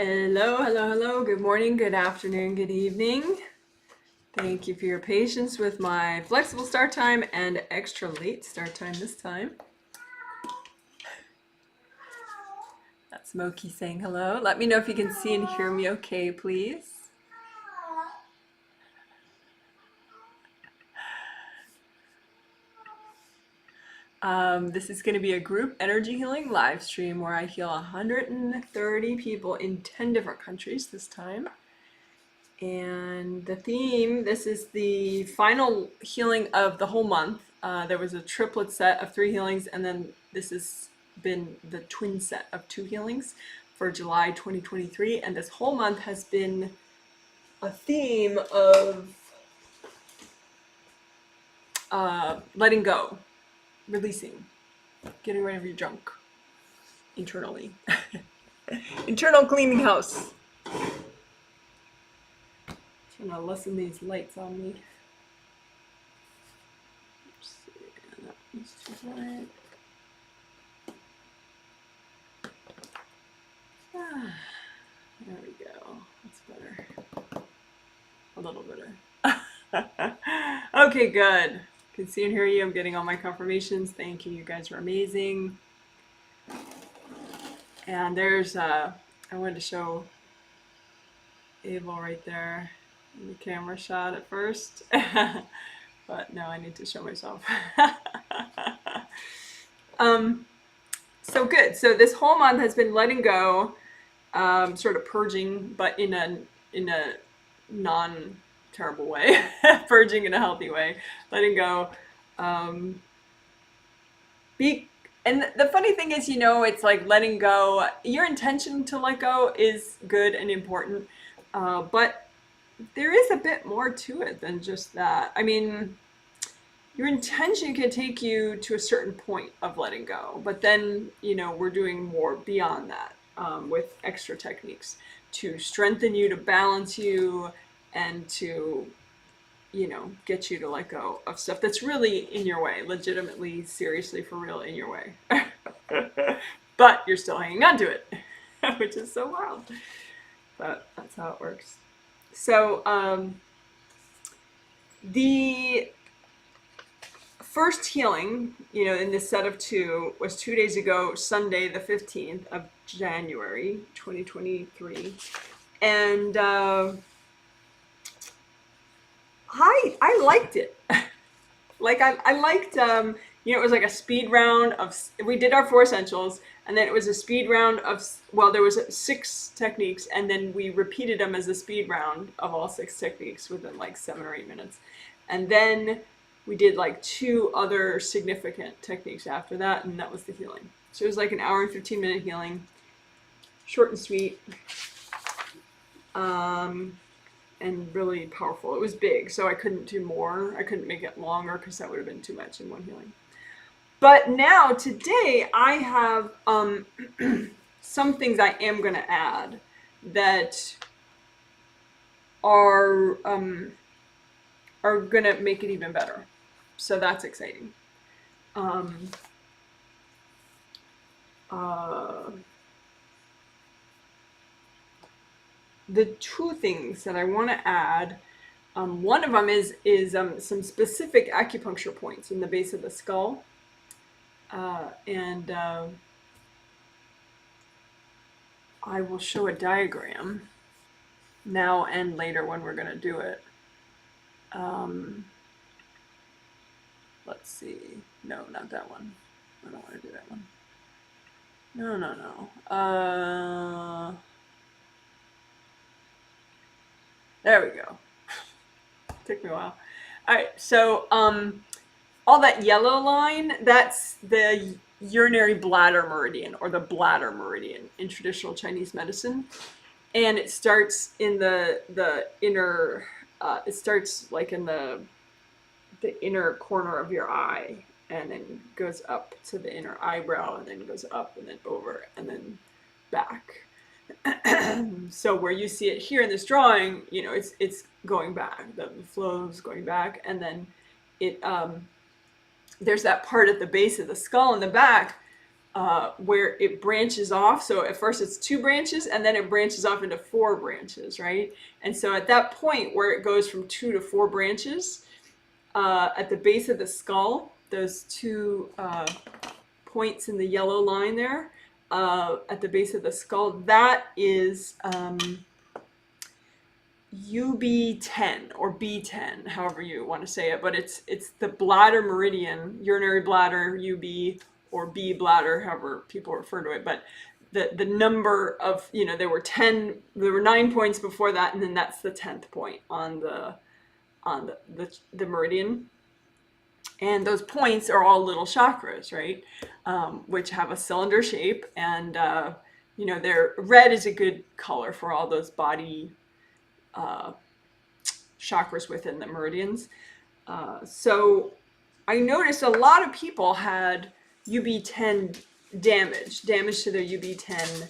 Hello, hello, hello. Good morning, good afternoon, good evening. Thank you for your patience with my flexible start time and extra late start time this time. That's Moki saying hello. Let me know if you can see and hear me okay, please. This is going to be a group energy healing live stream where I heal 130 people in 10 different countries this time. And the theme, this is the final healing of the whole month. There was a triplet set of 3 healings, and then this has been the twin set of 2 healings for July 2023. And this whole month has been a theme of letting go, releasing, getting rid of your junk internally. Internal cleaning house. Trying to lessen these lights on me. Let's see, that needs to be right. There we go. That's better. A little better. Okay, good. Can see and hear you. I'm getting all my confirmations. Thank you. You guys are amazing. And there's, I wanted to show Abel right there in the camera shot at first. But no, I need to show myself. So good. So this whole month has been letting go, sort of purging, but in a non-terrible way, purging in a healthy way, letting go. And the funny thing is, it's like letting go. Your intention to let go is good and important, but there is a bit more to it than just that. I mean, your intention can take you to a certain point of letting go, but then, we're doing more beyond that with extra techniques to strengthen you, to balance you, and to, get you to let go of stuff that's really in your way, legitimately, seriously, for real in your way. But you're still hanging on to it, which is so wild. But that's how it works. So, the first healing, in this set of 2 was 2 days ago, Sunday, the 15th of January, 2023. And I liked it. Like I liked, it was like a speed round we did our 4 essentials, and then it was a speed round there was 6 techniques, and then we repeated them as a speed round of all 6 techniques within like 7 or 8 minutes. And then we did like 2 other significant techniques after that, and that was the healing. So it was like an hour and 15-minute healing, short and sweet, and really powerful. It was big, so I couldn't do more. I couldn't make it longer because that would have been too much in one healing. But now, today, I have some things I am going to add that are going to make it even better. So that's exciting. The 2 things that I want to add, one of them is some specific acupuncture points in the base of the skull. And I will show a diagram now and later when we're going to do it. Let's see. No, not that one. I don't want to do that one. No. There we go. Took me a while. All right, so all that yellow line, that's the urinary bladder meridian, or the bladder meridian in traditional Chinese medicine. And it starts in the inner, it starts like in the inner corner of your eye, and then goes up to the inner eyebrow, and then goes up and then over and then back. So where you see it here in this drawing, it's going back. The flow is going back, and then it there's that part at the base of the skull in the back where it branches off. So at first it's 2 branches, and then it branches off into 4 branches, right? And so at that point where it goes from 2 to 4 branches, at the base of the skull, those 2 points in the yellow line there, at the base of the skull, that is UB10 or B10, however you want to say it, but it's the bladder meridian, urinary bladder, UB, or B bladder, however people refer to it. But the number of, there were 9 points before that, and then that's the 10th point on the meridian. And those points are all little chakras, right? Which have a cylinder shape, and red is a good color for all those body chakras within the meridians. So I noticed a lot of people had UB10 damage to their UB10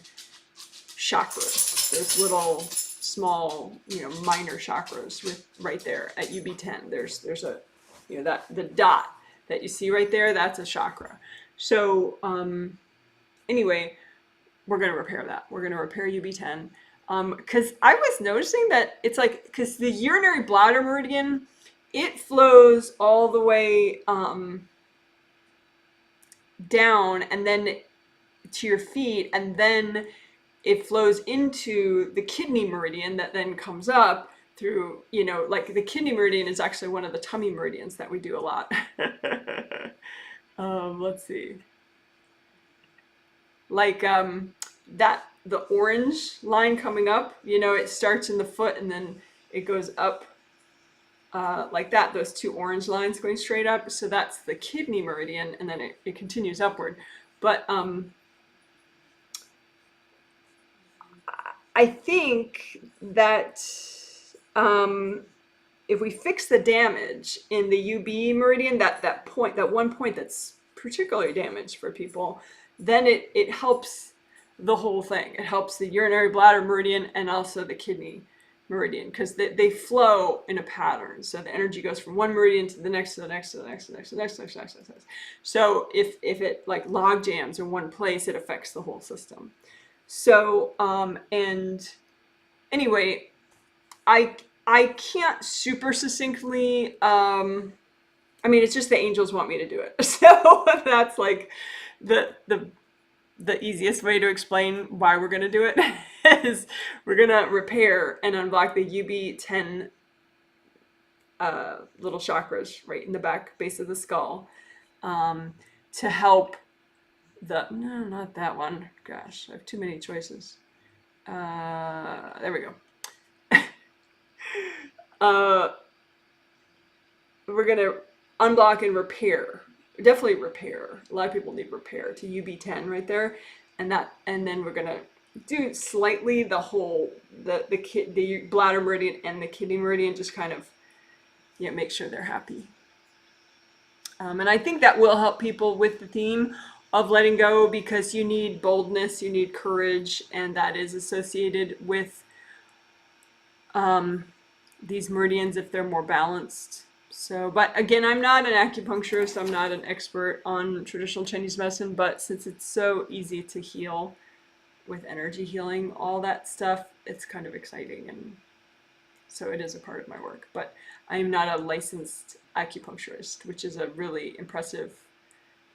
chakras, those little small, minor chakras right there at UB10. There's a, that the dot that you see right there, that's a chakra. So anyway, we're going to repair that. We're going to repair UB10. Because I was noticing that it's like, because the urinary bladder meridian, it flows all the way down and then to your feet, and then it flows into the kidney meridian that then comes up through, like the kidney meridian is actually one of the tummy meridians that we do a lot. Let's see. Like the orange line coming up, it starts in the foot and then it goes up like that, those 2 orange lines going straight up. So that's the kidney meridian, and then it continues upward. But I think that if we fix the damage in the UB meridian, that point, that one point that's particularly damaged for people, then it helps the whole thing. It helps the urinary bladder meridian and also the kidney meridian, because they flow in a pattern. So the energy goes from one meridian to the next, to the next, to the next, to the next, to the next, to the next, to the next. So if it like log jams in one place, it affects the whole system. So and anyway, I can't super succinctly, it's just the angels want me to do it. So that's like the easiest way to explain why we're going to do it is we're going to repair and unblock the UB10 little chakras right in the back base of the skull, to help no, not that one. Gosh, I have too many choices. There we go. We're going to unblock and repair. Definitely repair. A lot of people need repair to UB10 right there, and then we're gonna do slightly the whole the bladder meridian and the kidney meridian, just kind of make sure they're happy. And I think that will help people with the theme of letting go, because you need boldness, you need courage, and that is associated with these meridians if they're more balanced. So, but again, I'm not an acupuncturist, I'm not an expert on traditional Chinese medicine, but since it's so easy to heal with energy healing, all that stuff, it's kind of exciting, and so it is a part of my work. But I am not a licensed acupuncturist, which is a really impressive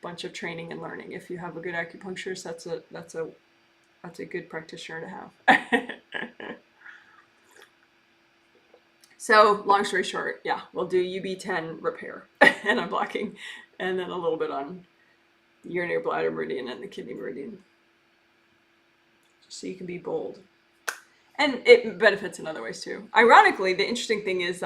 bunch of training and learning. If you have a good acupuncturist, that's a good practitioner to have. So long story short, yeah, we'll do UB10 repair and unblocking, and then a little bit on the urinary bladder meridian and the kidney meridian, just so you can be bold. And it benefits in other ways too. Ironically, the interesting thing is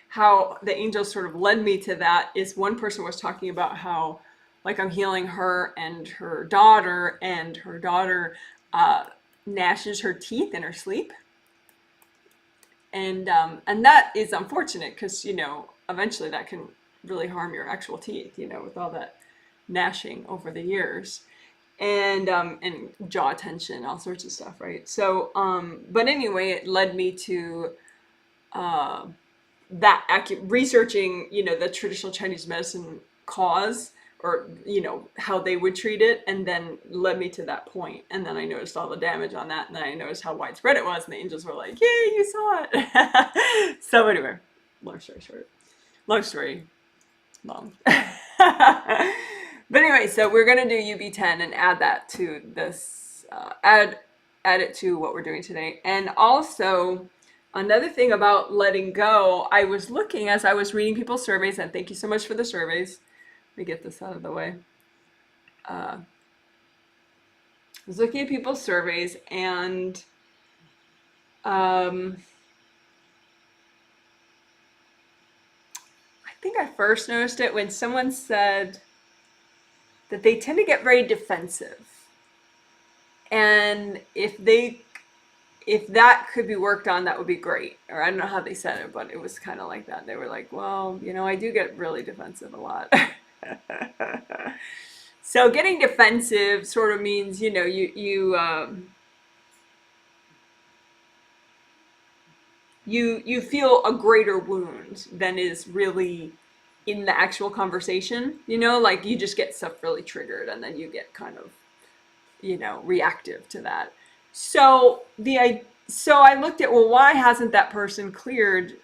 how the angels sort of led me to that is one person was talking about how, like, I'm healing her and her daughter gnashes her teeth in her sleep. And that is unfortunate because, eventually that can really harm your actual teeth, with all that gnashing over the years. And jaw tension, all sorts of stuff, right? So, but anyway, it led me to researching, the traditional Chinese medicine cause or how they would treat it, and then led me to that point. And then I noticed all the damage on that, and then I noticed how widespread it was, and the angels were like, yay, you saw it. So anyway, long story short, long story long. But anyway, so we're gonna do UB10 and add that to this, add it to what we're doing today. And also, another thing about letting go, I was looking as I was reading people's surveys, and thank you so much for the surveys. Let me get this out of the way. I was looking at people's surveys, and I think I first noticed it when someone said that they tend to get very defensive. And if that could be worked on, that would be great. Or I don't know how they said it, but it was kind of like that. They were like, well, I do get really defensive a lot. So getting defensive sort of means, you feel a greater wound than is really in the actual conversation, like you just get stuff really triggered, and then you get kind of, reactive to that. So I looked at, well, why hasn't that person cleared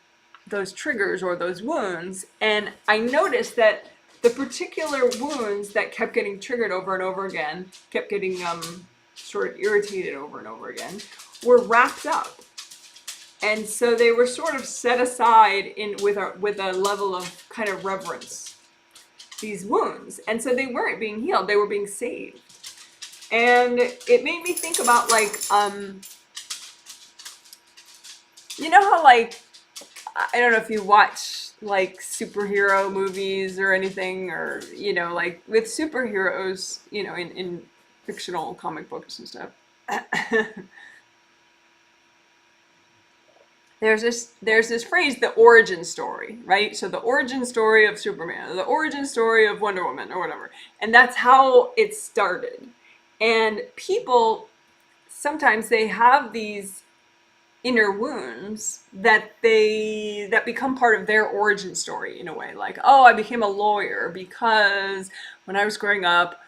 those triggers or those wounds? And I noticed that the particular wounds that kept getting triggered over and over again, kept getting sort of irritated over and over again, were wrapped up. And so they were sort of set aside with a level of kind of reverence, these wounds. And so they weren't being healed, they were being saved. And it made me think about, like, how, like, I don't know if you watch, like, superhero movies or anything, or, like, with superheroes, in fictional comic books and stuff. There's this phrase, the origin story, right? So the origin story of Superman, the origin story of Wonder Woman, or whatever. And that's how it started. And people, sometimes they have these inner wounds that become part of their origin story in a way. Like, oh, I became a lawyer because when I was growing up,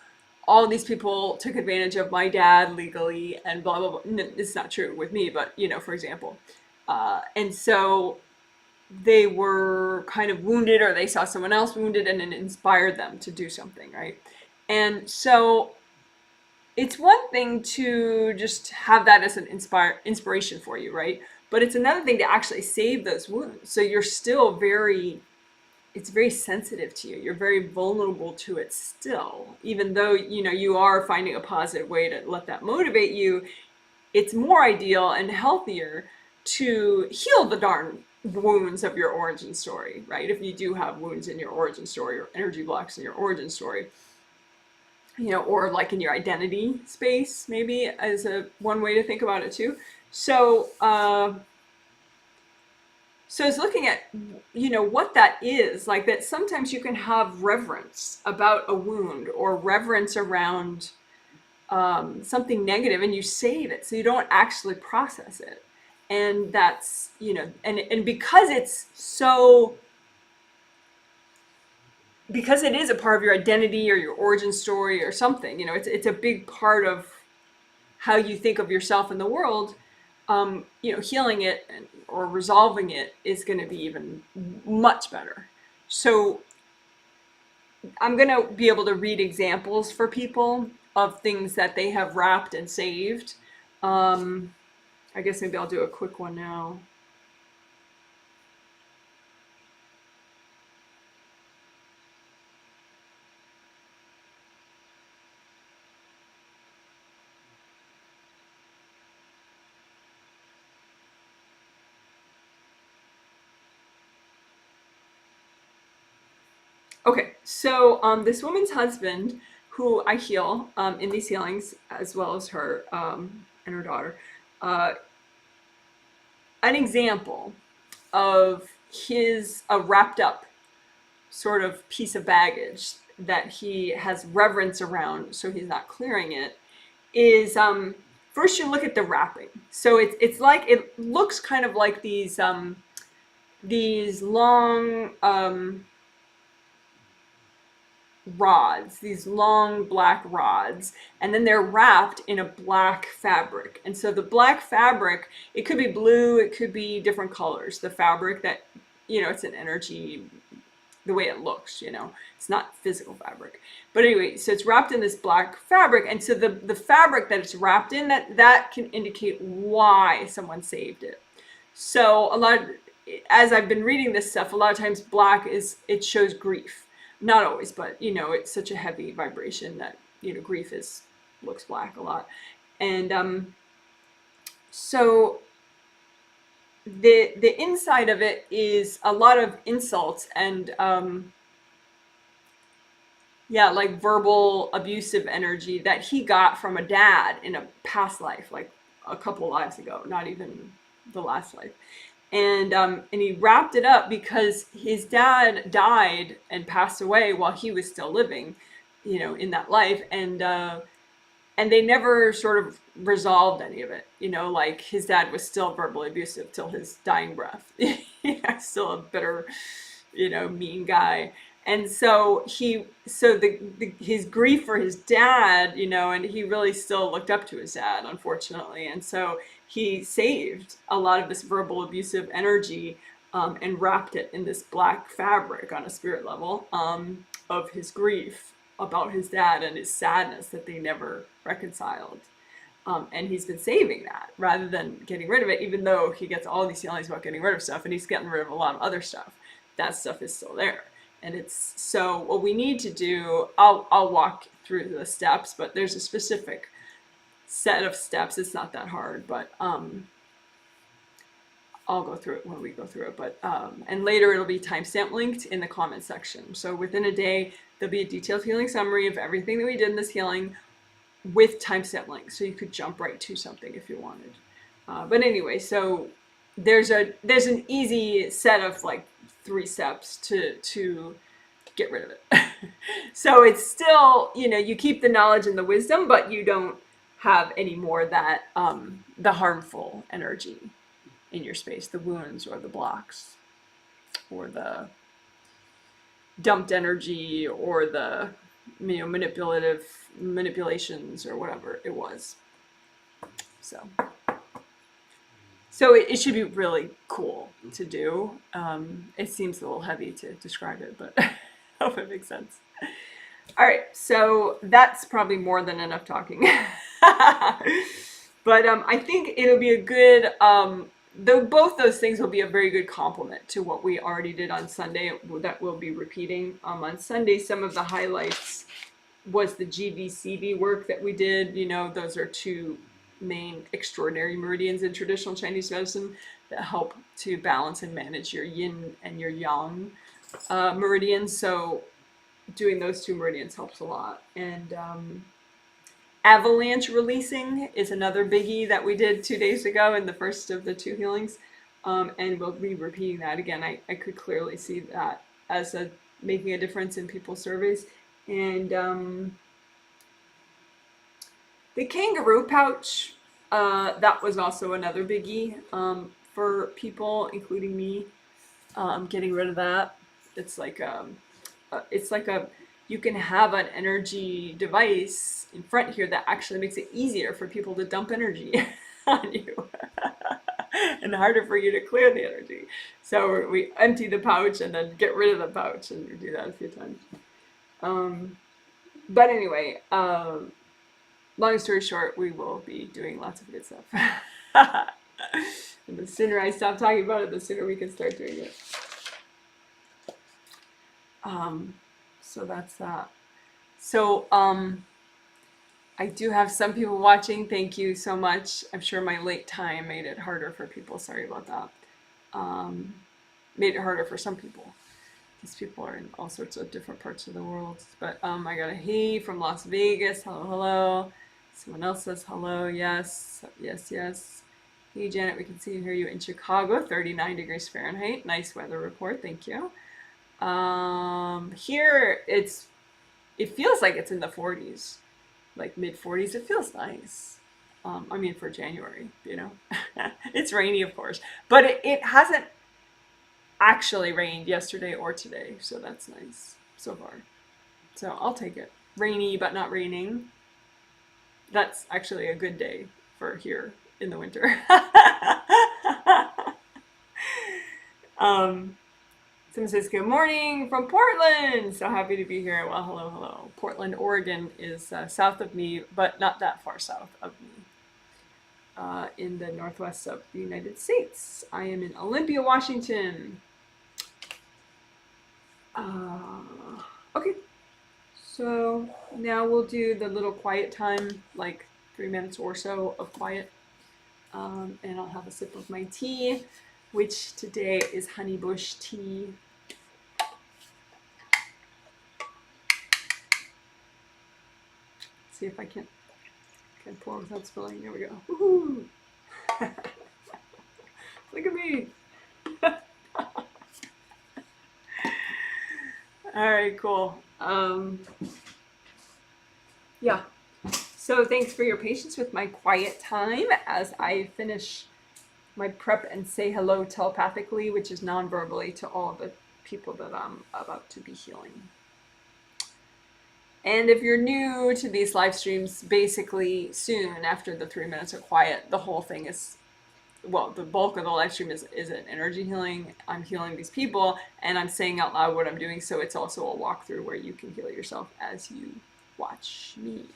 all these people took advantage of my dad legally, and blah, blah, blah. It's not true with me, but, for example. And so they were kind of wounded, or they saw someone else wounded, and it inspired them to do something, right? And so it's one thing to just have that as an inspiration for you, right? But it's another thing to actually save those wounds. So you're still it's very sensitive to you. You're very vulnerable to it still, even though, you are finding a positive way to let that motivate you. It's more ideal and healthier to heal the darn wounds of your origin story, right? If you do have wounds in your origin story, or energy blocks in your origin story, or like in your identity space, maybe, as one way to think about it too. So, so it's looking at, what that is, like, that sometimes you can have reverence about a wound, or reverence around something negative, and you save it, so you don't actually process it. And that's, and because it's so, because it is a part of your identity or your origin story or something, it's a big part of how you think of yourself in the world. Healing it or resolving it is going to be even much better. So I'm going to be able to read examples for people of things that they have wrapped and saved. I guess maybe I'll do a quick one now. Okay, so this woman's husband, who I heal in these healings, as well as her and her daughter, an example of a wrapped up sort of piece of baggage that he has reverence around, so he's not clearing it, is first you look at the wrapping. So it's like, it looks kind of like these long rods, these long black rods, and then they're wrapped in a black fabric. And so the black fabric, it could be blue, it could be different colors. The fabric that, it's an energy, the way it looks, it's not physical fabric. But anyway, so it's wrapped in this black fabric. And so the fabric that it's wrapped in, that can indicate why someone saved it. So as I've been reading this stuff, a lot of times black it shows grief. Not always, but it's such a heavy vibration that grief looks black a lot. And so the inside of it is a lot of insults and like verbal abusive energy that he got from a dad in a past life, like a couple lives ago, not even the last life. And he wrapped it up because his dad died and passed away while he was still living, in that life. And they never sort of resolved any of it, like his dad was still verbally abusive till his dying breath. Still a bitter, mean guy. And so his grief for his dad, and he really still looked up to his dad, unfortunately. And so he saved a lot of this verbal abusive energy and wrapped it in this black fabric on a spirit level of his grief about his dad and his sadness that they never reconciled. And he's been saving that rather than getting rid of it, even though he gets all these feelings about getting rid of stuff, and he's getting rid of a lot of other stuff. That stuff is still there. And it's so what we need to do, I'll walk through the steps, but there's a specific set of steps. It's not that hard, but I'll go through it when we go through it. But and later it'll be timestamp linked in the comment section. So within a day, there'll be a detailed healing summary of everything that we did in this healing with timestamp links, so you could jump right to something if you wanted. But anyway, so there's an easy set of like 3 steps to get rid of it. So it's still, you keep the knowledge and the wisdom, but you don't have any more that the harmful energy in your space, the wounds or the blocks or the dumped energy or the manipulations or whatever it was. So it should be really cool to do. It seems a little heavy to describe it, but I hope it makes sense. All right, so that's probably more than enough talking. But I think it'll be a good, both those things will be a very good complement to what we already did on Sunday that we'll be repeating. On Sunday, some of the highlights was the GVCV work that we did. Those are 2 main extraordinary meridians in traditional Chinese medicine that help to balance and manage your yin and your yang meridians. So doing those 2 meridians helps a lot. And avalanche releasing is another biggie that we did 2 days ago in the first of the 2 healings. And we'll be repeating that again. I could clearly see that as making a difference in people's surveys. And the kangaroo pouch, that was also another biggie for people, including me, getting rid of that. It's like you can have an energy device in front here that actually makes it easier for people to dump energy on you and harder for you to clear the energy. So we empty the pouch and then get rid of the pouch, and we do that a few times. But anyway, long story short, we will be doing lots of good stuff. And the sooner I stop talking about it, the sooner we can start doing it. So that's that. So I do have some people watching. Thank you so much. I'm sure my late time made it harder for people. Sorry about that. Made it harder for some people. These people are in all sorts of different parts of the world. But I got a hey from Las Vegas. Hello, hello. Someone else says hello. Yes, yes, yes. Hey, Janet, we can see and hear you in Chicago, 39 degrees Fahrenheit. Nice weather report. Thank you. Here, it feels like it's in the 40s, like mid 40s. It feels nice. I mean, for January, It's rainy, of course. But it hasn't actually rained yesterday or today, so that's nice so far. So I'll take it. Rainy but not raining. That's actually a good day for here in the winter. um, Someone says, good morning from Portland. So happy to be here. Well, hello, hello. Portland, Oregon is south of me, but not that far south of me. In the northwest of the United States. I am in Olympia, Washington. Okay, so now we'll do the little quiet time, like 3 minutes or so of quiet. And I'll have a sip of my tea, which today is honeybush tea. See if I can pour without spilling. There we go. Woohoo! Look at me. All right, cool. Yeah. So thanks for your patience with my quiet time as I finish my prep and say hello telepathically, which is non-verbally, to all the people that I'm about to be healing. And if you're new to these live streams, basically soon after the 3 minutes of quiet, the whole thing is, well, the bulk of the live stream is an energy healing. I'm healing these people and I'm saying out loud what I'm doing. So it's also a walkthrough where you can heal yourself as you watch me.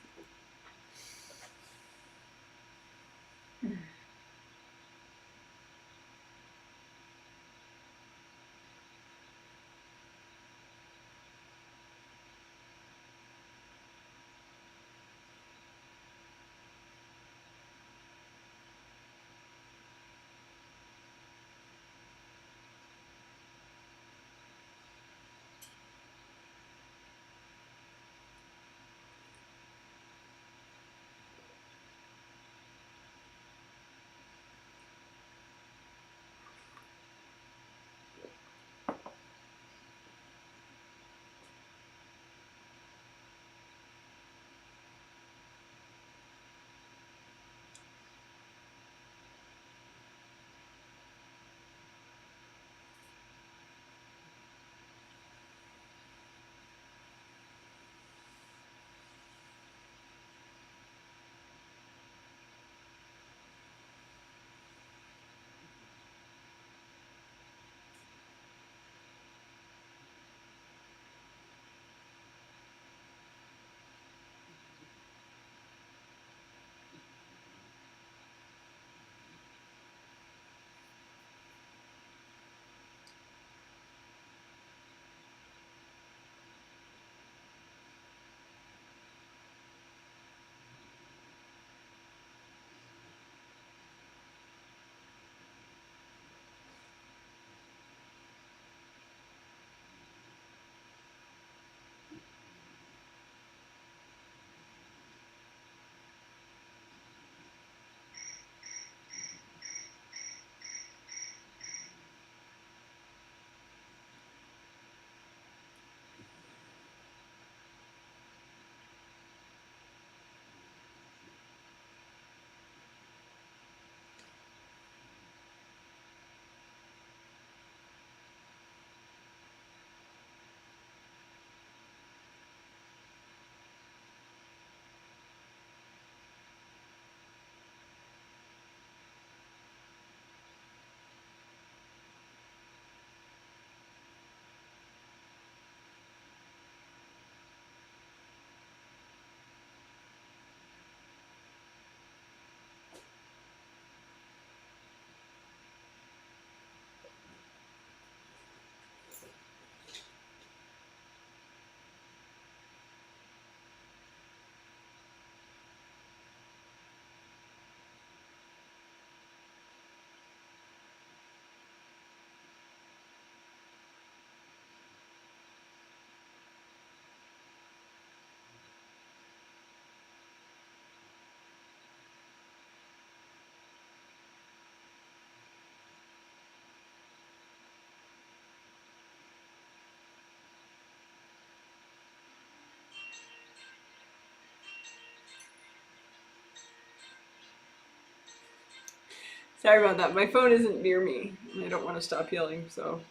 Sorry about that. My phone isn't near me, and I don't want to stop healing, so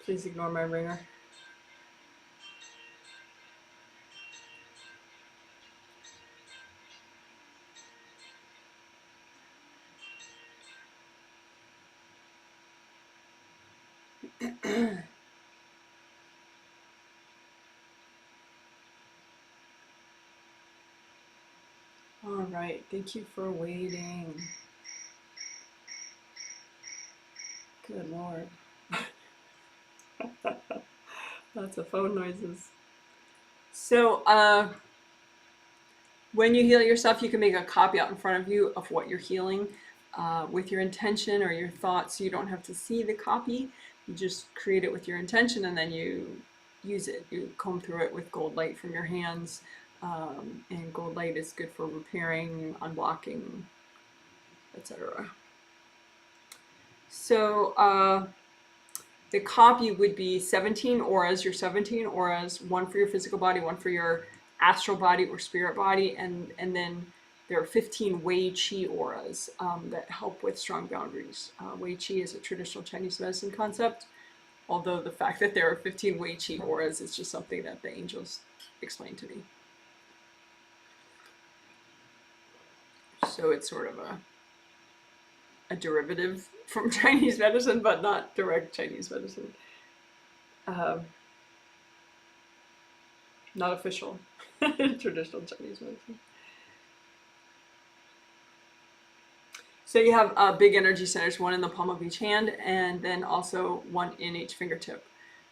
please ignore my ringer. All right, thank you for waiting. Good Lord. Lots of phone noises. So, when you heal yourself, you can make a copy out in front of you of what you're healing with your intention or your thoughts. So you don't have to see the copy. You just create it with your intention and then you use it. You comb through it with gold light from your hands. And gold light is good for repairing, unblocking, etc. So the copy would be 17 auras, your 17 auras, one for your physical body, one for your astral body or spirit body, and then there are 15 Wei Qi auras that help with strong boundaries. Wei Qi is a traditional Chinese medicine concept, although the fact that there are 15 Wei Qi auras is just something that the angels explained to me. So it's sort of a derivative from Chinese medicine, but not direct Chinese medicine. Not official traditional Chinese medicine. So you have big energy centers, one in the palm of each hand, and then also one in each fingertip.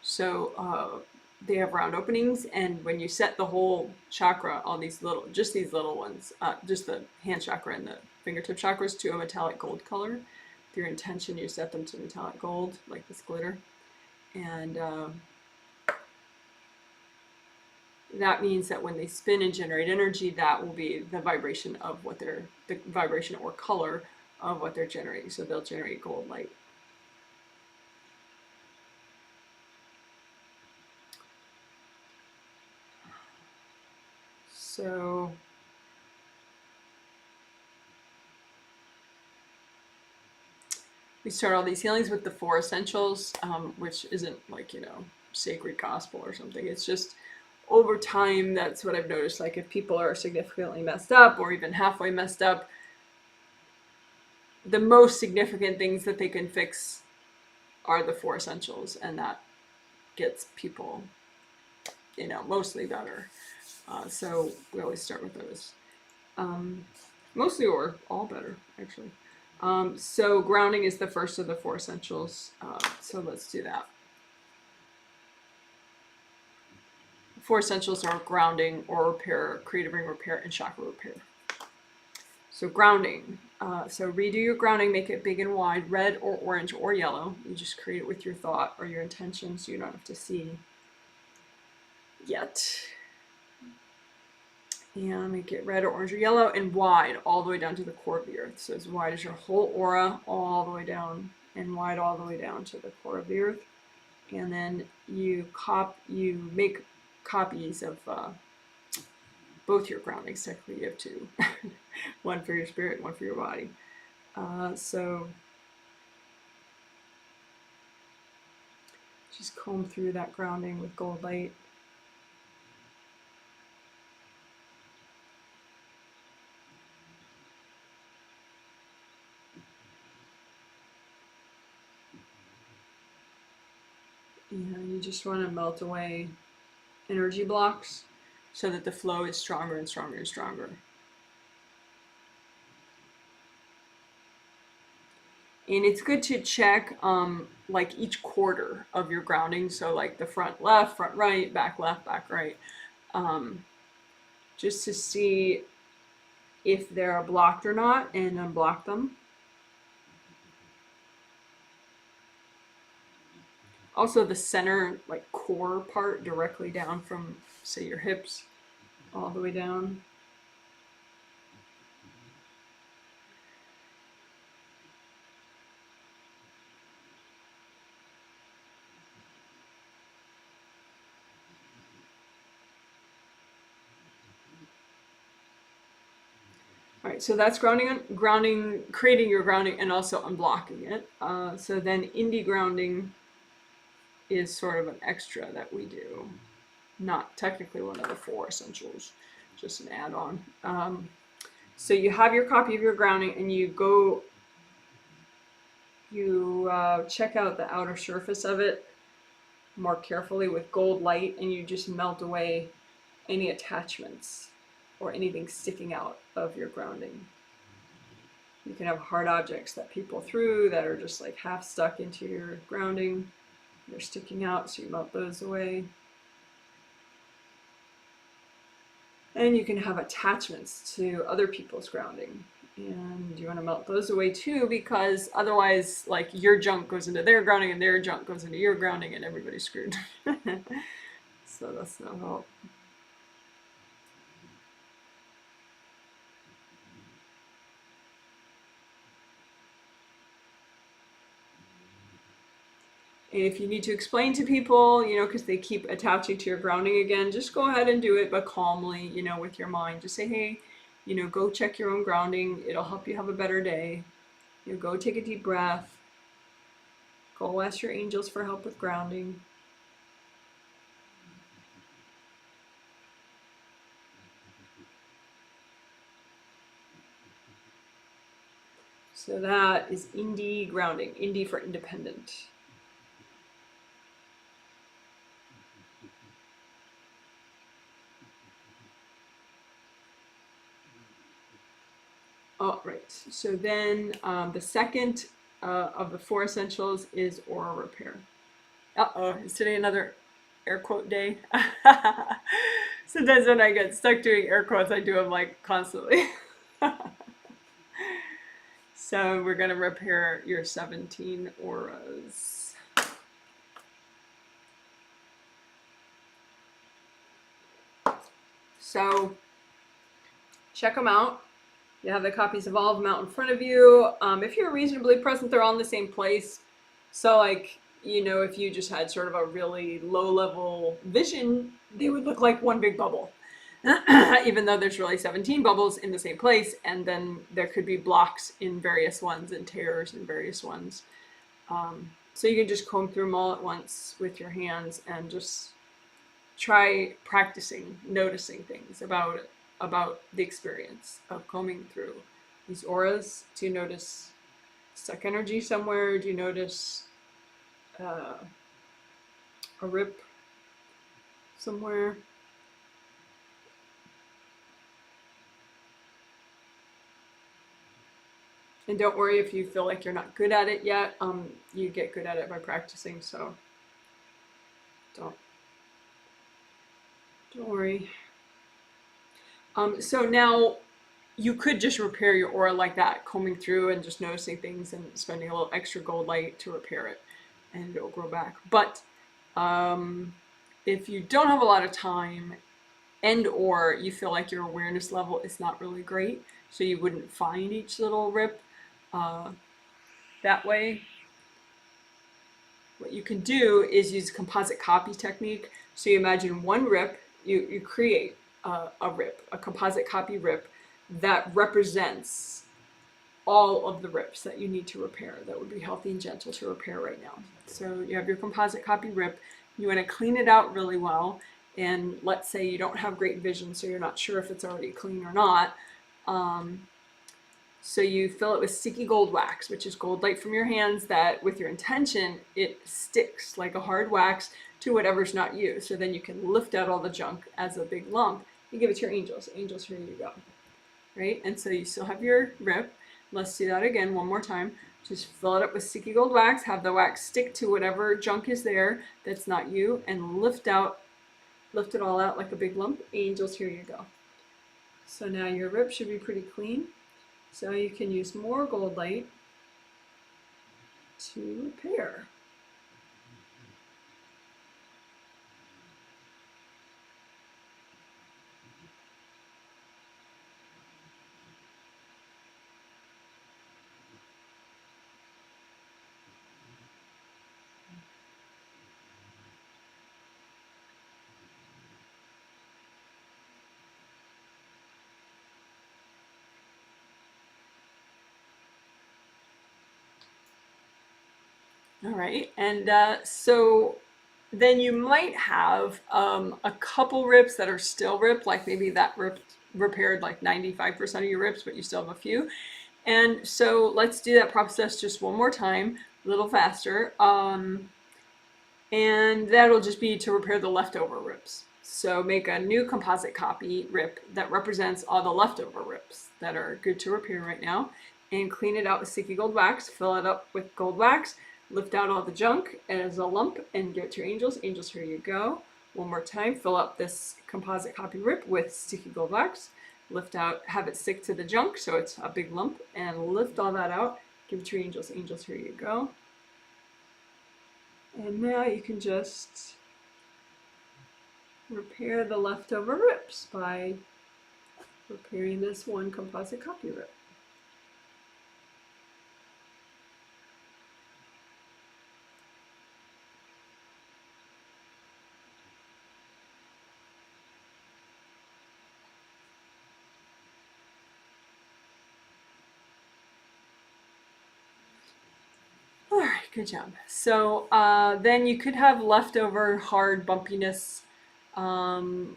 So they have round openings, and when you set the whole chakra, all these little, just these little ones, just the hand chakra and the fingertip chakras to a metallic gold color. With your intention, you set them to metallic gold, like this glitter. And that means that when they spin and generate energy, that will be the vibration of what they're, the vibration or color of what they're generating. So they'll generate gold light. So we start all these healings with the 4 essentials, which isn't like, sacred gospel or something. It's just over time, that's what I've noticed. Like if people are significantly messed up or even halfway messed up, the most significant things that they can fix are the 4 essentials, and that gets people, mostly better. So we always start with those. Mostly or all better, actually. So grounding is the first of the 4 essentials. So let's do that. 4 essentials are grounding, or repair, creative ring repair, and chakra repair. So grounding. So redo your grounding, make it big and wide, red or orange or yellow. You just create it with your thought or your intention, so you don't have to see yet. And make it red or orange or yellow, and wide all the way down to the core of the earth. So as wide as your whole aura, all the way down, and wide all the way down to the core of the earth. And then you make copies of both your groundings. Technically you have 2. One for your spirit, one for your body. So just comb through that grounding with gold light. You just want to melt away energy blocks so that the flow is stronger and stronger and stronger. And it's good to check like each quarter of your grounding. So like the front left, front right, back left, back right. Just to see if they're blocked or not, and unblock them. Also the center, like core part, directly down from, say, your hips all the way down. All right, so that's grounding, creating your grounding, and also unblocking it. So then indie grounding is sort of an extra that we do. Not technically one of the 4 essentials, just an add-on. So you have your copy of your grounding, and you You check out the outer surface of it more carefully with gold light, and you just melt away any attachments or anything sticking out of your grounding. You can have hard objects that people threw that are just like half stuck into your grounding. They're sticking out, so you melt those away. And you can have attachments to other people's grounding. And you want to melt those away too, because otherwise, like, your junk goes into their grounding and their junk goes into your grounding and everybody's screwed. So that's no help. And if you need to explain to people, because they keep attaching to your grounding again, just go ahead and do it, but calmly, with your mind. Just say, hey, go check your own grounding. It'll help you have a better day. Go take a deep breath. Go ask your angels for help with grounding. So that is indie grounding, indie for independent. Oh, right. So then the second of the 4 essentials is aura repair. Uh-oh, is today another air quote day? Sometimes when I get stuck doing air quotes, I do them like constantly. So we're going to repair your 17 auras. So check them out. You have the copies of all of them out in front of you. If you're reasonably present, they're all in the same place. So like, if you just had sort of a really low level vision, they would look like one big bubble. Even though there's really 17 bubbles in the same place, and then there could be blocks in various ones and tears in various ones. So you can just comb through them all at once with your hands and just try practicing, noticing things about the experience of combing through these auras. Do you notice stuck energy somewhere? Do you notice a rip somewhere? And don't worry if you feel like you're not good at it yet. You get good at it by practicing, so don't worry. So now you could just repair your aura like that, combing through and just noticing things and spending a little extra gold light to repair it, and it'll grow back. But if you don't have a lot of time and or you feel like your awareness level is not really great, so you wouldn't find each little rip that way, what you can do is use a composite copy technique. So you imagine one rip, you create a rip, a composite copy rip that represents all of the rips that you need to repair that would be healthy and gentle to repair right now. So you have your composite copy rip, you want to clean it out really well, and let's say you don't have great vision, so you're not sure if it's already clean or not. So you fill it with sticky gold wax, which is gold light from your hands that, with your intention, it sticks like a hard wax to whatever's not you. So then you can lift out all the junk as a big lump. You give it to your angels. Angels, here you go. Right? And so you still have your rip. Let's do that again one more time. Just fill it up with sticky gold wax. Have the wax stick to whatever junk is there that's not you, and lift it all out like a big lump. Angels, here you go. So now your rip should be pretty clean. So you can use more gold light to repair. All right, and so then you might have a couple rips that are still ripped, like maybe that rip repaired like 95% of your rips, but you still have a few. And so let's do that process just one more time, a little faster. And that'll just be to repair the leftover rips. So make a new composite copy rip that represents all the leftover rips that are good to repair right now, and clean it out with sticky gold wax, fill it up with gold wax, lift out all the junk as a lump and give it to your angels. Angels, here you go. One more time, fill up this composite copy rip with sticky gold wax, lift out, have it stick to the junk so it's a big lump, and lift all that out, give it to your angels. Angels, here you go. And now you can just repair the leftover rips by repairing this one composite copy rip. All right, good job. So then you could have leftover hard bumpiness,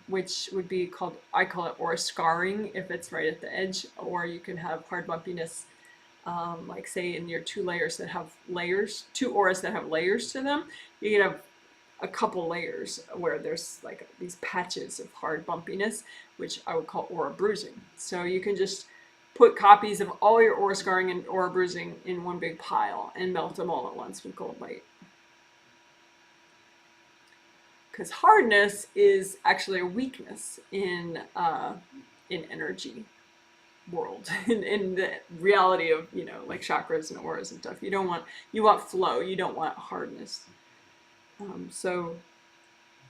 which would be called, I call it aura scarring if it's right at the edge, or you can have hard bumpiness, like say in your two auras that have layers to them. You can have a couple layers where there's like these patches of hard bumpiness, which I would call aura bruising. So you can just put copies of all your aura scarring and aura bruising in one big pile and melt them all at once with gold light. Because hardness is actually a weakness in energy world, in the reality of, you know, like chakras and auras and stuff. You want flow, you don't want hardness. So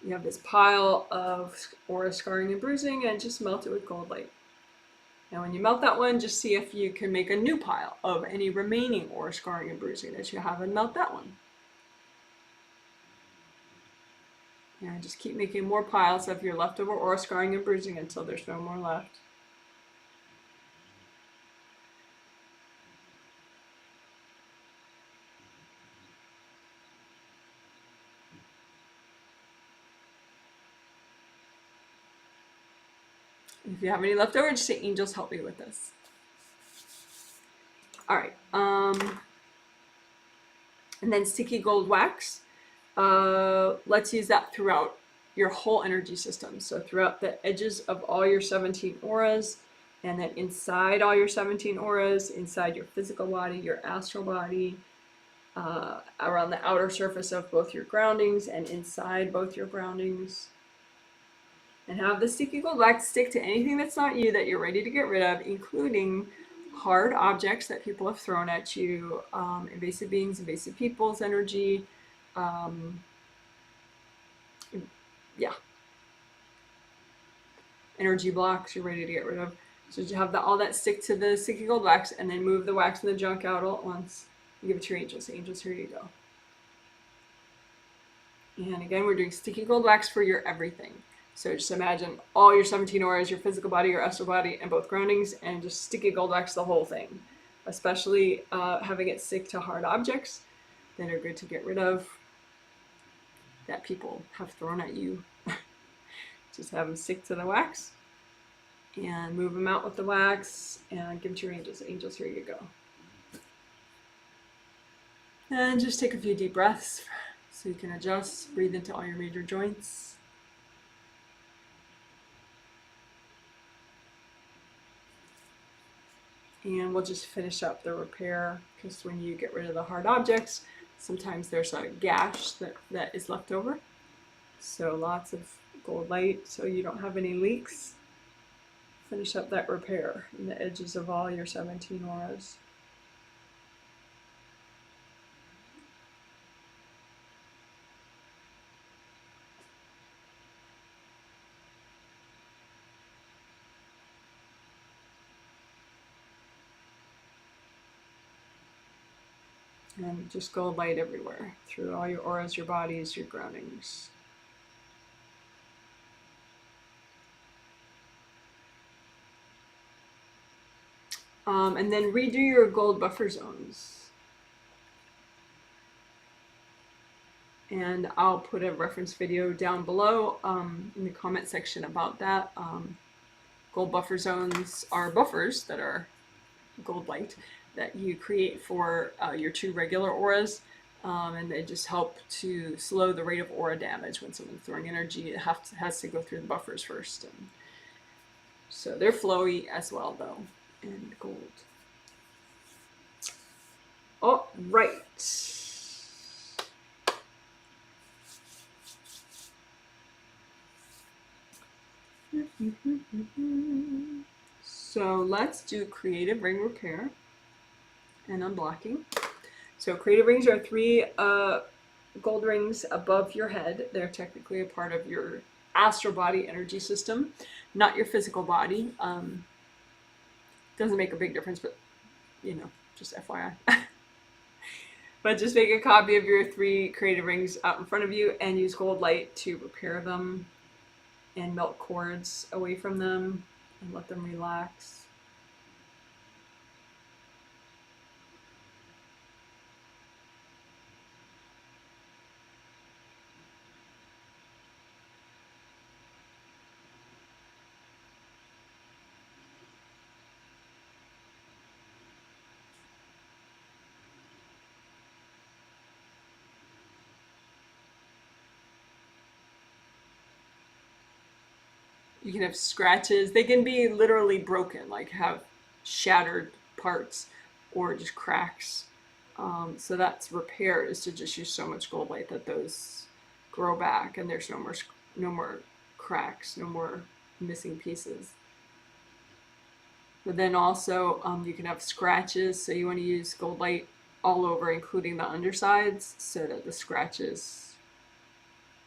you have this pile of aura scarring and bruising, and just melt it with gold light. Now when you melt that one, just see if you can make a new pile of any remaining aura scarring and bruising that you have, and melt that one. And just keep making more piles of your leftover aura scarring and bruising until there's no more left. If you have any left over, just say, angels, help me with this. All right. And then sticky gold wax. Let's use that throughout your whole energy system. So throughout the edges of all your 17 auras, and then inside all your 17 auras, inside your physical body, your astral body, around the outer surface of both your groundings and inside both your groundings. And have the sticky gold wax stick to anything that's not you that you're ready to get rid of, including hard objects that people have thrown at you, invasive beings, invasive people's energy, yeah, energy blocks you're ready to get rid of. So you have all that stick to the sticky gold wax, and then move the wax and the junk out all at once. You give it to your angels. Angels, here you go. And again, we're doing sticky gold wax for your everything. So just imagine all your 17 auras, your physical body, your astral body, and both groundings, and just sticky gold wax the whole thing. Especially having it stick to hard objects that are good to get rid of, that people have thrown at you. Just have them stick to the wax, and move them out with the wax, and give them to your angels. Angels, here you go. And just take a few deep breaths so you can adjust, breathe into all your major joints. And we'll just finish up the repair, because when you get rid of the hard objects, sometimes there's a gash that is left over. So lots of gold light so you don't have any leaks. Finish up that repair in the edges of all your 17 auras. And just gold light everywhere, through all your auras, your bodies, your groundings. And then redo your gold buffer zones. And I'll put a reference video down below in the comment section about that. Gold buffer zones are buffers that are gold light that you create for your 2 regular auras. And they just help to slow the rate of aura damage when someone's throwing energy. It has to go through the buffers first. And so they're flowy as well, though, and gold. All right. So let's do creative ring repair and unblocking. So creative rings are 3 gold rings above your head. They're technically a part of your astral body energy system, not your physical body. Doesn't make a big difference, but just FYI. But just make a copy of your 3 creative rings out in front of you and use gold light to repair them and melt cords away from them and let them relax. You can have scratches. They can be literally broken, like have shattered parts or just cracks. So that's repair, is to just use so much gold light that those grow back and there's no more cracks, no more missing pieces. But then also you can have scratches, so you want to use gold light all over, including the undersides, so that the scratches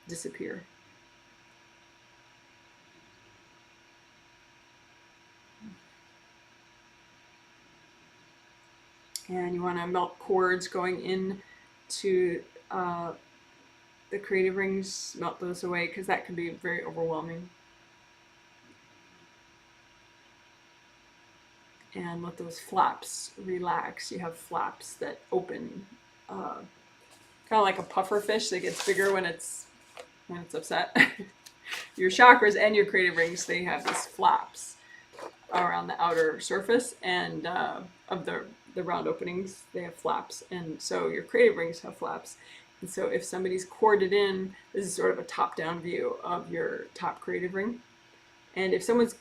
disappear. And you want to melt cords going in to the creative rings, melt those away, because that can be very overwhelming. And let those flaps relax. You have flaps that open, kind of like a puffer fish that gets bigger when it's upset. Your chakras and your creative rings, they have these flaps around the outer surface, and of the round openings, they have flaps. And so your creative rings have flaps. And so if somebody's corded in, this is sort of a top-down view of your top creative ring. And if someone's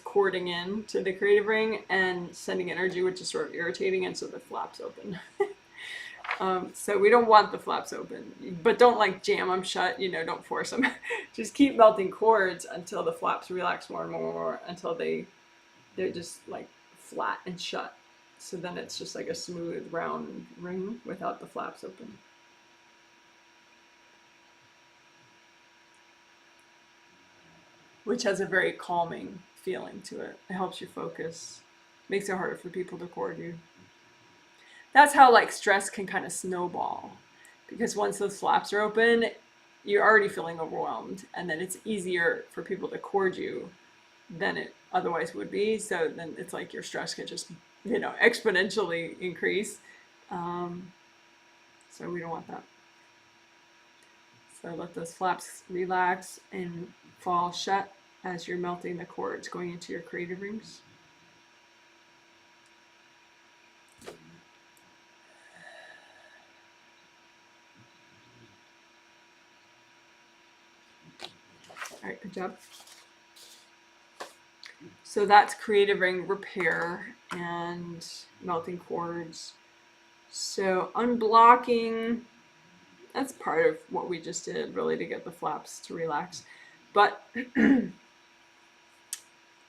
cording in to the creative ring and sending energy, which is sort of irritating, and so the flaps open. So we don't want the flaps open, but don't jam them shut, don't force them. Just keep melting cords until the flaps relax more and more until they're just flat and shut. So then it's just like a smooth round ring without the flaps open. Which has a very calming feeling to it. It helps you focus. Makes it harder for people to cord you. That's how stress can kind of snowball, because once those flaps are open, you're already feeling overwhelmed, and then it's easier for people to cord you than it otherwise would be. So then it's like your stress can just exponentially increase. So we don't want that. So let those flaps relax and fall shut as you're melting the cords going into your creative rings. All right, good job. So that's creative ring repair and melting cords. So unblocking, that's part of what we just did, really, to get the flaps to relax. But you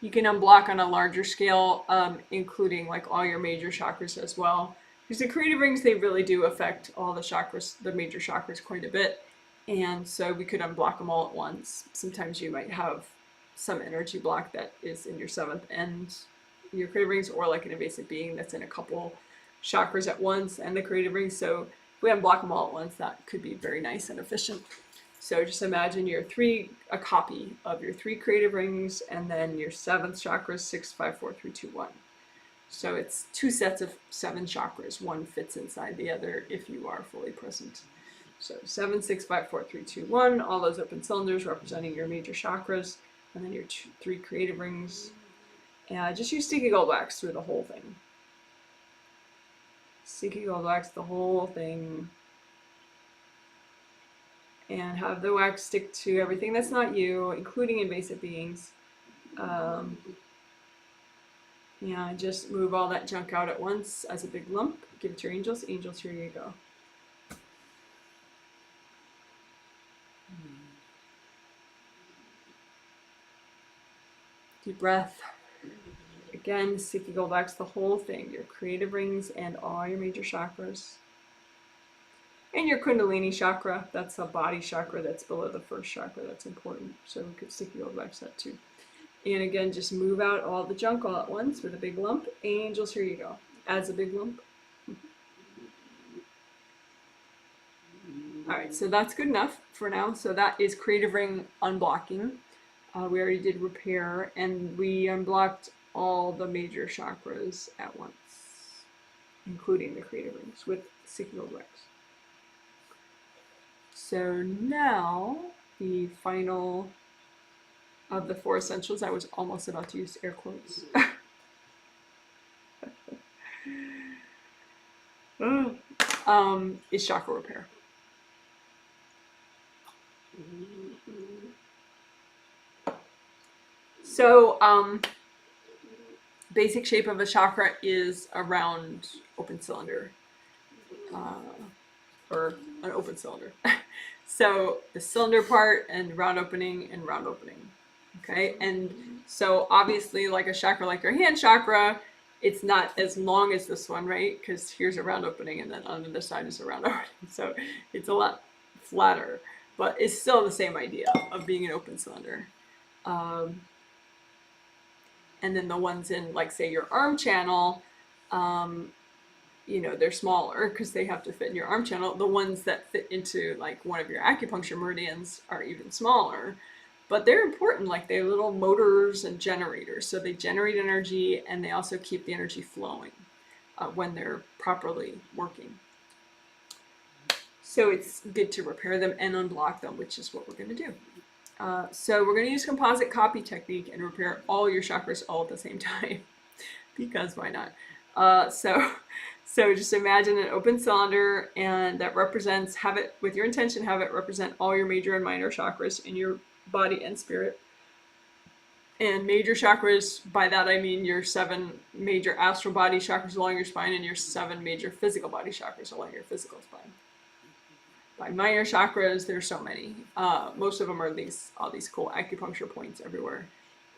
can unblock on a larger scale, including all your major chakras as well. Because the creative rings, they really do affect all the chakras, the major chakras, quite a bit. And so we could unblock them all at once. Sometimes you might have some energy block that is in your 7th and your creative rings, or like an invasive being that's in a couple chakras at once and the creative rings. So if we unblock them all at once, that could be very nice and efficient. So just imagine a copy of your 3 creative rings, and then your 7th chakra, 6, 5, 4, 3, 2, 1. So it's 2 sets of 7 chakras. One fits inside the other if you are fully present. So 7, 6, 5, 4, 3, 2, 1, all those open cylinders representing your major chakras, and then your 3 creative rings. And just use sticky gold wax through the whole thing. Sticky gold wax the whole thing. And have the wax stick to everything that's not you, including invasive beings. And just move all that junk out at once as a big lump. Give it to your angels. Angels, here you go. Deep breath. Again, sticky gold wax the whole thing. Your creative rings and all your major chakras. And your Kundalini chakra, that's a body chakra that's below the first chakra. That's important. So we could sticky gold wax that too. And again, just move out all the junk all at once with a big lump. Angels, here you go. As a big lump. All right, so that's good enough for now. So that is creative ring unblocking. We already did repair, and we unblocked all the major chakras at once, including the creative rings with sticky gold wax. So now the final of the 4 essentials, I was almost about to use air quotes, is chakra repair. So basic shape of a chakra is a round open cylinder, or an open cylinder. So the cylinder part and round opening and round opening. Okay, and so obviously like a chakra like your hand chakra, it's not as long as this one, right? Because here's a round opening and then on the other side is a round opening. So it's a lot flatter, but it's still the same idea of being an open cylinder. And then the ones in, like, say, your arm channel, you know, they're smaller because they have to fit in your arm channel. The ones that fit into, like, one of your acupuncture meridians are even smaller. But they're important, like they're little motors and generators. So they generate energy and they also keep the energy flowing when they're properly working. So it's good to repair them and unblock them, which is what we're going to do. So we're going to use composite copy technique and repair all your chakras all at the same time, because why not? So just imagine an open cylinder, and that represents, have it with your intention, have it represent all your major and minor chakras in your body and spirit. And major chakras, by that I mean your 7 major astral body chakras along your spine and your 7 major physical body chakras along your physical spine. By minor chakras, there's so many. Most of them are all these cool acupuncture points everywhere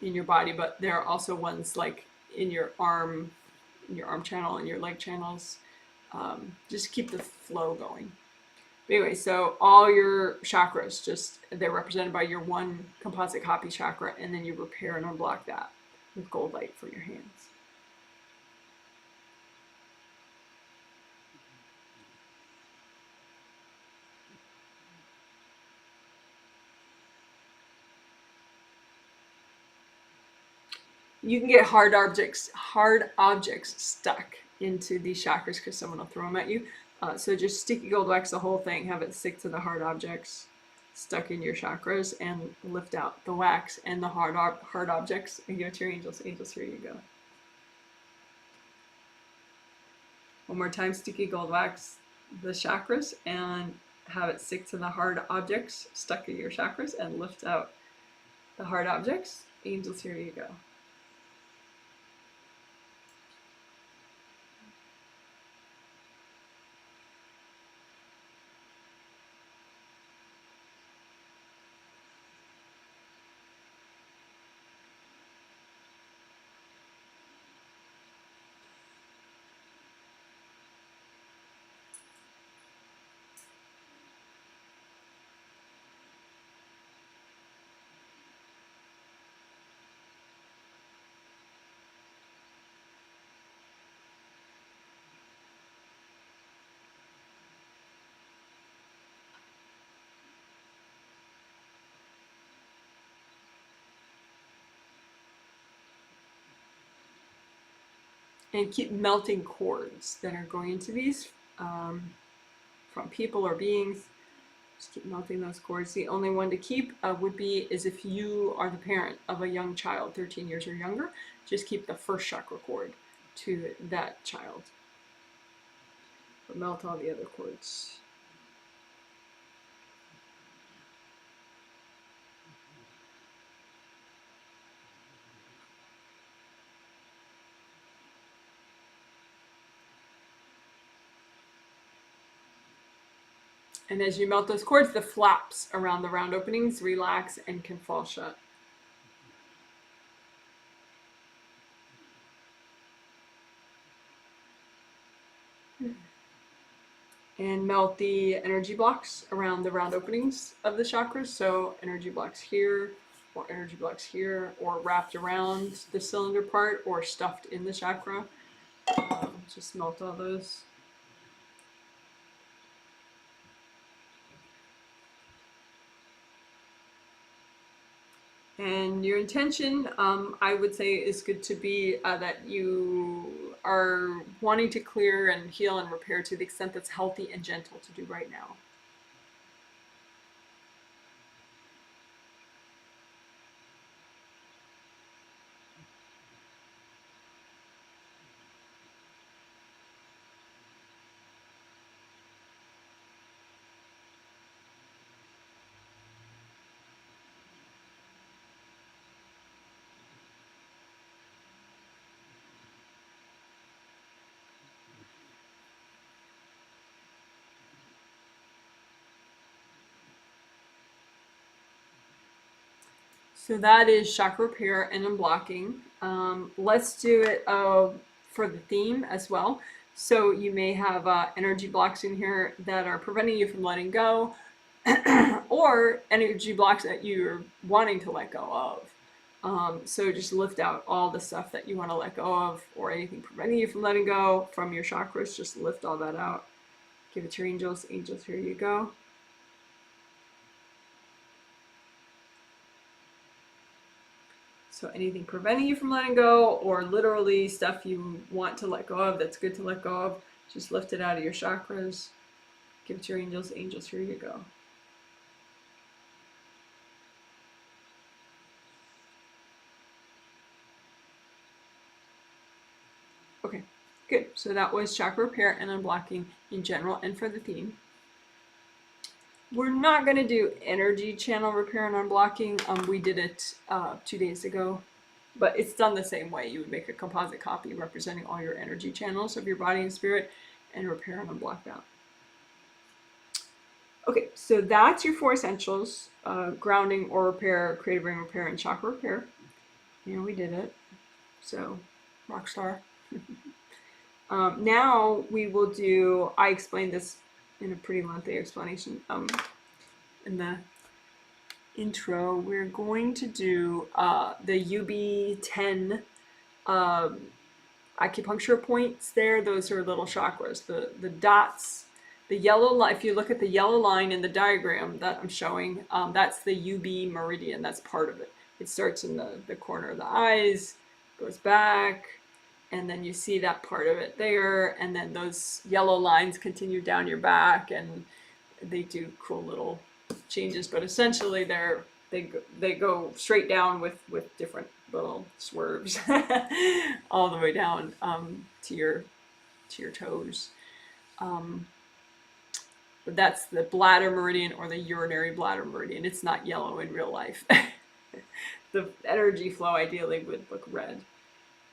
in your body, but there are also ones like in your arm channel and your leg channels. Just keep the flow going. But anyway, so all your chakras, they're represented by your 1 composite copy chakra, and then you repair and unblock that with gold light for your hands. You can get hard objects stuck into these chakras because someone will throw them at you. So just sticky gold wax the whole thing, have it stick to the hard objects stuck in your chakras, and lift out the wax and the hard objects and give it to your angels. Angels, here you go. One more time, sticky gold wax the chakras and have it stick to the hard objects stuck in your chakras and lift out the hard objects. Angels, here you go. And keep melting cords that are going into these from people or beings. Just keep melting those cords. The only one to keep would be is if you are the parent of a young child, 13 years or younger, just keep the first chakra cord to that child. But melt all the other cords. And as you melt those cords, the flaps around the round openings relax and can fall shut. And melt the energy blocks around the round openings of the chakras. So energy blocks here, or energy blocks here, or wrapped around the cylinder part, or stuffed in the chakra. Just melt all those. And your intention, I would say, is good to be that you are wanting to clear and heal and repair to the extent that's healthy and gentle to do right now. So that is chakra repair and unblocking. Let's do it for the theme as well. So you may have energy blocks in here that are preventing you from letting go, or energy blocks that you're wanting to let go of. So just lift out all the stuff that you want to let go of, or anything preventing you from letting go from your chakras. Just lift all that out. Give it to your angels. Angels, here you go. So anything preventing you from letting go, or literally stuff you want to let go of that's good to let go of, just lift it out of your chakras. Give it to your angels. Angels, here you go. Okay, good. So that was chakra repair and unblocking in general and for the theme. We're not going to do energy channel repair and unblocking. We did it 2 days ago, but it's done the same way. You would make a composite copy representing all your energy channels of your body and spirit and repair and unblock that. Okay, so that's your 4 essentials: grounding, or repair, creative ring repair, and chakra repair. And we did it. So, rock star. Now we will do, I explained this in a pretty lengthy explanation in the intro. We're going to do the UB10 acupuncture points there. Those are little chakras. The dots, the yellow line, if you look at the yellow line in the diagram that I'm showing, that's the UB meridian. That's part of it. It starts in the corner of the eyes, goes back, and then you see that part of it there, and then those yellow lines continue down your back, and they do cool little changes, but essentially they go straight down with different little swerves all the way down to your toes. But that's the bladder meridian, or the urinary bladder meridian. It's not yellow in real life. The energy flow ideally would look red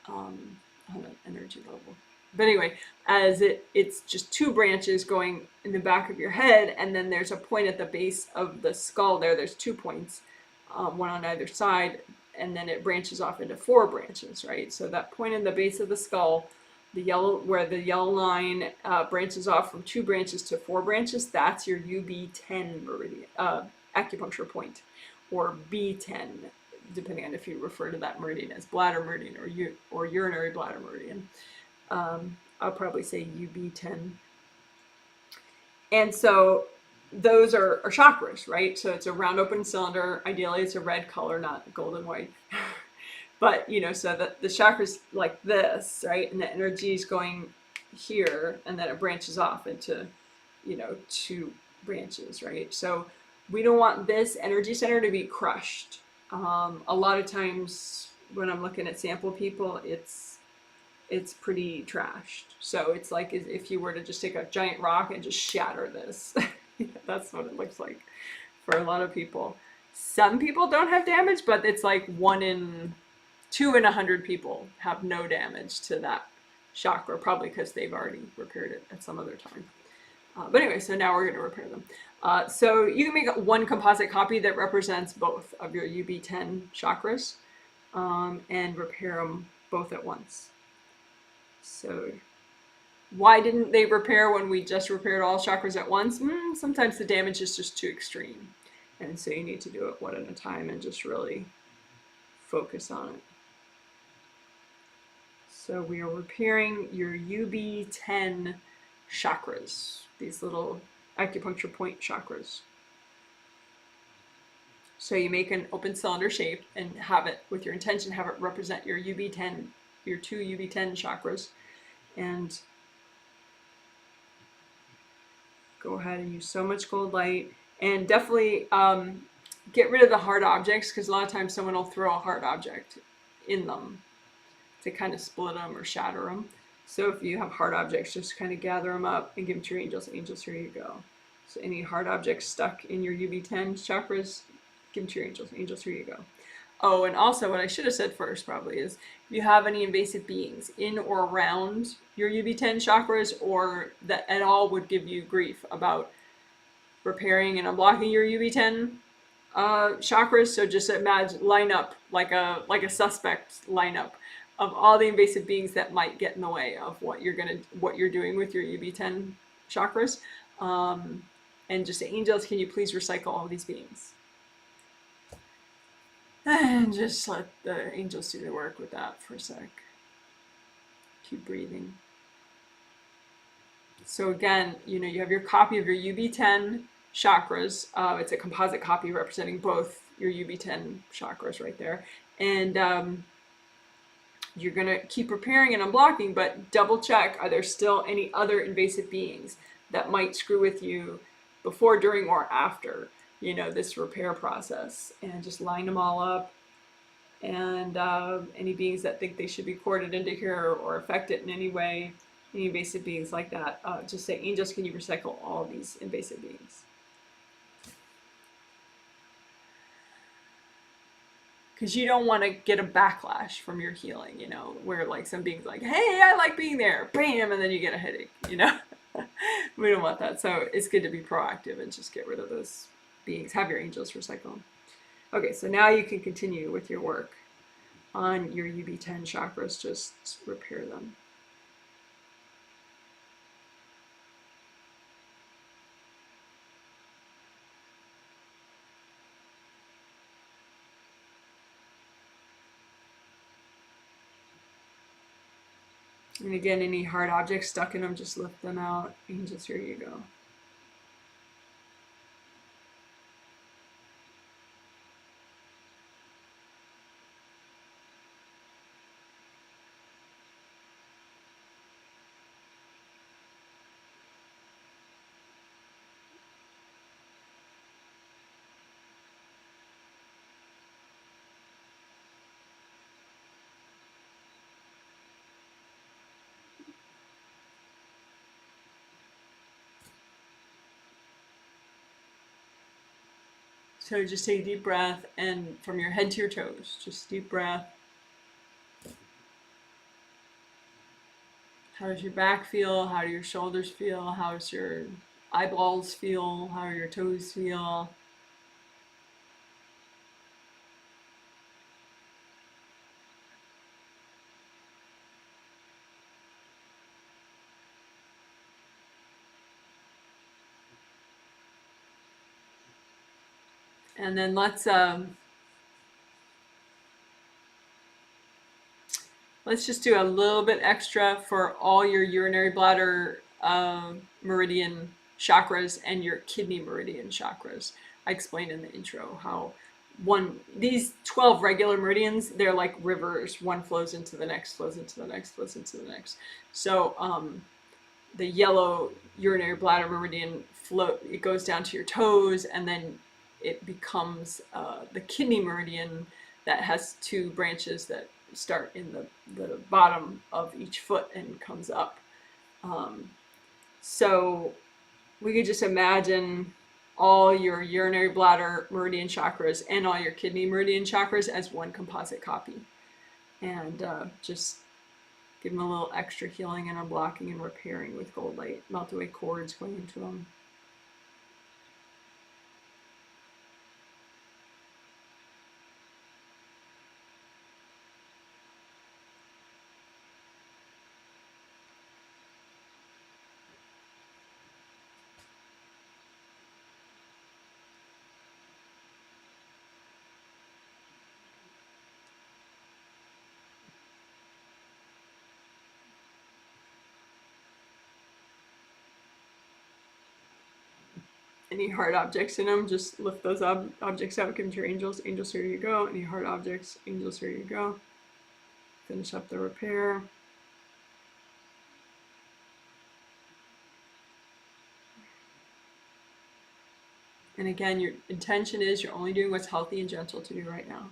on an energy level. But anyway, as it's just 2 branches going in the back of your head, and then there's a point at the base of the skull there. There's 2 points, one on either side, and then it branches off into 4 branches, right? So that point in the base of the skull, where the yellow line branches off from 2 branches to 4 branches, that's your UB10 meridian, acupuncture point, or B10, depending on if you refer to that meridian as bladder meridian or urinary bladder meridian. I'll probably say UB10. And so those are chakras, right? So it's a round open cylinder. Ideally, it's a red color, not gold and white. But, so that the chakras like this, right? And the energy is going here, and then it branches off into, 2 branches, right? So we don't want this energy center to be crushed. A lot of times when I'm looking at sample people, it's pretty trashed. So it's like if you were to just take a giant rock and just shatter this. That's what it looks like for a lot of people. Some people don't have damage, but it's like 2 in 100 people have no damage to that chakra, probably because they've already repaired it at some other time. But anyway, so now we're going to repair them. So you can make one composite copy that represents both of your UB10 chakras and repair them both at once. So why didn't they repair when we just repaired all chakras at once? Sometimes the damage is just too extreme. And so you need to do it one at a time and just really focus on it. So we are repairing your UB10 chakras, these little acupuncture point chakras. So you make an open cylinder shape and have it, with your intention, have it represent your UB10, your 2 UB10 chakras. And go ahead and use so much gold light. And definitely get rid of the hard objects, because a lot of times someone will throw a hard object in them to kind of split them or shatter them. So if you have hard objects, just kind of gather them up and give them to your angels. Angels, here you go. So any hard objects stuck in your UB10 chakras, give them to your angels. Angels, here you go. Oh, and also what I should have said first probably is, if you have any invasive beings in or around your UB10 chakras, or that at all would give you grief about repairing and unblocking your UB10 chakras, so just imagine, line up like a suspect lineup of all the invasive beings that might get in the way of what you're doing with your UB10 chakras, and just say, angels, can you please recycle all these beings? And just let the angels do the work with that for a sec. Keep breathing. So again, you have your copy of your UB10 chakras. It's a composite copy representing both your UB10 chakras right there. And you're going to keep repairing and unblocking, but double check, are there still any other invasive beings that might screw with you before, during, or after, this repair process. And just line them all up. And any beings that think they should be corded into here or affected in any way, any invasive beings like that, just say, angels, can you recycle all these invasive beings? Because you don't want to get a backlash from your healing, where like some beings like, hey, I like being there, bam, and then you get a headache, We don't want that. So it's good to be proactive and just get rid of those beings. Have your angels recycle them. Okay, so now you can continue with your work on your UB10 chakras. Just repair them. And again, any hard objects stuck in them, just lift them out. Angels, here you go. So just take a deep breath, and from your head to your toes, just deep breath. How does your back feel? How do your shoulders feel? How does your eyeballs feel? How do your toes feel? And then let's just do a little bit extra for all your urinary bladder meridian chakras and your kidney meridian chakras. I explained in the intro how these 12 regular meridians, they're like rivers. One flows into the next, flows into the next, flows into the next. So the yellow urinary bladder meridian it goes down to your toes, and then it becomes the kidney meridian that has two branches that start in the bottom of each foot and comes up. So we could just imagine all your urinary bladder meridian chakras and all your kidney meridian chakras as one composite copy. And just give them a little extra healing and unblocking and repairing with gold light. Melt away cords going into them. Any hard objects in them, just lift those objects out, give them to your angels. Angels, here you go. Any hard objects, angels, here you go. Finish up the repair. And again, your intention is you're only doing what's healthy and gentle to do right now.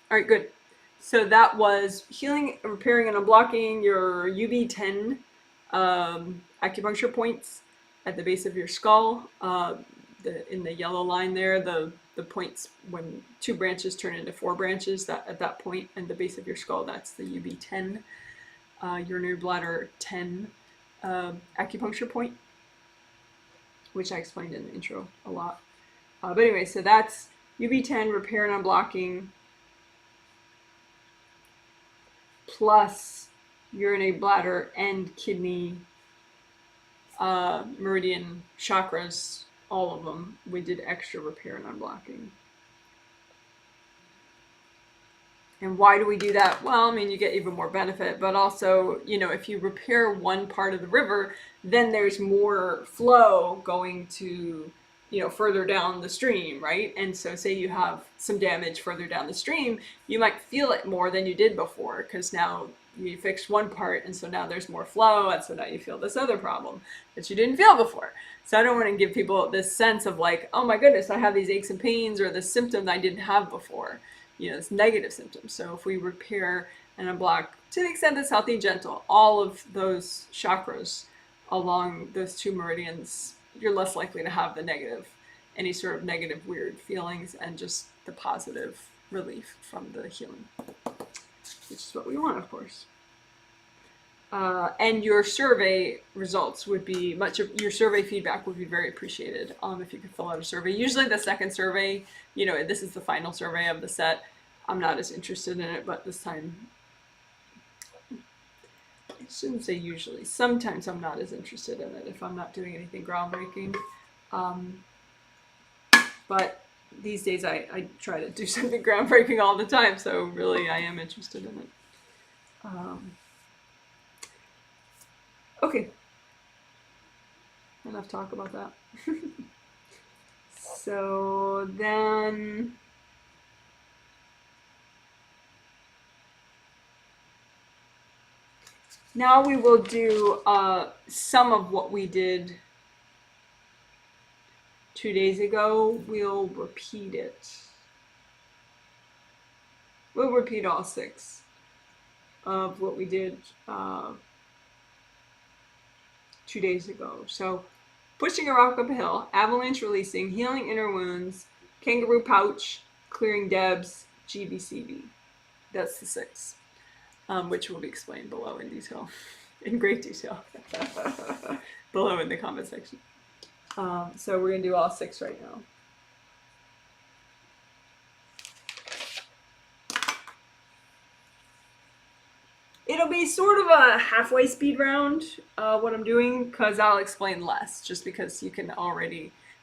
All right, good. So that was healing, repairing, and unblocking your UB10 acupuncture points at the base of your skull. In the yellow line there, the points when two branches turn into four branches, that at that point and the base of your skull, that's the UB10, urinary bladder 10 acupuncture point, which I explained in the intro a lot. But anyway, so that's UB10, repair and unblocking, plus urinary bladder and kidney meridian chakras, all of them. We did extra repair and unblocking. And why do we do that? Well, I mean, you get even more benefit, but also, you know, if you repair one part of the river, then there's more flow going to, you know, further down the stream, right? And so say you have some damage further down the stream, you might feel it more than you did before, because now you fixed one part, and so now there's more flow, and so now you feel this other problem that you didn't feel before. So I don't want to give people this sense of like, oh my goodness, I have these aches and pains, or this symptom that I didn't have before, you know, it's negative symptoms. So if we repair and unblock, to the extent that's healthy and gentle, all of those chakras along those two meridians, you're less likely to have the negative, any sort of negative weird feelings, and just the positive relief from the healing, which is what we want, of course. And your survey results would be your survey feedback would be very appreciated if you could fill out a survey. Usually the second survey, you know, this is the final survey of the set. I'm not as interested in it, but this time, I shouldn't say usually. Sometimes I'm not as interested in it if I'm not doing anything groundbreaking. But these days I try to do something groundbreaking all the time, so really I am interested in it. Okay. Enough talk about that. So then... now we will do some of what we did 2 days ago. We'll repeat it. We'll repeat all 6 of what we did 2 days ago. So pushing a rock up a hill, avalanche releasing, healing inner wounds, kangaroo pouch, clearing debs, GBCB. That's the 6. Which will be explained below in detail, in great detail, below in the comment section. So we're going to do all 6 right now. It'll be sort of a halfway speed round, what I'm doing, because I'll explain less, just because you can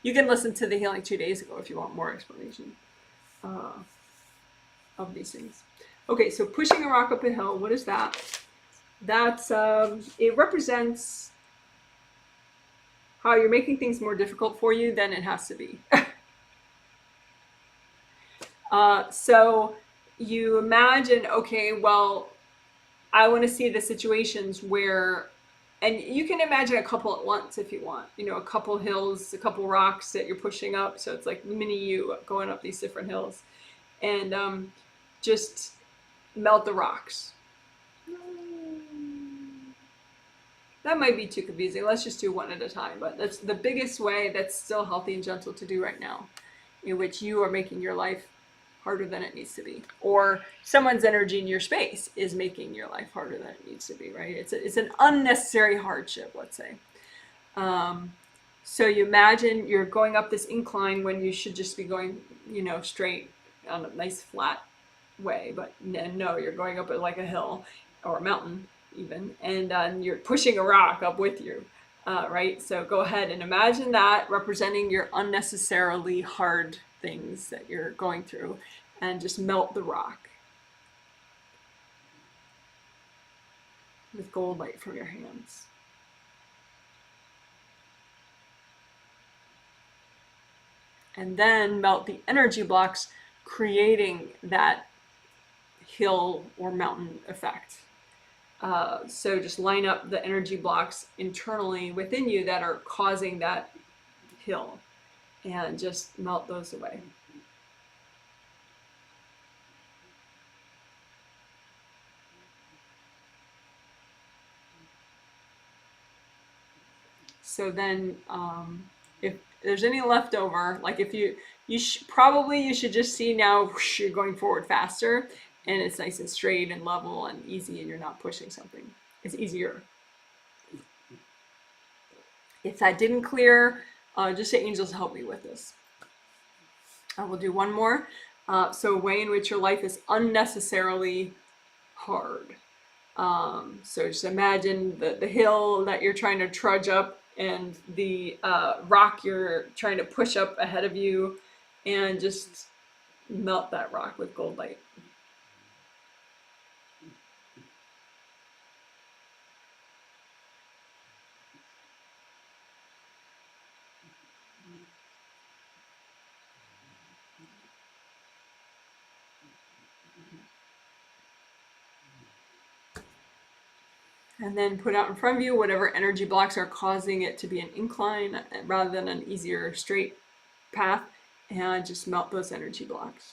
listen to the healing 2 days ago if you want more explanation of these things. Okay, so pushing a rock up a hill, what is that? That's, it represents how you're making things more difficult for you than it has to be. So you imagine, okay, well, I want to see the situations where, and you can imagine a couple at once if you want, you know, a couple hills, a couple rocks that you're pushing up. So it's like mini you going up these different hills, and just melt the rocks. That might be too confusing. Let's just do one at a time. But that's the biggest way that's still healthy and gentle to do right now, in which you are making your life harder than it needs to be, or someone's energy in your space is making your life harder than it needs to be, right? It's an unnecessary hardship, let's say. So you imagine you're going up this incline when you should just be going, you know, straight on a nice flat way, but no, you're going up it like a hill or a mountain even, and you're pushing a rock up with you, right? So go ahead and imagine that representing your unnecessarily hard things that you're going through, and just melt the rock with gold light from your hands. And then melt the energy blocks, creating that hill or mountain effect. So just line up the energy blocks internally within you that are causing that hill, and just melt those away. So then if there's any left over, like if you probably you should just see now whoosh, you're going forward faster, and it's nice and straight and level and easy, and you're not pushing something. It's easier. If that didn't clear, just say, angels, help me with this. I will do one more. So a way in which your life is unnecessarily hard. So just imagine the hill that you're trying to trudge up, and the rock you're trying to push up ahead of you, and just melt that rock with gold light. And then put out in front of you whatever energy blocks are causing it to be an incline rather than an easier straight path, and just melt those energy blocks.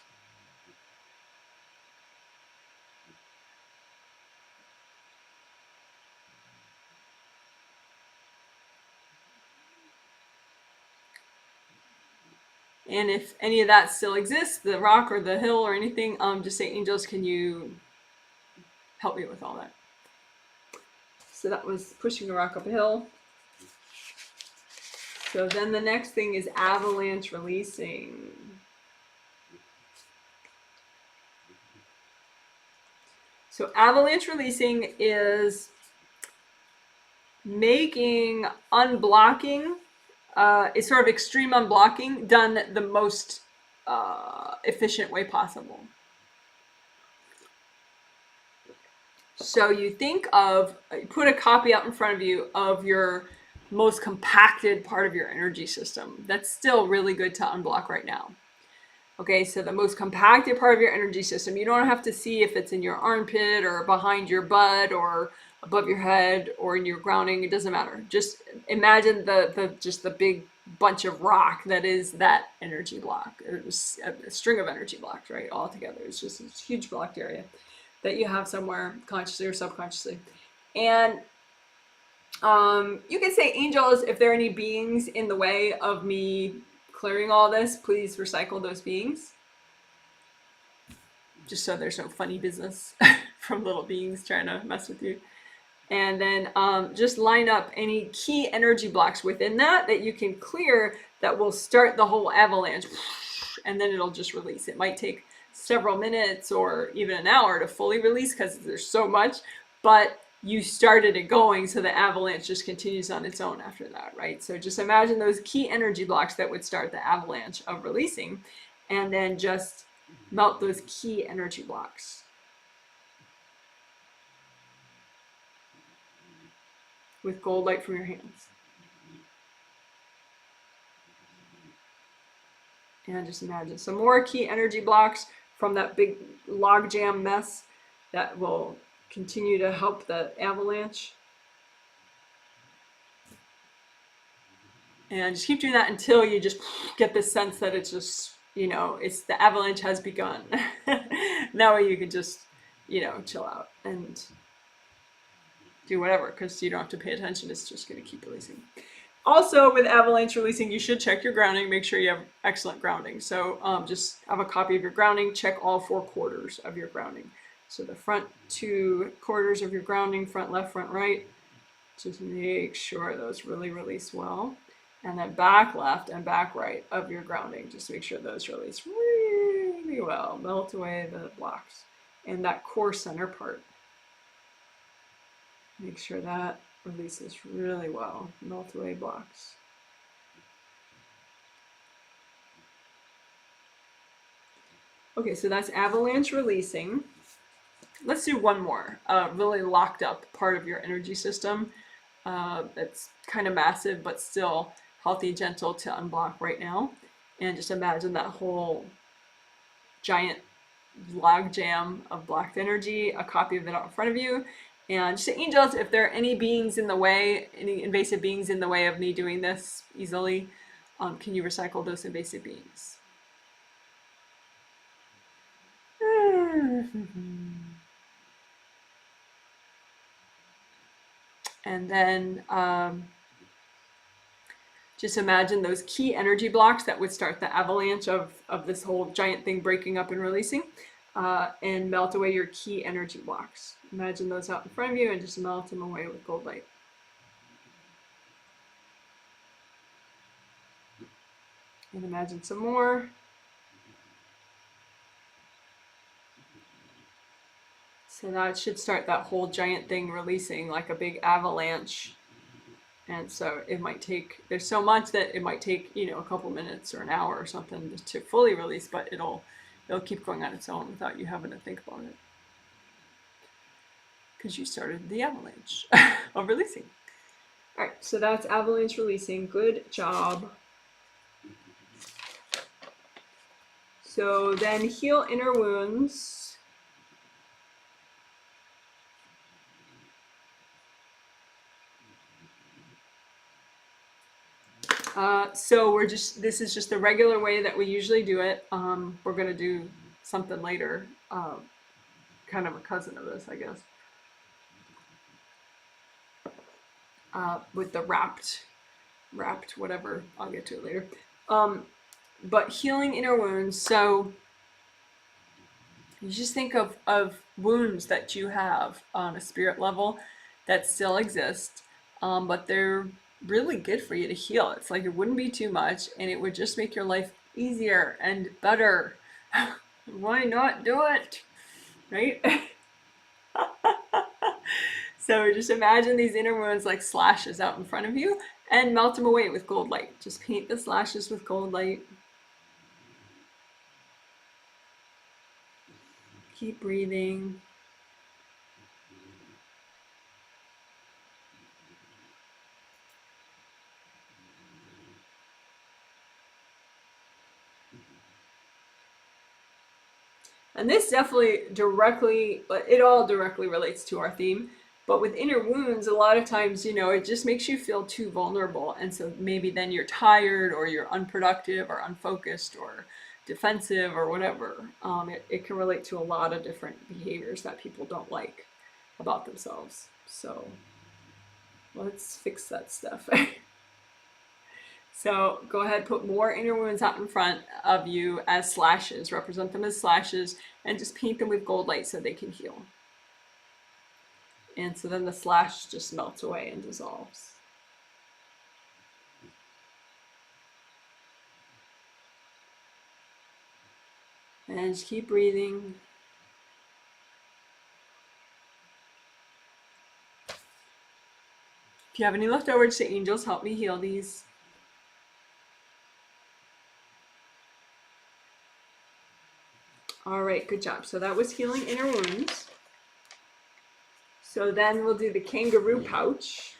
And if any of that still exists, the rock or the hill or anything, just say, angels, can you help me with all that? So that was pushing a rock up a hill. So then the next thing is avalanche releasing. So avalanche releasing is making unblocking, is sort of extreme unblocking done the most efficient way possible. So you think of, put a copy out in front of you of your most compacted part of your energy system. That's still really good to unblock right now. Okay, so the most compacted part of your energy system, you don't have to see if it's in your armpit or behind your butt or above your head or in your grounding. It doesn't matter. Just imagine just the big bunch of rock that is that energy block. It's a string of energy blocks, right, all together. It's just a huge blocked area that you have somewhere consciously or subconsciously. And you can say, angels, if there are any beings in the way of me clearing all this, please recycle those beings. Just so there's no funny business from little beings trying to mess with you. And then just line up any key energy blocks within that you can clear that will start the whole avalanche, and then it'll just release. It might take several minutes or even an hour to fully release because there's so much, but you started it going, so the avalanche just continues on its own after that, right? So just imagine those key energy blocks that would start the avalanche of releasing, and then just melt those key energy blocks with gold light from your hands. And just imagine some more key energy blocks from that big logjam mess that will continue to help the avalanche. And just keep doing that until you just get this sense that it's just, you know, it's the avalanche has begun. That way you can just, you know, chill out and do whatever, because you don't have to pay attention. It's just going to keep releasing. Also, with avalanche releasing, you should check your grounding. Make sure you have excellent grounding. So just have a copy of your grounding. Check all 4 quarters of your grounding. So the front 2 quarters of your grounding, front left, front right. Just make sure those really release well. And then back left and back right of your grounding. Just make sure those release really well. Melt away the blocks. And that core center part. Make sure that releases really well. Melt away blocks. Okay, so that's avalanche releasing. Let's do one more. Really locked up part of your energy system. That's kind of massive, but still healthy, gentle to unblock right now. And just imagine that whole giant log jam of blocked energy, a copy of it out in front of you. And just say, angels, if there are any beings in the way, any invasive beings in the way of me doing this easily, can you recycle those invasive beings? And then just imagine those key energy blocks that would start the avalanche of this whole giant thing breaking up and releasing, and melt away your key energy blocks. Imagine those out in front of you and just melt them away with gold light. And imagine some more. So that should start that whole giant thing releasing like a big avalanche. And so it might take, there's so much that it might take, you know, a couple minutes or an hour or something to fully release, but it'll keep going on its own without you having to think about it. Because you started the avalanche of releasing. All right, so that's avalanche releasing. Good job. So then heal inner wounds. So this is just the regular way that we usually do it. We're going to do something later, kind of a cousin of this, I guess. With the wrapped whatever, I'll get to it later. But healing inner wounds, so you just think of wounds that you have on a spirit level that still exist, but they're really good for you to heal. It's like it wouldn't be too much and it would just make your life easier and better. Why not do it? Right? So just imagine these inner wounds like slashes out in front of you and melt them away with gold light. Just paint the slashes with gold light. Keep breathing. And this definitely it all directly relates to our theme. But with inner wounds, a lot of times, you know, it just makes you feel too vulnerable. And so maybe then you're tired or you're unproductive or unfocused or defensive or whatever. It can relate to a lot of different behaviors that people don't like about themselves. So let's fix that stuff. So go ahead, put more inner wounds out in front of you as slashes, represent them as slashes, and just paint them with gold light so they can heal. And so then the slash just melts away and dissolves. And just keep breathing. If you have any leftovers, say, angels, help me heal these. All right, good job. So that was healing inner wounds. So then we'll do the kangaroo pouch.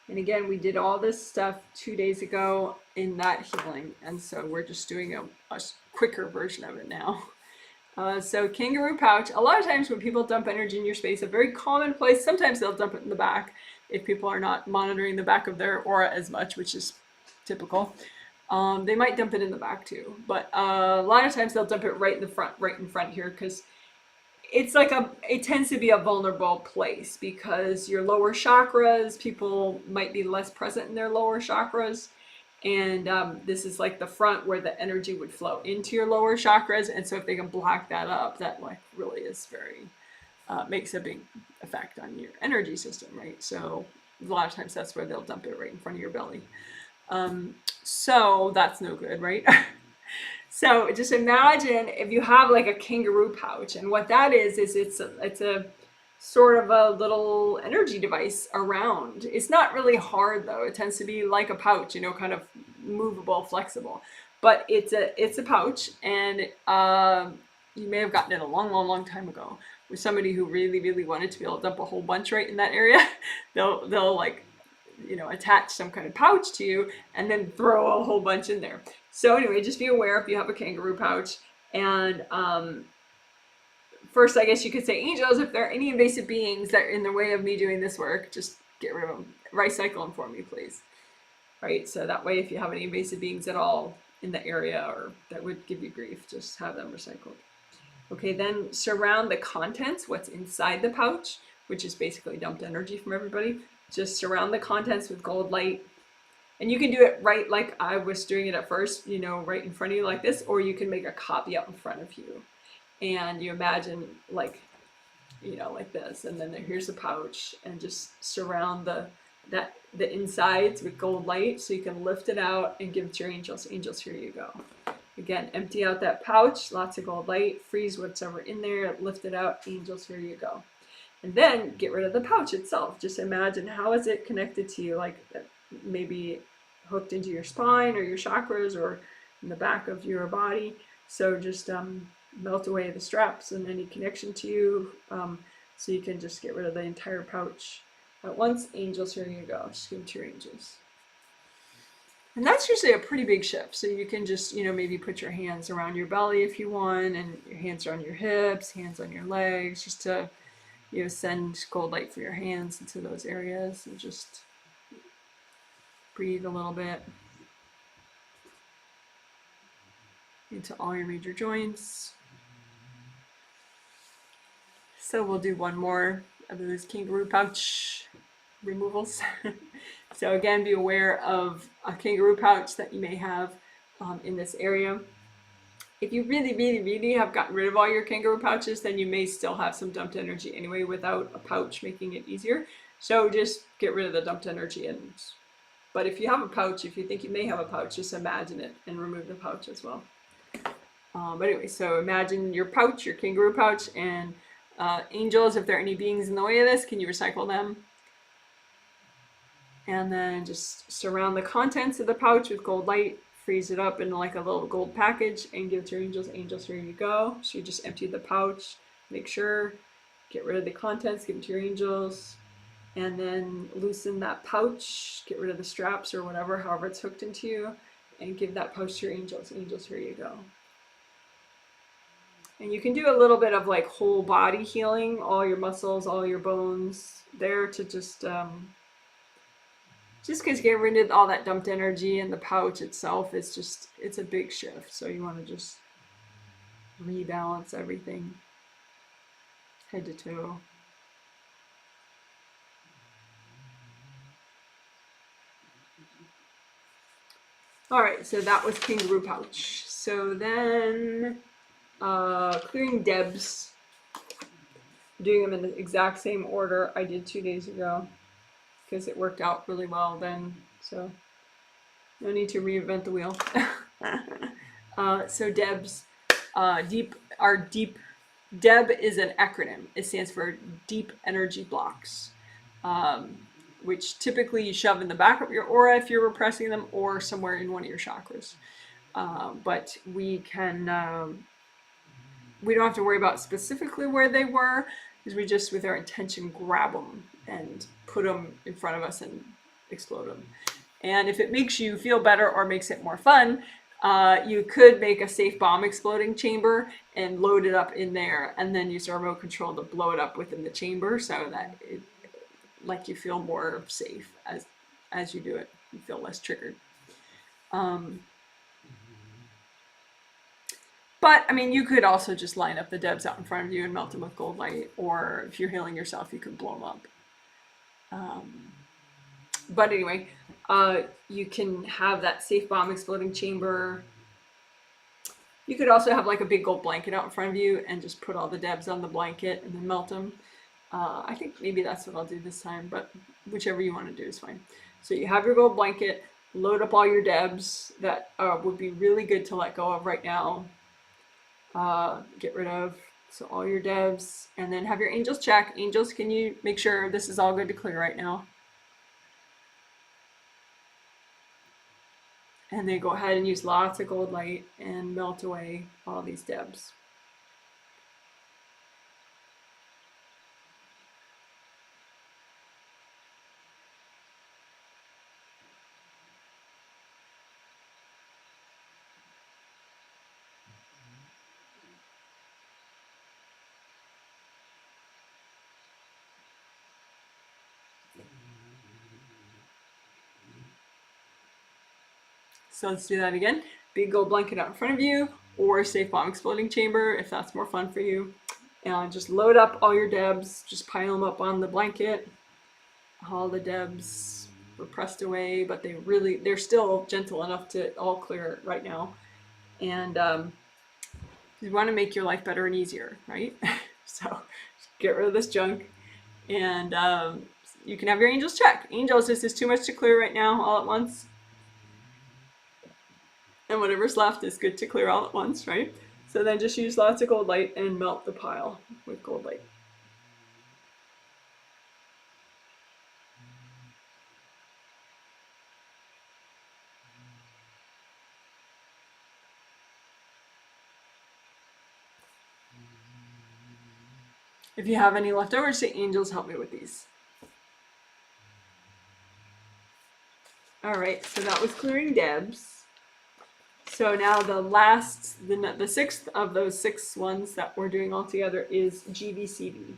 And again, we did all this stuff 2 days ago in that healing, and so we're just doing a quicker version of it now. So kangaroo pouch, a lot of times when people dump energy in your space, a very common place, sometimes they'll dump it in the back if people are not monitoring the back of their aura as much, which is typical. They might dump it in the back too, but a lot of times they'll dump it right in front here, because it's like it tends to be a vulnerable place, because your lower chakras, people might be less present in their lower chakras. And this is like the front where the energy would flow into your lower chakras. And so if they can block that up, that like really is very, makes a big effect on your energy system, right? So a lot of times that's where they'll dump it, right in front of your belly. So that's no good, right? So just imagine if you have like a kangaroo pouch, and what that is it's a sort of a little energy device around. It's not really hard though. It tends to be like a pouch, you know, kind of movable, flexible. But it's a pouch, and you may have gotten it a long time ago with somebody who really wanted to be able to dump a whole bunch right in that area. They'll like, you know, attach some kind of pouch to you and then throw a whole bunch in there. So anyway, just be aware if you have a kangaroo pouch. And first, I guess you could say, angels, if there are any invasive beings that are in the way of me doing this work, just get rid of them. Recycle them for me, please. Right? So that way, if you have any invasive beings at all in the area or that would give you grief, just have them recycled. Okay, then surround the contents, what's inside the pouch, which is basically dumped energy from everybody. Just surround the contents with gold light. And you can do it right like I was doing it at first, you know, right in front of you like this, or you can make a copy out in front of you. And you imagine like, you know, like this, and then here's the pouch, and just surround the insides with gold light so you can lift it out and give it to your angels. Angels, here you go. Again, empty out that pouch, lots of gold light, freeze whatever in there, lift it out, angels, here you go. And then get rid of the pouch itself. Just imagine, how is it connected to you, like maybe hooked into your spine or your chakras or in the back of your body. So just melt away the straps and any connection to you, so you can just get rid of the entire pouch at once. Angels, here you go. Just give them to your angels. And that's usually a pretty big shift. So you can just, you know, maybe put your hands around your belly if you want, and your hands are on your hips, hands on your legs, just to, you know, send gold light for your hands into those areas, and just breathe a little bit into all your major joints. So we'll do one more of those kangaroo pouch removals. So again, be aware of a kangaroo pouch that you may have in this area. If you really have gotten rid of all your kangaroo pouches, then you may still have some dumped energy anyway without a pouch making it easier. So just get rid of the dumped energy. But if you have a pouch, if you think you may have a pouch, just imagine it and remove the pouch as well. But anyway, so imagine your pouch, your kangaroo pouch, and angels, if there are any beings in the way of this, can you recycle them? And then just surround the contents of the pouch with gold light, freeze it up in like a little gold package, and give it to your angels. Angels, here you go. So you just empty the pouch, make sure, get rid of the contents, give it to your angels, and then loosen that pouch, get rid of the straps or whatever, however it's hooked into you, and give that pouch to your angels. Angels, here you go. And you can do a little bit of like whole body healing, all your muscles, all your bones there, to just because getting rid of all that dumped energy in the pouch itself is just, it's a big shift. So you want to just rebalance everything head to toe. All right, so that was kangaroo pouch. So then clearing debs, doing them in the exact same order I did 2 days ago, because it worked out really well then, so no need to reinvent the wheel. So debs, DEB is an acronym. It stands for deep energy blocks, which typically you shove in the back of your aura if you're repressing them, or somewhere in one of your chakras. But we don't have to worry about specifically where they were, because we just, with our intention, grab them and put them in front of us and explode them. And if it makes you feel better or makes it more fun, you could make a safe bomb exploding chamber and load it up in there, and then use a remote control to blow it up within the chamber so that it, like, you feel more safe as you do it. You feel less triggered. But I mean, you could also just line up the debs out in front of you and melt them with gold light, or if you're healing yourself, you could blow them up. But anyway, you can have that safe bomb exploding chamber. You could also have like a big gold blanket out in front of you and just put all the debs on the blanket and then melt them. I think maybe that's what I'll do this time, but whichever you want to do is fine. So you have your gold blanket, load up all your debs that would be really good to let go of right now. Get rid of, so all your debs, and then have your angels check. Angels, can you make sure this is all good to clear right now? And then go ahead and use lots of gold light and melt away all these debs. So let's do that again. Big gold blanket out in front of you, or safe bomb exploding chamber if that's more fun for you. And just load up all your debs, just pile them up on the blanket. All the debs were pressed away, but they're still gentle enough to all clear right now. And you want to make your life better and easier, right? So get rid of this junk, and you can have your angels check. Angels, this is too much to clear right now all at once. And whatever's left is good to clear all at once, right? So then just use lots of gold light and melt the pile with gold light. If you have any left over, say, angels, help me with these. All right, so that was clearing debs. So now the sixth of those 6 ones that we're doing all together is GVCV.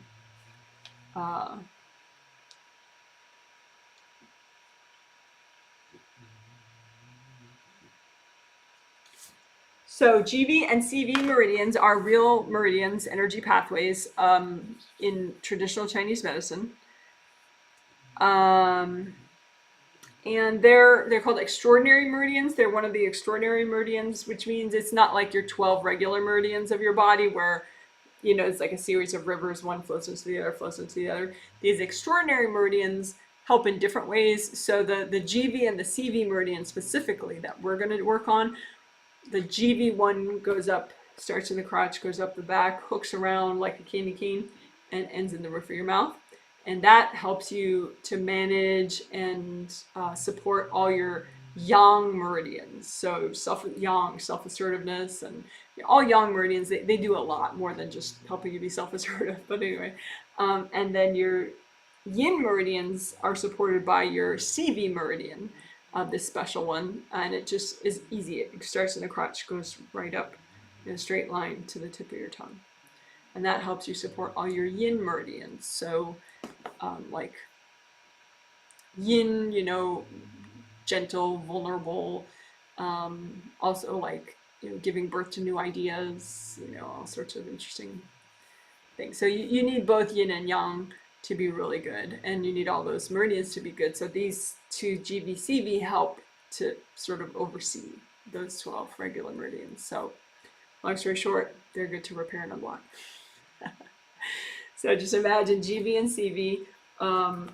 So GV and CV meridians are real meridians, energy pathways, in traditional Chinese medicine. And they're called extraordinary meridians. They're one of the extraordinary meridians, which means it's not like your 12 regular meridians of your body where, you know, it's like a series of rivers, one flows into the other, flows into the other. These extraordinary meridians help in different ways. So the GV and the CV meridian specifically that we're going to work on, the GV one goes up, starts in the crotch, goes up the back, hooks around like a candy cane, and ends in the roof of your mouth. And that helps you to manage and support all your yang meridians. So self-assertiveness, and all yang meridians, they do a lot more than just helping you be self-assertive. But anyway, and then your yin meridians are supported by your CV meridian, this special one. And it just is easy. It starts in the crotch, goes right up in a straight line to the tip of your tongue. And that helps you support all your yin meridians. So like yin, you know, gentle, vulnerable, also like, you know, giving birth to new ideas, you know, all sorts of interesting things. So you need both yin and yang to be really good, and you need all those meridians to be good. So these 2 GVCV help to sort of oversee those 12 regular meridians. So long story short, they're good to repair and unblock. So just imagine GV and CV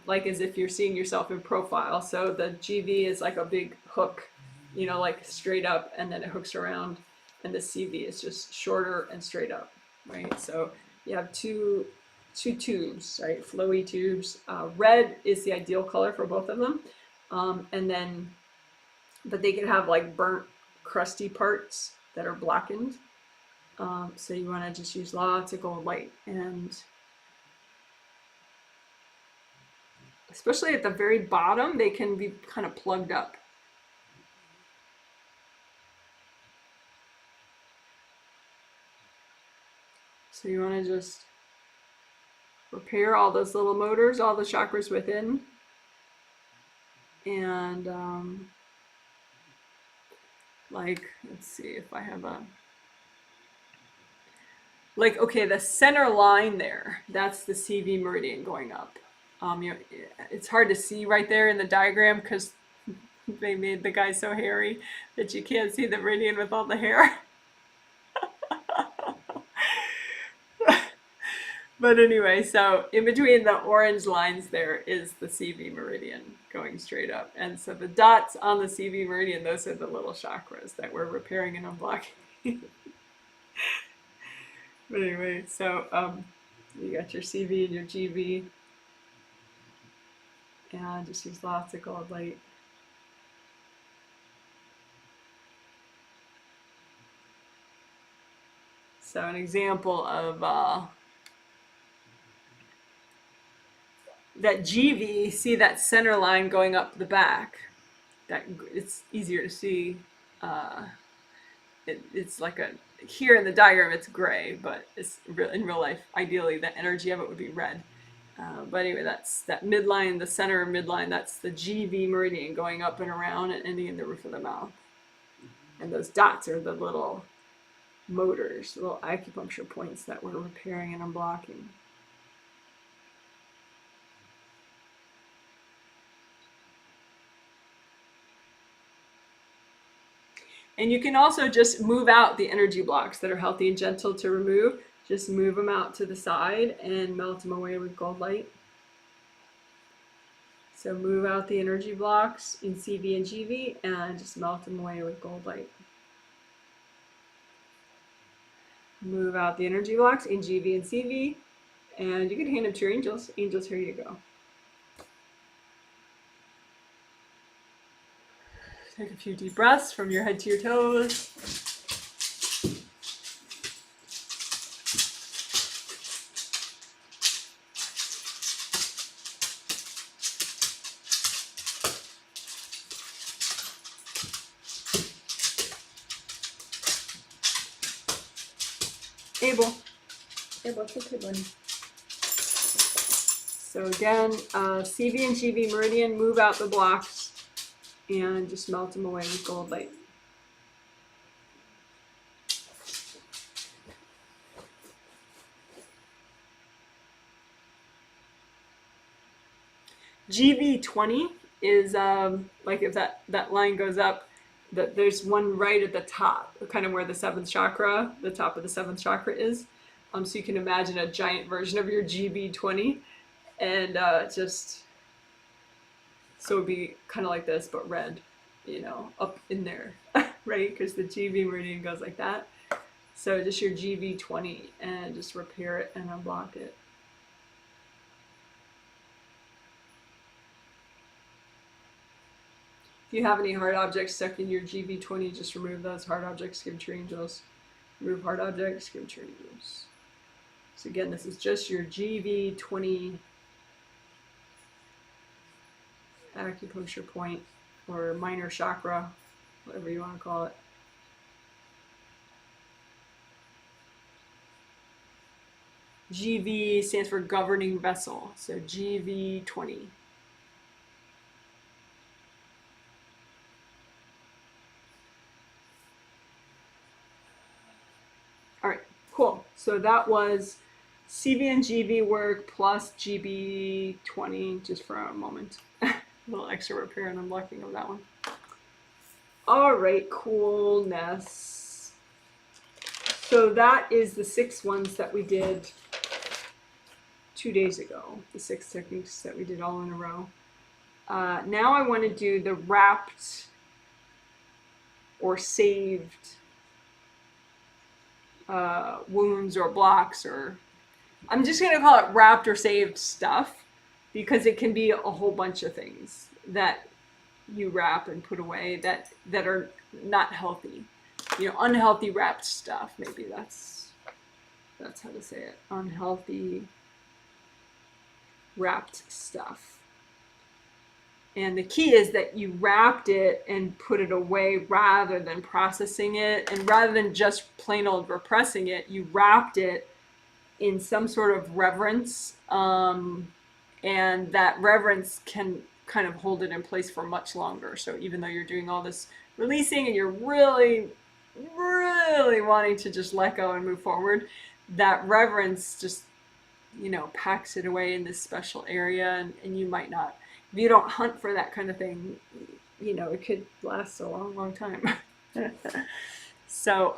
like as if you're seeing yourself in profile. So the GV is like a big hook, you know, like straight up, and then it hooks around, and the CV is just shorter and straight up, right? So you have two tubes, right? Flowy tubes. Red is the ideal color for both of them, and then, but they can have like burnt, crusty parts that are blackened. So you want to just use lots of gold light and especially at the very bottom, they can be kind of plugged up. So you want to just repair all those little motors, all the chakras within. And like, let's see if I have a, like, okay, the center line there, that's the CV meridian going up. You know, it's hard to see right there in the diagram because they made the guy so hairy that you can't see the meridian with all the hair. But anyway, so in between the orange lines there is the CV meridian going straight up. And so the dots on the CV meridian, those are the little chakras that we're repairing and unblocking. But anyway, so you got your CV and your GV. And just use lots of gold light. So an example of that GV, see that center line going up the back, that it's easier to see. It's like a, here in the diagram it's gray, but it's in real life, ideally the energy of it would be red. But anyway, that's that midline, the center midline, that's the GV meridian going up and around and ending in the roof of the mouth. And those dots are the little motors, little acupuncture points that we're repairing and unblocking. And you can also just move out the energy blocks that are healthy and gentle to remove. Just move them out to the side and melt them away with gold light. So move out the energy blocks in CV and GV and just melt them away with gold light. Move out the energy blocks in GV and CV, and you can hand them to your angels. Angels, here you go. Take a few deep breaths from your head to your toes. Abel, it's okay, buddy. So again, CV and GV meridian, move out the blocks and just melt them away with gold light. GV20 is like if that line goes up, there's one right at the top, kind of where the seventh chakra, the top of the seventh chakra is. So you can imagine a giant version of your GV20, and just so it'd be kind of like this, but red, you know, up in there, right? Because the GV meridian goes like that. So just your GV20 and just repair it and unblock it. If you have any hard objects stuck in your GV20, just remove those hard objects, give them to your angels. Remove hard objects, give them to your angels. So again, this is just your GV20 acupuncture point, or minor chakra, whatever you want to call it. GV stands for governing vessel, so GV20. All right, cool. So that was CV and GV work plus GB20, just for a moment. A little extra repair and unblocking of that one. All right, coolness. So that is the 6 ones that we did 2 days ago, the 6 techniques that we did all in a row. Now I want to do the wrapped or saved wounds or blocks, or I'm just going to call it wrapped or saved stuff, because it can be a whole bunch of things that you wrap and put away that are not healthy. You know, unhealthy wrapped stuff, maybe that's how to say it. Unhealthy wrapped stuff. And the key is that you wrapped it and put it away rather than processing it. And rather than just plain old repressing it, you wrapped it in some sort of reverence. And that reverence can kind of hold it in place for much longer. So even though you're doing all this releasing and you're really, really wanting to just let go and move forward, that reverence just, packs it away in this special area. And you might not, if you don't hunt for that kind of thing, it could last a long, long time. So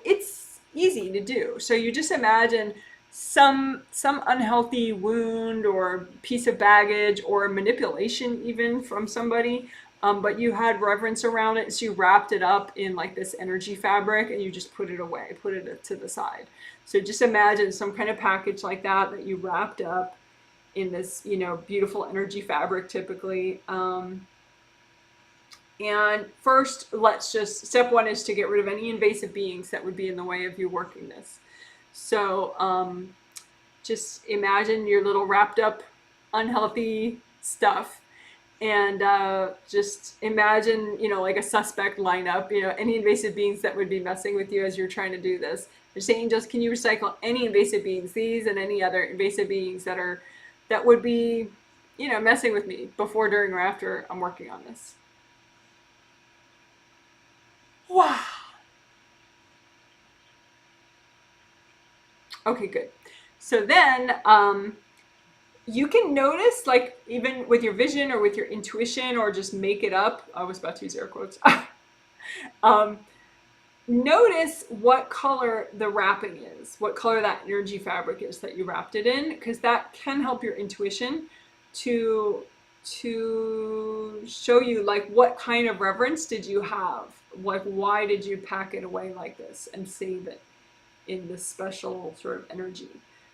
it's easy to do. So you just imagine some unhealthy wound or piece of baggage or manipulation even from somebody, but you had reverence around it, so you wrapped it up in like this energy fabric and you just put it away, put it to the side. So just imagine some kind of package like that you wrapped up in this, beautiful energy fabric typically. And first, step one is to get rid of any invasive beings that would be in the way of you working this. So just imagine your little wrapped up unhealthy stuff, and just imagine, like a suspect lineup, any invasive beings that would be messing with you as you're trying to do this. Just say, angels, can you recycle any invasive beings, these and any other invasive beings that would be, messing with me before, during, or after I'm working on this. Wow. Okay, good. So then you can notice, like, even with your vision or with your intuition, or just make it up. I was about to use air quotes. Notice what color the wrapping is, what color that energy fabric is that you wrapped it in, because that can help your intuition to show you, like, what kind of reverence did you have? Like, why did you pack it away like this and save it in this special sort of energy?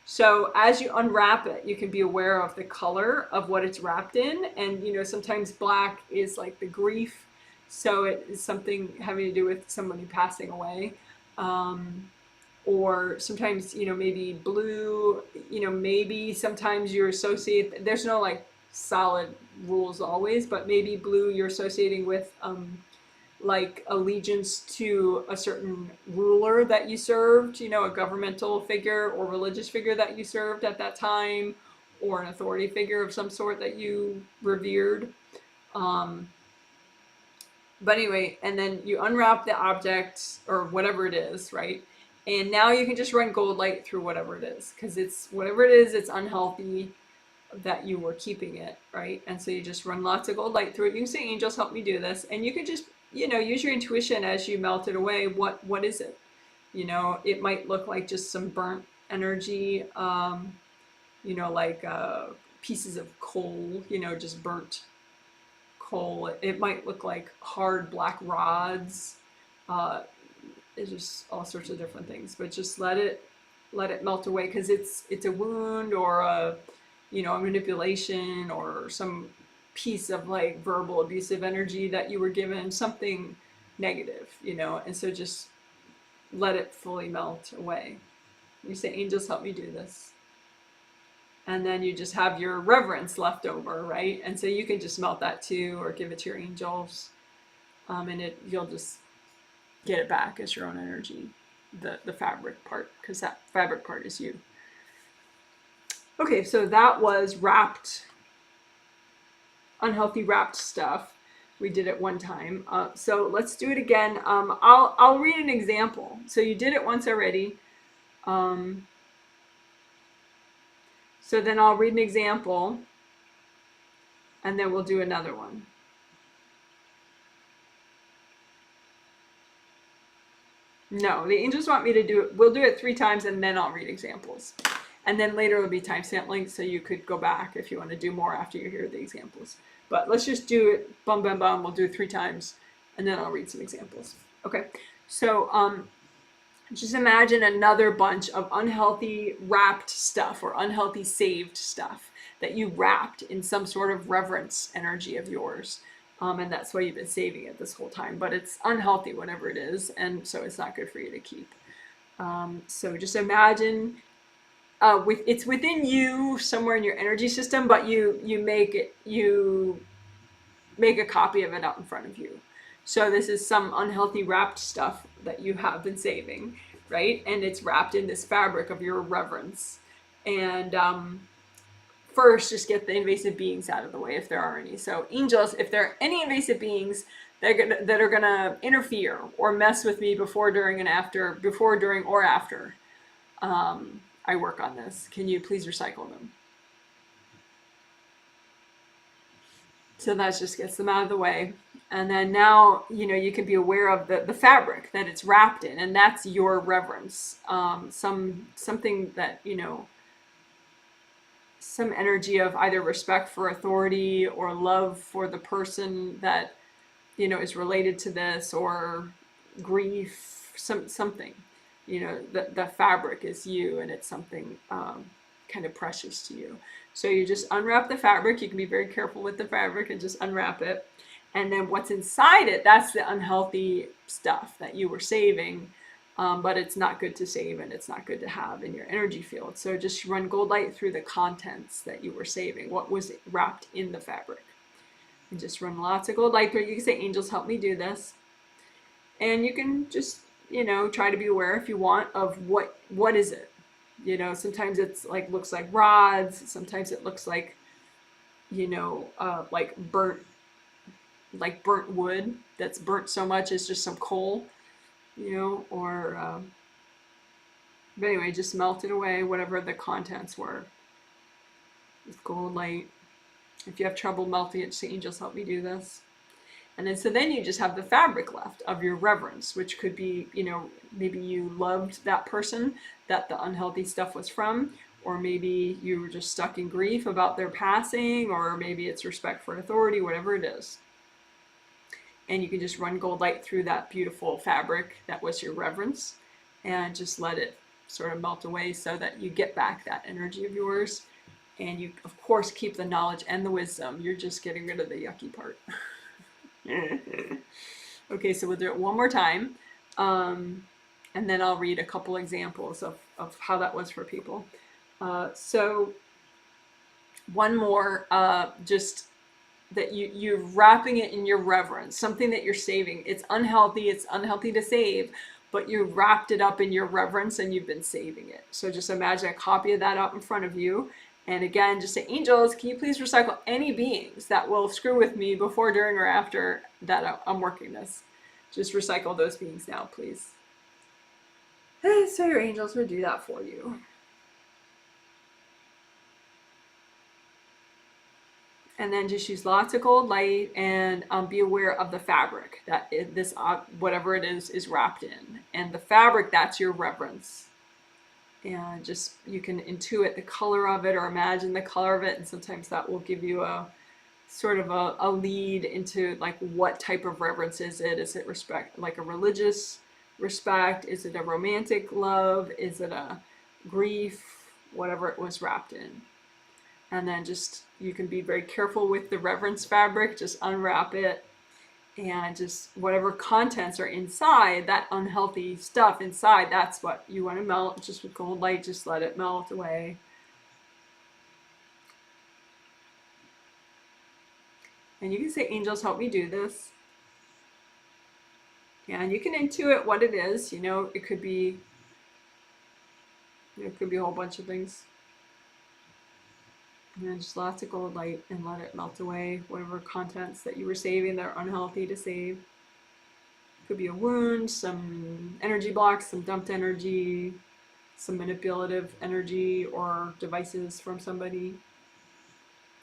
So as you unwrap it, you can be aware of the color of what it's wrapped in. And, sometimes black is like the grief. So it is something having to do with somebody passing away. Or sometimes, maybe blue, maybe sometimes you're associated, there's no like solid rules always, but maybe blue you're associating with like allegiance to a certain ruler that you served, a governmental figure or religious figure that you served at that time, or an authority figure of some sort that you revered. But anyway, and then you unwrap the object or whatever it is, right? And now you can just run gold light through whatever it is, because it's whatever it is, it's unhealthy that you were keeping it, right? And so you just run lots of gold light through it. You can say, angels, help me do this. And you can just, use your intuition as you melt it away. What is it? It might look like just some burnt energy, like pieces of coal, just burnt coal. It might look like hard black rods. It's just all sorts of different things, but just let it melt away, because it's a wound or a manipulation or some piece of like verbal abusive energy that you were given, something negative, and so just let it fully melt away. You say, angels, help me do this. And then you just have your reverence left over, right? And so you can just melt that too, or give it to your angels, and you'll just get it back as your own energy, the fabric part, because that fabric part is you. Okay, so that was wrapped, unhealthy wrapped stuff. We did it one time. So let's do it again. I'll read an example. So you did it once already. So then I'll read an example, and then we'll do another one. No, the angels want me to do it. We'll do it 3 times, and then I'll read examples. And then later it'll be timestamp links, so you could go back if you want to do more after you hear the examples. But let's just do it, bum, bum, bum. We'll do it 3 times, and then I'll read some examples. Okay, so just imagine another bunch of unhealthy wrapped stuff or unhealthy saved stuff that you wrapped in some sort of reverence energy of yours. And that's why you've been saving it this whole time. But it's unhealthy, whatever it is, and so it's not good for you to keep. So just imagine it's within you somewhere in your energy system, but you make a copy of it out in front of you. So this is some unhealthy wrapped stuff that you have been saving, right? And it's wrapped in this fabric of your reverence. And first, just get the invasive beings out of the way if there are any. So angels, if there are any invasive beings that are gonna interfere or mess with me before, during, and after, before, during, or after I work on this, can you please recycle them? So that just gets them out of the way. And then now, you can be aware of the fabric that it's wrapped in, and that's your reverence. Something that, some energy of either respect for authority or love for the person that, is related to this, or grief, something. The fabric is you, and it's something kind of precious to you. So you just unwrap the fabric. You can be very careful with the fabric and just unwrap it. And then what's inside it, that's the unhealthy stuff that you were saving, but it's not good to save, and it's not good to have in your energy field. So just run gold light through the contents that you were saving, what was wrapped in the fabric. And just run lots of gold light through it. You can say, angels, help me do this. And you can just, try to be aware, if you want, of what is it. Sometimes it's looks like rods. Sometimes it looks like, like burnt wood that's burnt so much it's just some coal, or but anyway, just melt it away, whatever the contents were, with gold light. If you have trouble melting it, say, angels, help me do this. And then you just have the fabric left of your reverence, which could be, maybe you loved that person that the unhealthy stuff was from, or maybe you were just stuck in grief about their passing, or maybe it's respect for authority, whatever it is. And you can just run gold light through that beautiful fabric that was your reverence, and just let it sort of melt away, so that you get back that energy of yours. And you, of course, keep the knowledge and the wisdom. You're just getting rid of the yucky part. Okay, so we'll do it one more time. And then I'll read a couple examples of how that was for people. So one more, just that you're wrapping it in your reverence, something that you're saving. It's unhealthy to save, but you wrapped it up in your reverence and you've been saving it. So just imagine a copy of that out in front of you. And again, just say, angels, can you please recycle any beings that will screw with me before, during, or after that I'm working this? Just recycle those beings now, please. So your angels will do that for you. And then just use lots of gold light, and be aware of the fabric that this whatever it is wrapped in. And the fabric, that's your reverence. And just, you can intuit the color of it or imagine the color of it, and sometimes that will give you a sort of a lead into what type of reverence is it. Is it respect, like a religious respect? Is it a romantic love? Is it a grief? Whatever it was wrapped in. And then just, you can be very careful with the reverence fabric. Just unwrap it, and just whatever contents are inside, that unhealthy stuff inside, that's what you want to melt. Just with gold light, just let it melt away. And you can say, angels, help me do this. And you can intuit what it is. It could be a whole bunch of things. And then just lots of gold light, and let it melt away, whatever contents that you were saving that are unhealthy to save. Could be a wound, some energy blocks, some dumped energy, some manipulative energy or devices from somebody.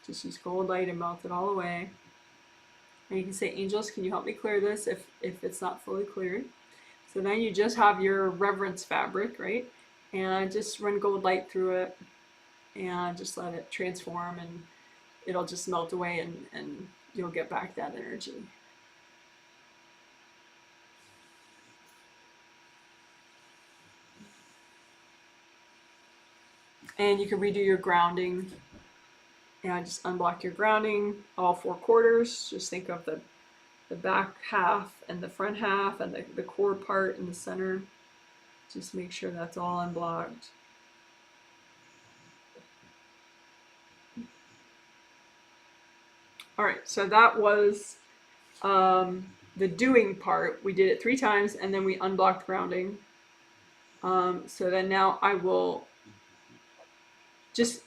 Just use gold light and melt it all away. And you can say, angels, can you help me clear this if it's not fully cleared? So then you just have your reverence fabric, right? And just run gold light through it, and just let it transform, and it'll just melt away, and you'll get back that energy. And you can redo your grounding. And just unblock your grounding, all 4 quarters. Just think of the back half and the front half and the core part in the center. Just make sure that's all unblocked. All right, so that was the doing part. We did it 3 times, and then we unblocked grounding. So then now I will just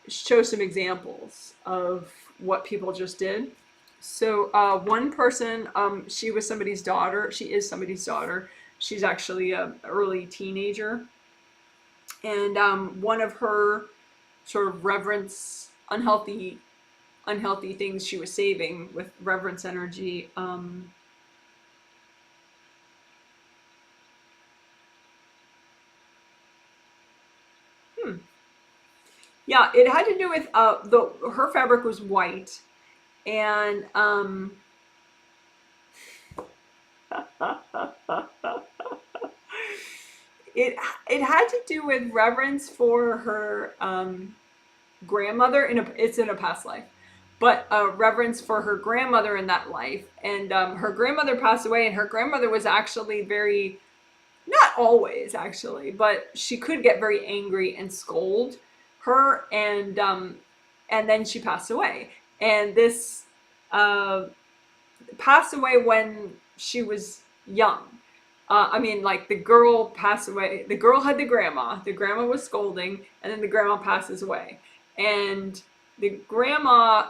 show some examples of what people just did. So one person, she was somebody's daughter. She is somebody's daughter. She's actually an early teenager. And one of her sort of unhealthy things she was saving with reverence energy. Yeah, it had to do with her fabric was white, and it had to do with reverence for her grandmother it's in a past life, but reverence for her grandmother in that life. And her grandmother passed away, and her grandmother was actually very, not always actually, but she could get very angry and scold her, and then she passed away. And this passed away when she was young. I mean, like, the girl passed away. The girl had the grandma. The grandma was scolding, and then the grandma passes away. And the grandma,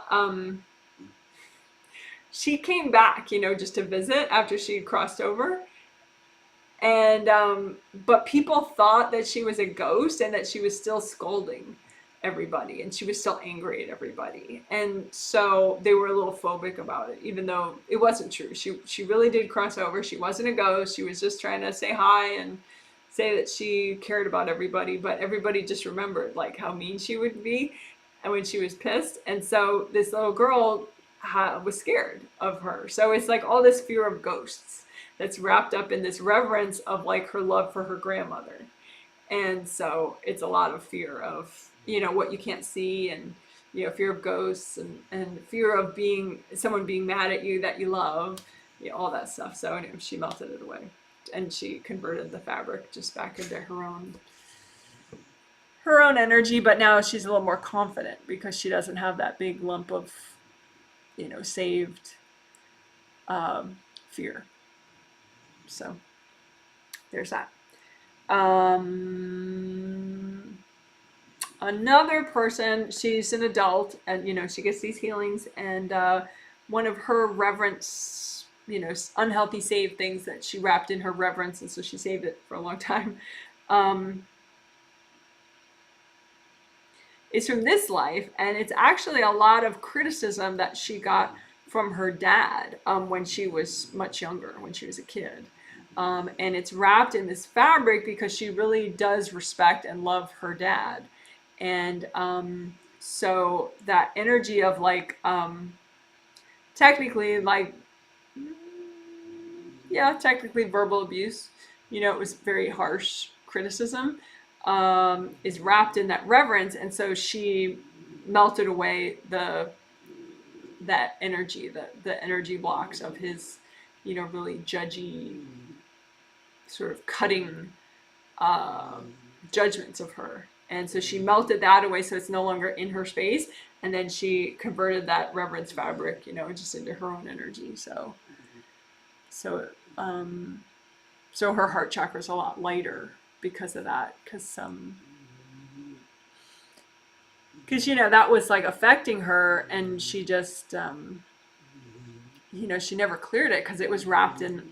she came back, just to visit after she had crossed over. And but people thought that she was a ghost and that she was still scolding everybody, and she was still angry at everybody. And so they were a little phobic about it, even though it wasn't true. She really did cross over. She wasn't a ghost. She was just trying to say hi and say that she cared about everybody, but everybody just remembered like how mean she would be and when she was pissed. And so this little girl was scared of her. So it's like all this fear of ghosts that's wrapped up in this reverence of like her love for her grandmother. And so it's a lot of fear of, what you can't see, and, fear of ghosts, and fear of someone being mad at you that you love, all that stuff. So anyway, she melted it away, and she converted the fabric just back into her own energy. But now she's a little more confident because she doesn't have that big lump of, saved fear. So there's that. Another person, she's an adult, and she gets these healings, and one of her reverence, unhealthy saved things that she wrapped in her reverence, and so she saved it for a long time, is from this life. And it's actually a lot of criticism that she got from her dad when she was much younger, when she was a kid. And it's wrapped in this fabric because she really does respect and love her dad. And so that energy of like, technically verbal abuse, it was very harsh criticism, is wrapped in that reverence. And so she melted away that energy, the energy blocks of his, really judgy, sort of cutting judgments of her. And so she melted that away, so it's no longer in her space. And then she converted that reverence fabric, just into her own energy. So her heart chakra is a lot lighter because of that. Because that was like affecting her, and she just she never cleared it because it was wrapped in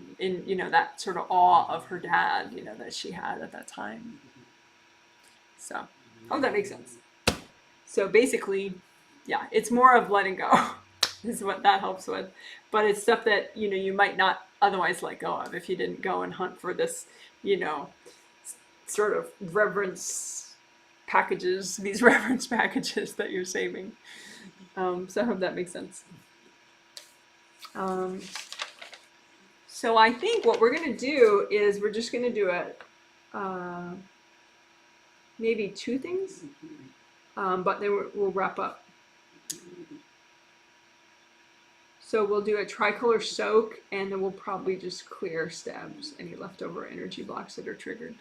that sort of awe of her dad, that she had at that time. So, I hope that makes sense. So basically, yeah, it's more of letting go is what that helps with. But it's stuff that, you might not otherwise let go of if you didn't go and hunt for this, sort of reverence packages, these reverence packages that you're saving. So I hope that makes sense. So I think what we're going to do is we're just going to do maybe 2 things, but then we'll wrap up. So we'll do a tricolor soak, and then we'll probably just clear stabs, any leftover energy blocks that are triggered.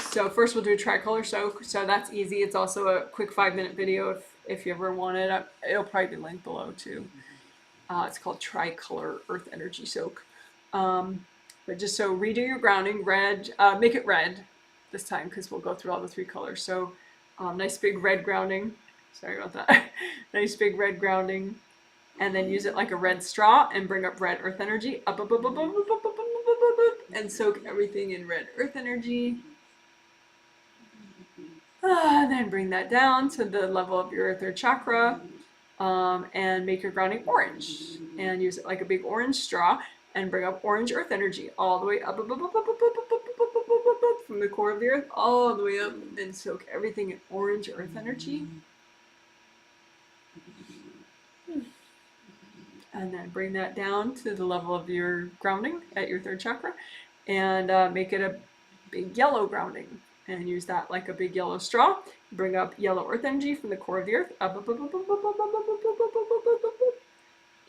So first we'll do a tricolor soak. So that's easy. It's also a quick 5-minute video if you ever want it. It'll probably be linked below too. It's called Tricolor Earth Energy Soak. But just so redo your grounding, red, make it red this time because we'll go through all the 3 colors. So nice big red grounding. Sorry about that. Nice big red grounding. And then use it like a red straw and bring up red earth energy. Up, up, up, up, up, up, up, up, up, up, up, and soak everything in red earth energy. Then bring that down to the level of your 3rd chakra. And make your grounding orange. And use it like a big orange straw and bring up orange earth energy all the way up, up, up, up, up, up, up, up, up, up, up, up, up, from the core of the earth all the way up, and soak everything in orange earth energy. And then bring that down to the level of your grounding at your 3rd chakra and make it a big yellow grounding. And use that like a big yellow straw. Bring up yellow earth energy from the core of the earth. Up, up, up, up, up, up, up, up, up, up, up, up, up, up, up.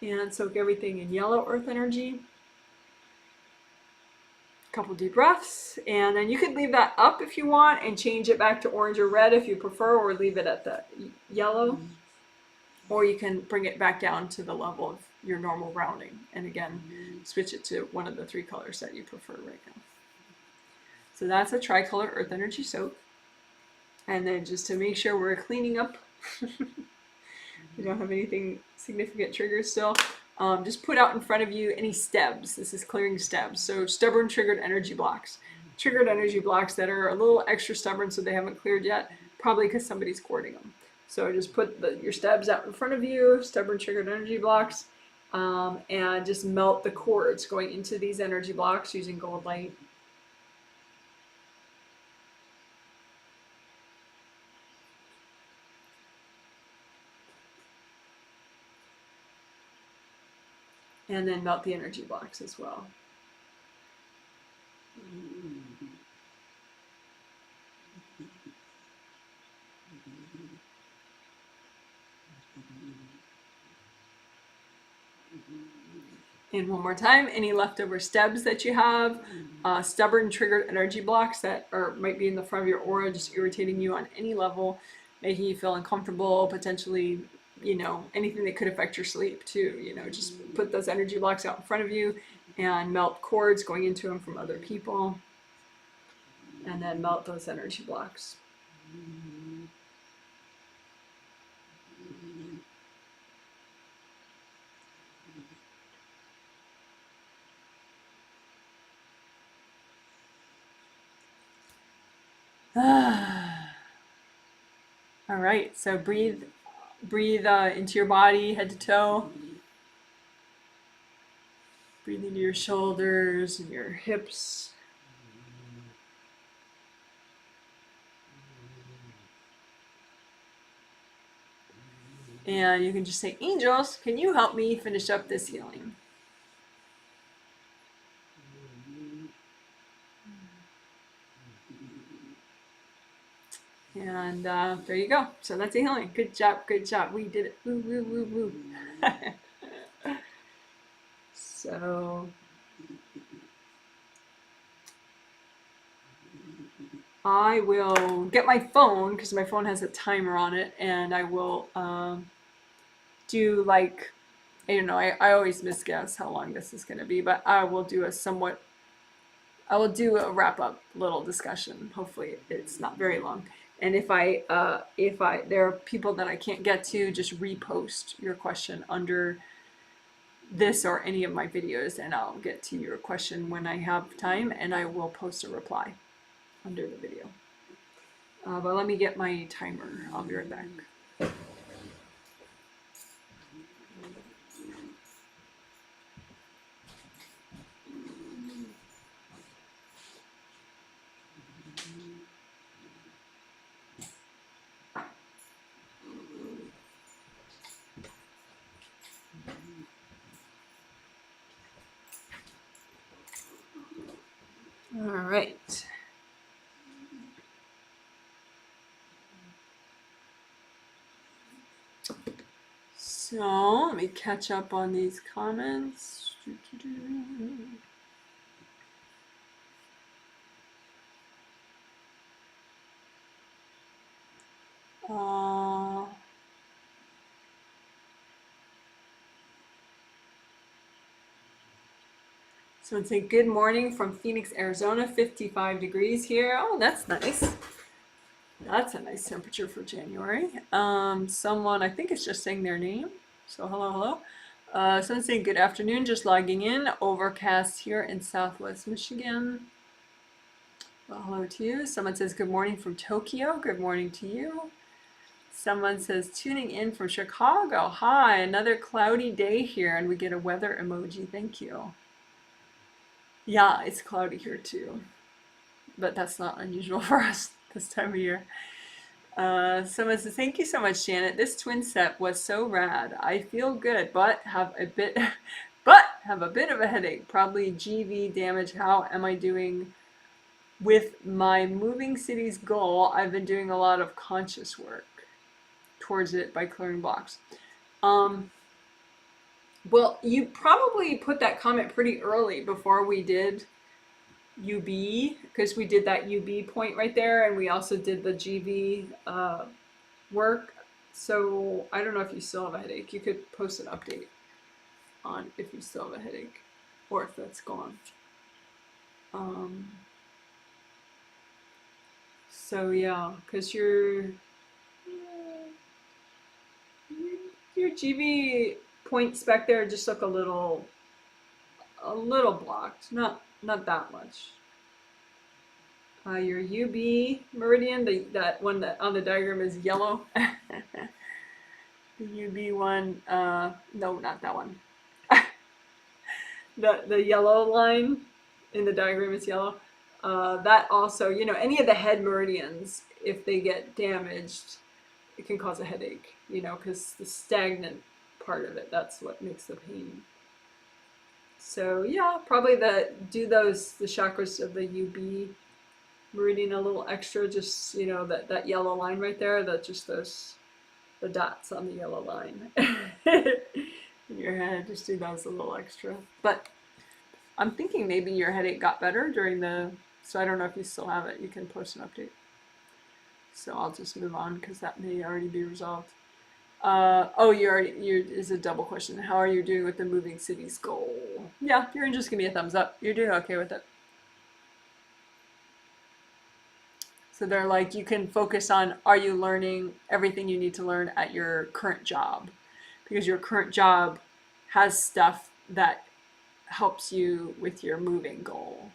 And soak everything in yellow earth energy. Couple deep breaths, and then you could leave that up if you want and change it back to orange or red if you prefer, or leave it at the yellow, or you can bring it back down to the level of your normal grounding, and again switch it to one of the 3 colors that you prefer right now. So that's a Tricolor Earth Energy Soak. And then just to make sure we're cleaning up, we don't have anything significant triggers still, just put out in front of you any stebs. This is clearing stebs. So stubborn triggered energy blocks. Triggered energy blocks that are a little extra stubborn so they haven't cleared yet, probably because somebody's courting them. So just put your stebs out in front of you, stubborn triggered energy blocks, and just melt the cords going into these energy blocks using gold light. And then melt the energy blocks as well. And one more time, any leftover stebs that you have, stubborn triggered energy blocks that might be in the front of your aura, just irritating you on any level, making you feel uncomfortable, potentially, anything that could affect your sleep too. Just put those energy blocks out in front of you and melt cords going into them from other people, and then melt those energy blocks. All right, so breathe into your body, head to toe. Breathe into your shoulders and your hips. And you can just say, angels, can you help me finish up this healing? And there you go. So that's a healing. Good job, good job. We did it. Woo, woo, woo, woo. So I will get my phone, because my phone has a timer on it, and I will do like, I don't know, I always misguess how long this is going to be, but I will do a wrap-up little discussion. Hopefully it's not very long. And if there are people that I can't get to, just repost your question under this or any of my videos, and I'll get to your question when I have time, and I will post a reply under the video. But let me get my timer. I'll be right back. All right. So let me catch up on these comments. Someone say good morning from Phoenix, Arizona, 55 degrees here. Oh, that's nice. That's a nice temperature for January. Someone, I think it's just saying their name. So hello, hello. Someone saying good afternoon, just logging in. Overcast here in Southwest Michigan. Well, hello to you. Someone says good morning from Tokyo. Good morning to you. Someone says tuning in from Chicago. Hi, another cloudy day here, and we get a weather emoji. Thank you. Yeah, it's cloudy here too, but that's not unusual for us this time of year. Someone says, thank you so much, Janet. This twin set was so rad. I feel good, but have a bit of a headache. Probably GV damage. How am I doing with my moving cities goal? I've been doing a lot of conscious work towards it by clearing blocks. Well, you probably put that comment pretty early before we did UB, because we did that UB point right there, and we also did the GV work. So I don't know if you still have a headache. You could post an update on if you still have a headache or if that's gone. So yeah, because your GV points back there just look a little blocked, not that much. Your UB meridian, that one that on the diagram is yellow. The UB one, no, not that one. The yellow line in the diagram is yellow. That also, any of the head meridians, if they get damaged, it can cause a headache, because the stagnant part of it, that's what makes the pain. So yeah, probably the chakras of the UB meridian a little extra, just that yellow line right there, the dots on the yellow line in your head, just do those a little extra. But I'm thinking maybe your headache got better so I don't know if you still have it. You can post an update. So I'll just move on because that may already be resolved. Is a double question. How are you doing with the moving cities goal? Yeah, you're just give me a thumbs up. You're doing okay with it. So they're like, you can focus on, are you learning everything you need to learn at your current job? Because your current job has stuff that helps you with your moving goal.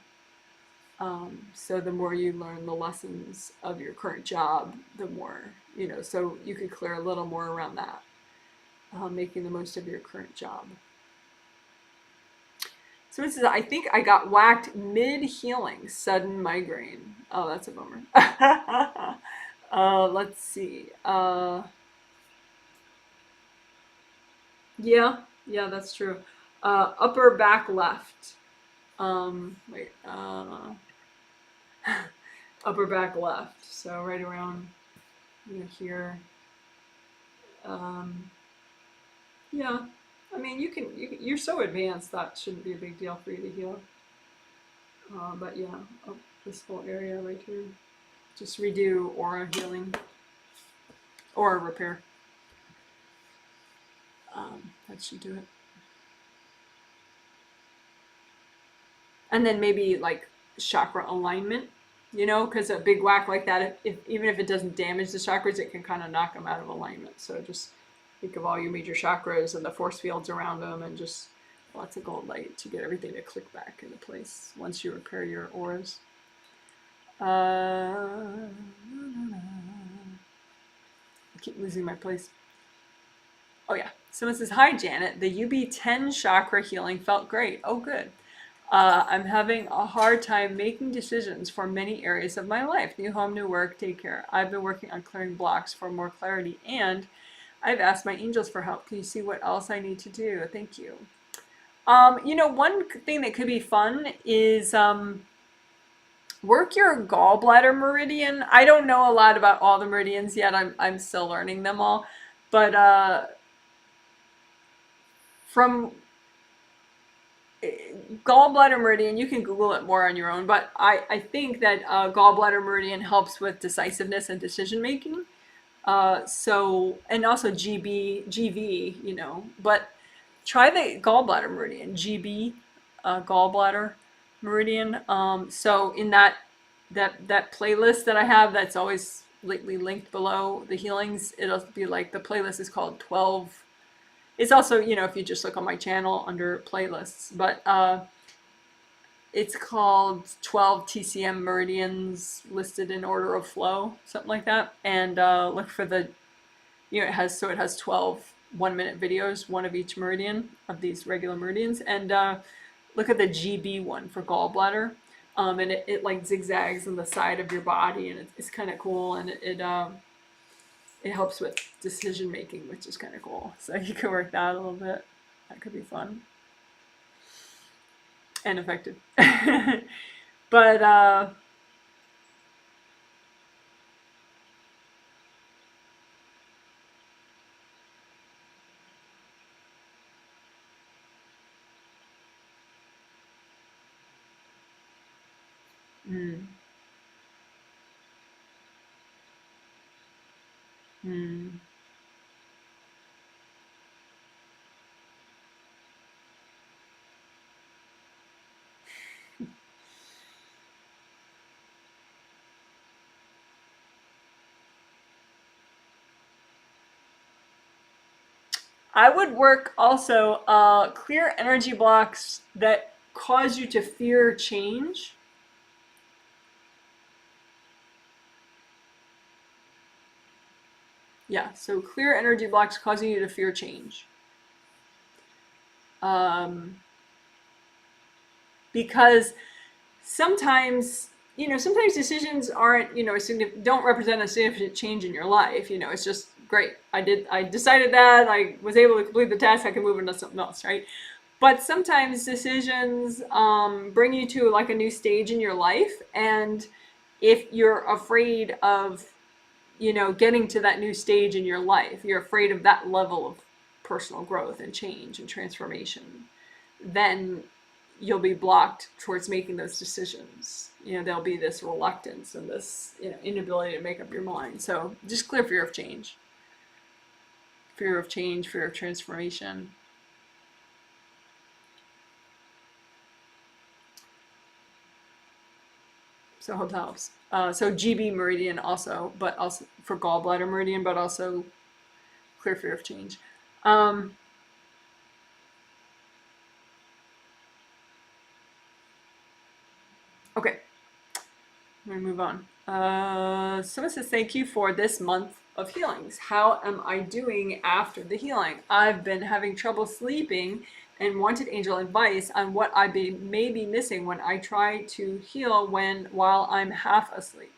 So the more you learn the lessons of your current job, the more, so you could clear a little more around that, making the most of your current job. So it says, I think I got whacked mid-healing, sudden migraine. Oh, that's a bummer. Let's see. Yeah, that's true. Upper back left. Wait, upper back left. So right around here. Yeah. I mean, you're so advanced that shouldn't be a big deal for you to heal. But yeah, this whole area right here. Just redo aura healing, aura repair. That should do it. And then maybe like chakra alignment, because a big whack like that, even if it doesn't damage the chakras, it can kind of knock them out of alignment. So just think of all your major chakras and the force fields around them, and just lots of gold light to get everything to click back into place once you repair your auras. I keep losing my place. Oh yeah, someone says, hi Janet, the UB10 chakra healing felt great. Oh good. I'm having a hard time making decisions for many areas of my life. New home, new work, daycare. I've been working on clearing blocks for more clarity, and I've asked my angels for help. Can you see what else I need to do? Thank you. One thing that could be fun is work your gallbladder meridian. I don't know a lot about all the meridians yet. I'm still learning them all. But from gallbladder meridian, you can Google it more on your own, but I think that gallbladder meridian helps with decisiveness and decision making. And also GV, but try the gallbladder meridian, GB. gallbladder meridian. So in that playlist that I have, that's always lately linked below the healings, it'll be like, the playlist is called 12. It's also, if you just look on my channel under playlists, but it's called 12 TCM meridians listed in order of flow, something like that. And look for the, it has 12 1-minute videos, one of each meridian of these regular meridians. And look at the GB one for gallbladder. And it like zigzags on the side of your body, and it's kind of cool. And it helps with decision making, which is kind of cool. So you can work that a little bit. That could be fun and effective. But mm, mm. I would work also clear energy blocks that cause you to fear change. Yeah, so clear energy blocks causing you to fear change. Because sometimes, sometimes decisions aren't, don't represent a significant change in your life. It's just great. I decided that, I was able to complete the task, I can move into something else, right? But sometimes decisions bring you to like a new stage in your life. And if you're afraid of, getting to that new stage in your life, you're afraid of that level of personal growth and change and transformation, then you'll be blocked towards making those decisions. There'll be this reluctance and this, inability to make up your mind. So just clear fear of change. Fear of change, fear of transformation. So hope that helps. So GB meridian also, but also for gallbladder meridian, but also clear fear of change. Okay, I'm gonna move on. Someone says, thank you for this month of healings. How am I doing after the healing? I've been having trouble sleeping and wanted angel advice on what I may be missing when I try to heal while I'm half asleep.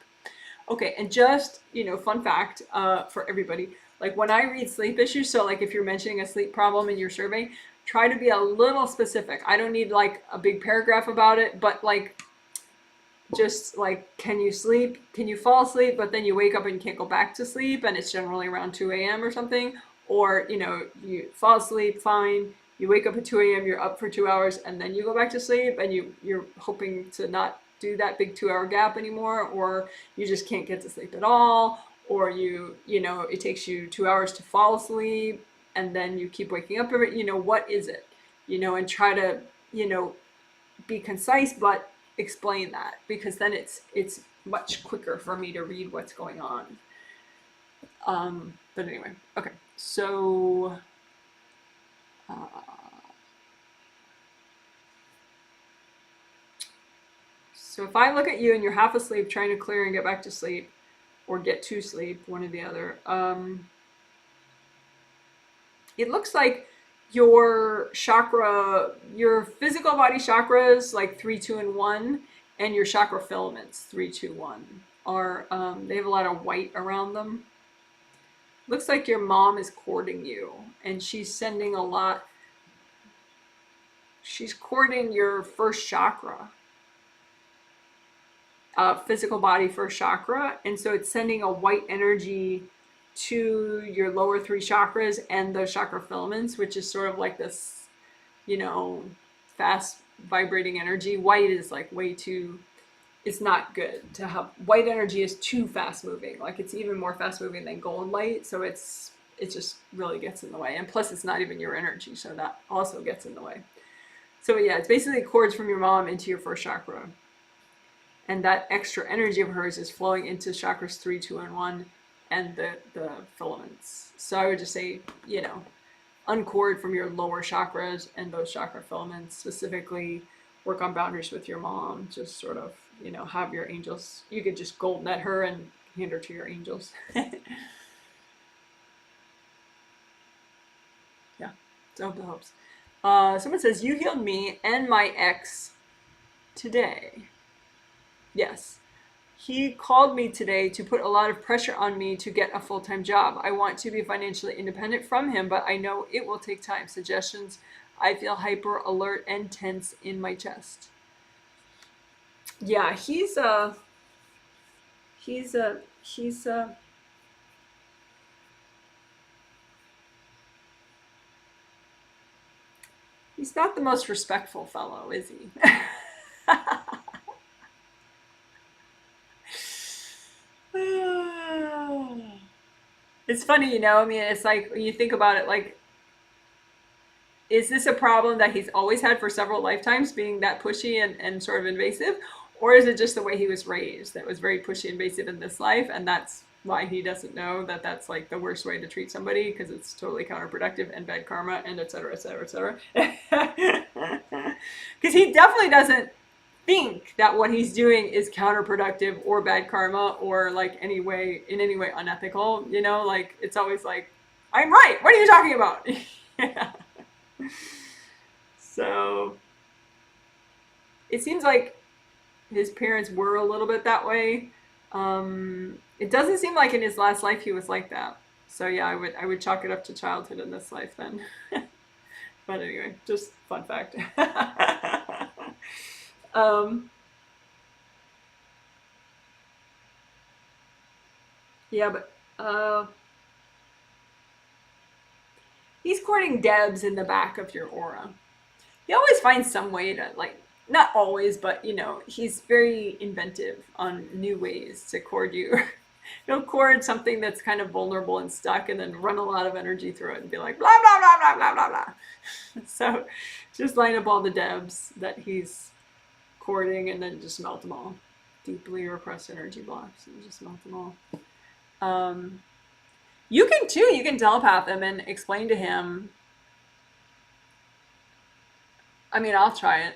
Okay, and just, fun fact for everybody, like when I read sleep issues, so like if you're mentioning a sleep problem in your survey, try to be a little specific. I don't need like a big paragraph about it, but like, just like, can you sleep? Can you fall asleep, but then you wake up and you can't go back to sleep, and it's generally around 2 a.m. or something? Or, you fall asleep, fine. You wake up at 2 a.m., you're up for 2 hours, and then you go back to sleep, and you're hoping to not do that big 2-hour gap anymore, or you just can't get to sleep at all, or it takes you 2 hours to fall asleep, and then you keep waking up every, what is it? And try to, be concise, but explain that, because then it's much quicker for me to read what's going on. But anyway, okay, so so if I look at you and you're half asleep trying to clear and get back to sleep, or get to sleep, one or the other, it looks like your chakra, your physical body chakras, like 3, 2, and 1, and your chakra filaments, 3, 2, 1, are, they have a lot of white around them. Looks like your mom is courting you, and she's sending a lot. She's courting your first chakra, physical body first chakra, and so it's sending a white energy to your lower 3 chakras and those chakra filaments, which is sort of like this, fast vibrating energy. White is like way too, it's not good to have. White energy is too fast moving. Like it's even more fast moving than gold light. So it just really gets in the way. And plus it's not even your energy. So that also gets in the way. So yeah, it's basically cords from your mom into your first chakra. And that extra energy of hers is flowing into chakras 3, 2, and 1 and the filaments. So I would just say, uncord from your lower chakras and those chakra filaments, specifically work on boundaries with your mom. Just sort of, have your angels. You could just gold net her and hand her to your angels. Yeah, so I hope that helps. Someone says, you healed me and my ex today. Yes. He called me today to put a lot of pressure on me to get a full-time job. I want to be financially independent from him, but I know it will take time. Suggestions? I feel hyper alert and tense in my chest. Yeah, he's not the most respectful fellow, is he? It's funny, I mean, it's like when you think about it, like, is this a problem that he's always had for several lifetimes, being that pushy and sort of invasive? Or is it just the way he was raised that was very pushy, invasive in this life, and that's why he doesn't know that that's like the worst way to treat somebody because it's totally counterproductive and bad karma and et cetera, et cetera, et cetera. Because he definitely doesn't think that what he's doing is counterproductive or bad karma or like in any way unethical. Like it's always like, I'm right. What are you talking about? Yeah. So it seems like his parents were a little bit that way. It doesn't seem like in his last life he was like that. So yeah, I would chalk it up to childhood in this life then. But anyway, just fun fact. Yeah, but he's courting Debs in the back of your aura. He always finds some way to, like, not always, but he's very inventive on new ways to court you. He'll court something that's kind of vulnerable and stuck and then run a lot of energy through it and be like, blah, blah, blah, blah, blah, blah, blah. So just line up all the Debs that he's courting and then just melt them all. Deeply repressed energy blocks and just melt them all. You can too. You can telepath him and explain to him. I mean, I'll try it.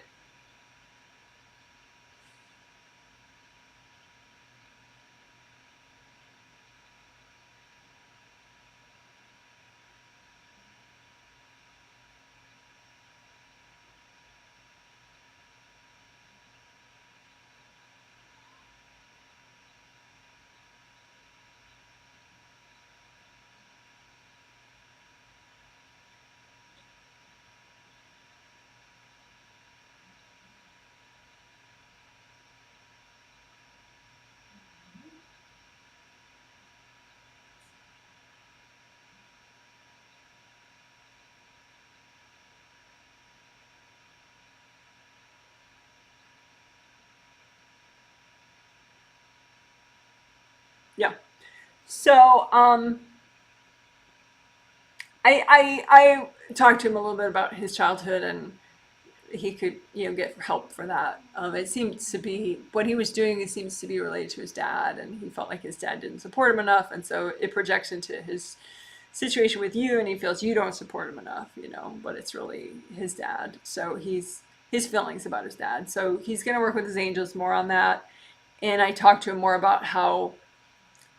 Yeah. So, I talked to him a little bit about his childhood and he could, get help for that. It seems to be what he was doing. It seems to be related to his dad, and he felt like his dad didn't support him enough, and so it projects into his situation with you, and he feels you don't support him enough, but it's really his dad. So his feelings about his dad. So he's going to work with his angels more on that. And I talked to him more about how,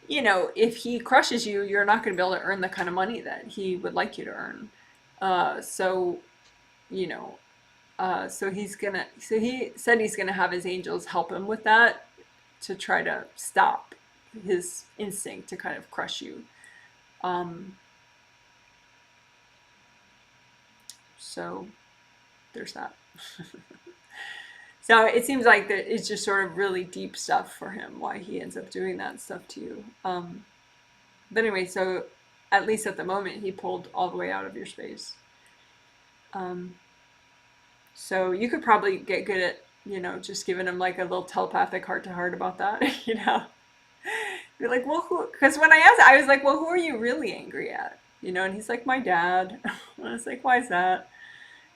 if he crushes you, you're not going to be able to earn the kind of money that he would like you to earn. So he said he's gonna have his angels help him with that to try to stop his instinct to kind of crush you. So there's that. So it seems like that it's just sort of really deep stuff for him, why he ends up doing that stuff to you. But anyway, so at least at the moment, he pulled all the way out of your space. So you could probably get good at, just giving him like a little telepathic heart-to-heart about that, You're like, well, because when I asked, I was like, well, who are you really angry at? And he's like, my dad. And I was like, why is that?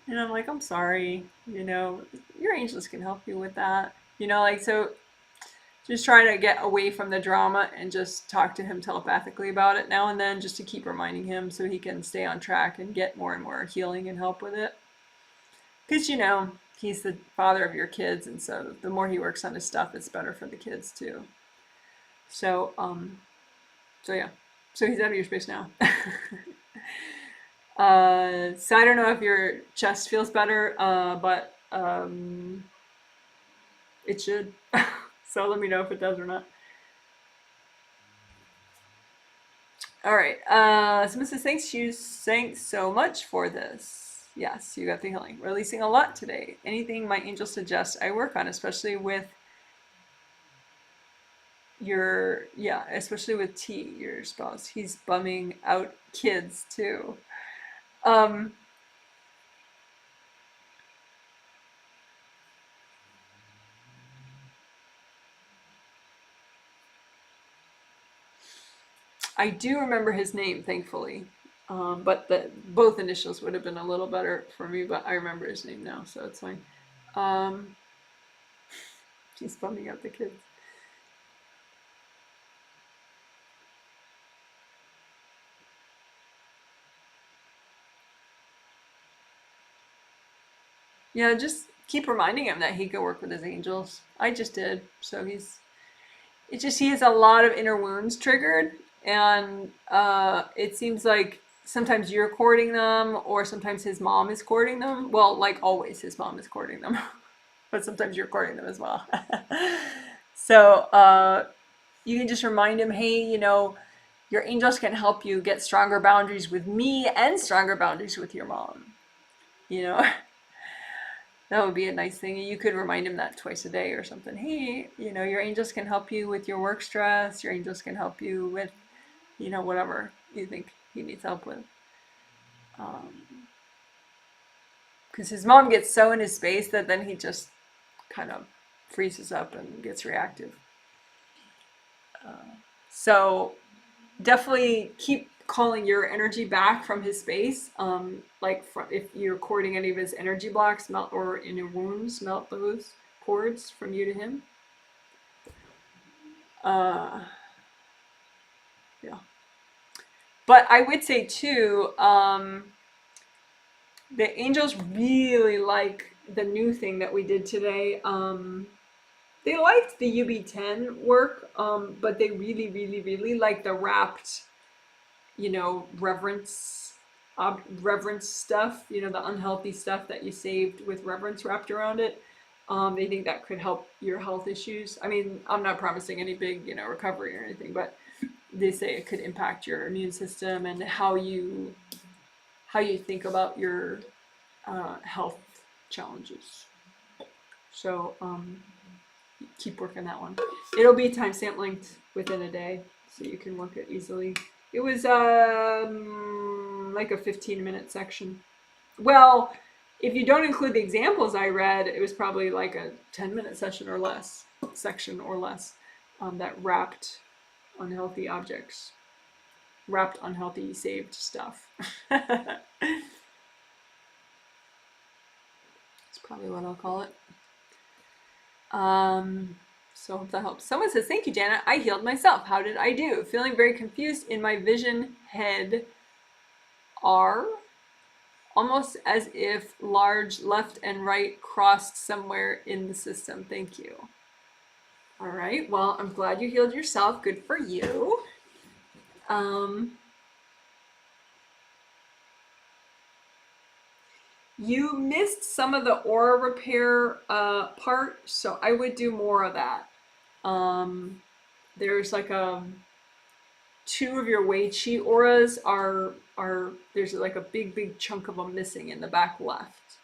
And I'm like, I'm sorry, your angels can help you with that. Like, so just try to get away from the drama and just talk to him telepathically about it now and then, just to keep reminding him so he can stay on track and get more and more healing and help with it. Because, he's the father of your kids, and so the more he works on his stuff, it's better for the kids too. So, so yeah. So he's out of your space now. So I don't know if your chest feels better, but it should. So let me know if it does or not. All right. So Mrs. Thanks so much for this. Yes, you got the healing. Releasing a lot today. Anything my angel suggests I work on, especially with especially with T, your spouse. He's bumming out kids too. Um, I do remember his name, thankfully. But both initials would have been a little better for me, but I remember his name now, so it's fine. Um, he's bumming out the kids. Yeah, just keep reminding him that he could work with his angels. I just did. So he has a lot of inner wounds triggered, and it seems like sometimes you're courting them, or sometimes his mom is courting them. Well, like always, his mom is courting them, but sometimes you're courting them as well. So you can just remind him, hey, your angels can help you get stronger boundaries with me and stronger boundaries with your mom. You know, that would be a nice thing. You could remind him that twice a day or something. Hey, your angels can help you with your work stress. Your angels can help you with, whatever you think he needs help with. Because his mom gets so in his space that then he just kind of freezes up and gets reactive. So definitely keep calling your energy back from his space. If you're recording any of his energy blocks, melt, or in your wounds, melt those cords from you to him. Yeah. But I would say too, the angels really like the new thing that we did today. They liked the UB10 work, but they really, really, really like the wrapped, reverence, reverence stuff. The unhealthy stuff that you saved with reverence wrapped around it. They think that could help your health issues. I mean, I'm not promising any big, recovery or anything, but they say it could impact your immune system and how you think about your health challenges. So keep working that one. It'll be timestamp linked within a day, so you can work it easily. It was like a 15-minute section. Well, if you don't include the examples I read, it was probably like a 10-minute section or less. That wrapped unhealthy objects, wrapped unhealthy saved stuff. That's probably what I'll call it. So hope that helps. Someone says, thank you, Janet. I healed myself. How did I do? Feeling very confused in my vision head are almost as if large left and right crossed somewhere in the system. Thank you. All right. Well, I'm glad you healed yourself. Good for you. You missed some of the aura repair part, so I would do more of that. There's like two of your Wei Chi auras are there's like a big chunk of them missing in the back left.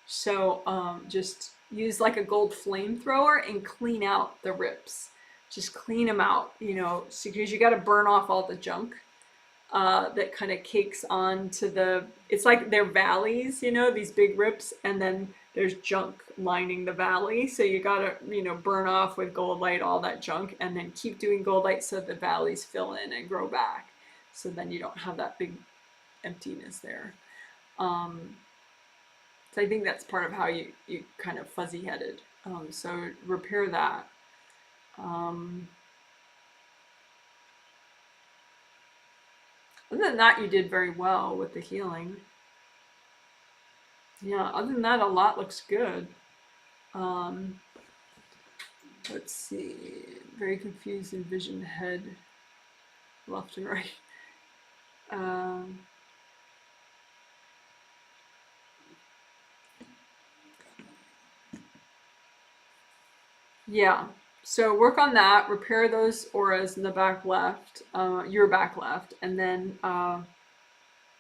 So just use like a gold flamethrower and clean out the rips. Just clean them out, so, because you got to burn off all the junk that kind of cakes on to it's like they're valleys, these big rips, and then there's junk lining the valley. So you gotta, burn off with gold light all that junk, and then keep doing gold light so the valleys fill in and grow back. So then you don't have that big emptiness there. So I think that's part of how you kind of fuzzy headed. So repair that. Um, Other than that, you did very well with the healing. Yeah, other than that, a lot looks good. Um, let's see. Very confused, envisioned head left and right. Um, yeah. So work on that. Repair those auras in the back left, your back left, and then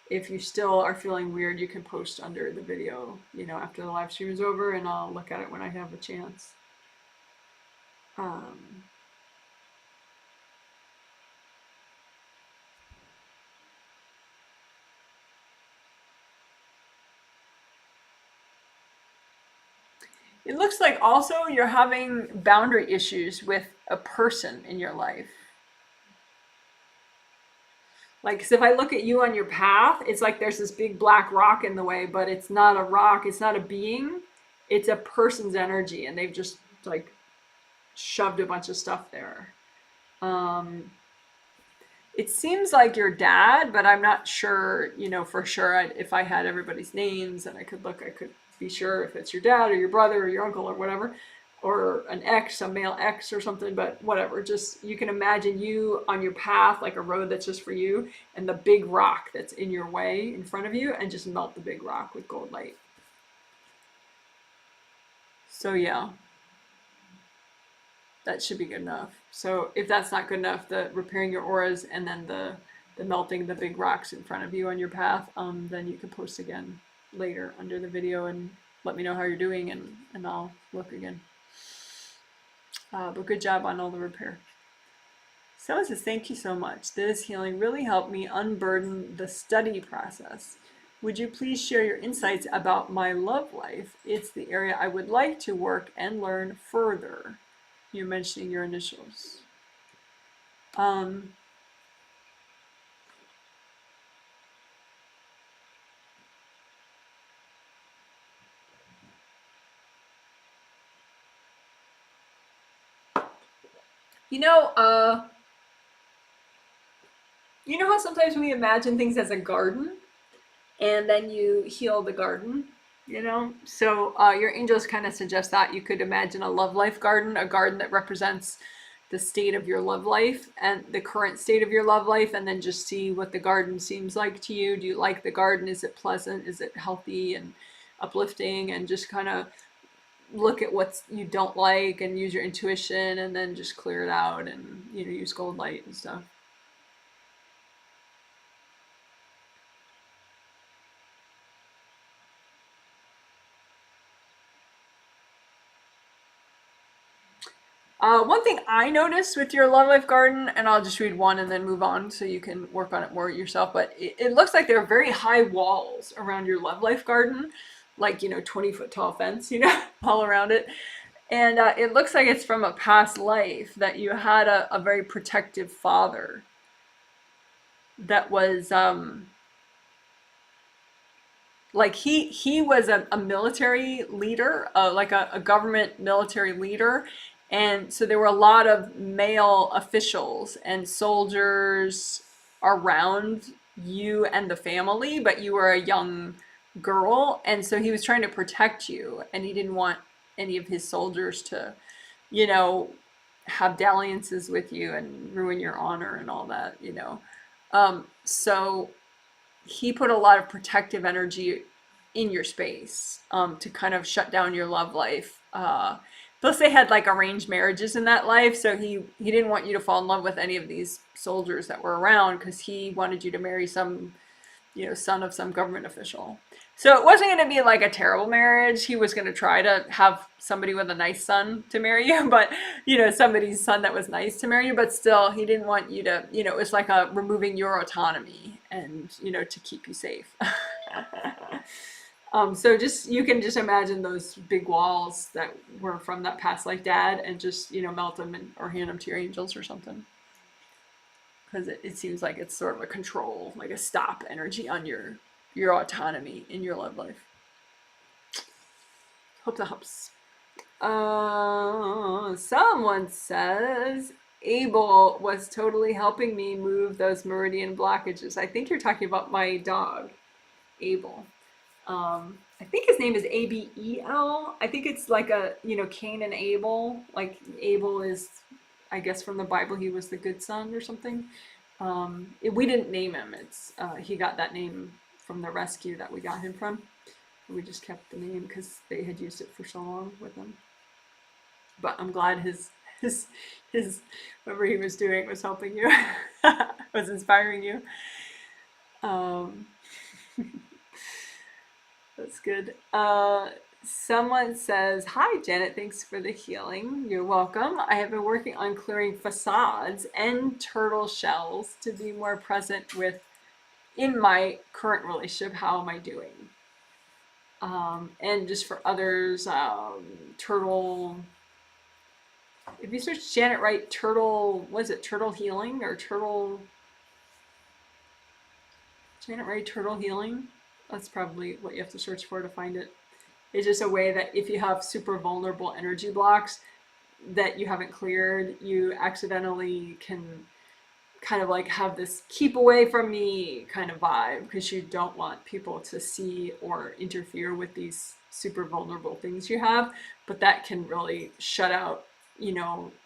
if you still are feeling weird, you can post under the video, after the live stream is over, and I'll look at it when I have a chance. Um, it looks like also you're having boundary issues with a person in your life. Like, 'cause if I look at you on your path, it's like there's this big black rock in the way, but it's not a rock, it's not a being, it's a person's energy, and they've just like shoved a bunch of stuff there. Um, it seems like your dad, but I'm not sure, for sure. If I had everybody's names and I could look, I could be sure if it's your dad or your brother or your uncle or whatever, or an ex, a male ex or something, but whatever. Just, you can imagine you on your path, like a road that's just for you, and the big rock that's in your way in front of you, and just melt the big rock with gold light. So yeah, that should be good enough. So if that's not good enough, the repairing your auras and then the melting the big rocks in front of you on your path, then you can post again later under the video and let me know how you're doing, and I'll look again. But good job on all the repair. Someone says, thank you so much. This healing really helped me unburden the study process. Would you please share your insights about my love life? It's the area I would like to work and learn further. You're mentioning your initials. You know, how sometimes we imagine things as a garden, and then you heal the garden, So your angels kind of suggest that you could imagine a love life garden, a garden that represents the state of your love life and the current state of your love life, and then just see what the garden seems like to you. Do you like the garden? Is it pleasant? Is it healthy and uplifting? And just kind of look at what you don't like and use your intuition, and then just clear it out, and use gold light and stuff. One thing I noticed with your love life garden, and I'll just read one and then move on so you can work on it more yourself, but it looks like there are very high walls around your love life garden, like, 20-foot tall fence, all around it. And it looks like it's from a past life that you had a very protective father that was, like he was a military leader, like a government military leader, and so there were a lot of male officials and soldiers around you and the family, but you were a young girl, and so he was trying to protect you, and he didn't want any of his soldiers to, you know, have dalliances with you and ruin your honor and all that. So he put a lot of protective energy in your space, to kind of shut down your love life. Plus, they had like arranged marriages in that life, so he didn't want you to fall in love with any of these soldiers that were around, because he wanted you to marry some, son of some government official. So it wasn't going to be like a terrible marriage. He was going to try to have somebody with a nice son to marry you, but somebody's son that was nice to marry you. But still, he didn't want you to, it was like a removing your autonomy and to keep you safe. So you can just imagine those big walls that were from that past life dad, and just melt them or hand them to your angels or something, because it seems like it's sort of a control, like a stop energy on your autonomy in your love life. Hope that helps. Someone says Abel was totally helping me move those meridian blockages. I think you're talking about my dog, Abel. I think his name is Abel. I think it's like a, Cain and Abel. Like Abel is, I guess from the Bible, he was the good son or something. We didn't name him. He got that name from the rescue that we got him from. We just kept the name because they had used it for so long with him. But I'm glad his whatever he was doing was helping you, was inspiring you. That's good. Someone says, "Hi, Janet. Thanks for the healing. You're welcome. I have been working on clearing facades and turtle shells to be more present in my current relationship. How am I doing?" And just for others, turtle. If you search Janet Wright turtle, was it turtle healing or turtle? Janet Wright turtle healing. That's probably what you have to search for to find it. It's just a way that if you have super vulnerable energy blocks that you haven't cleared, you accidentally can kind of like have this keep away from me kind of vibe because you don't want people to see or interfere with these super vulnerable things you have. But that can really shut out,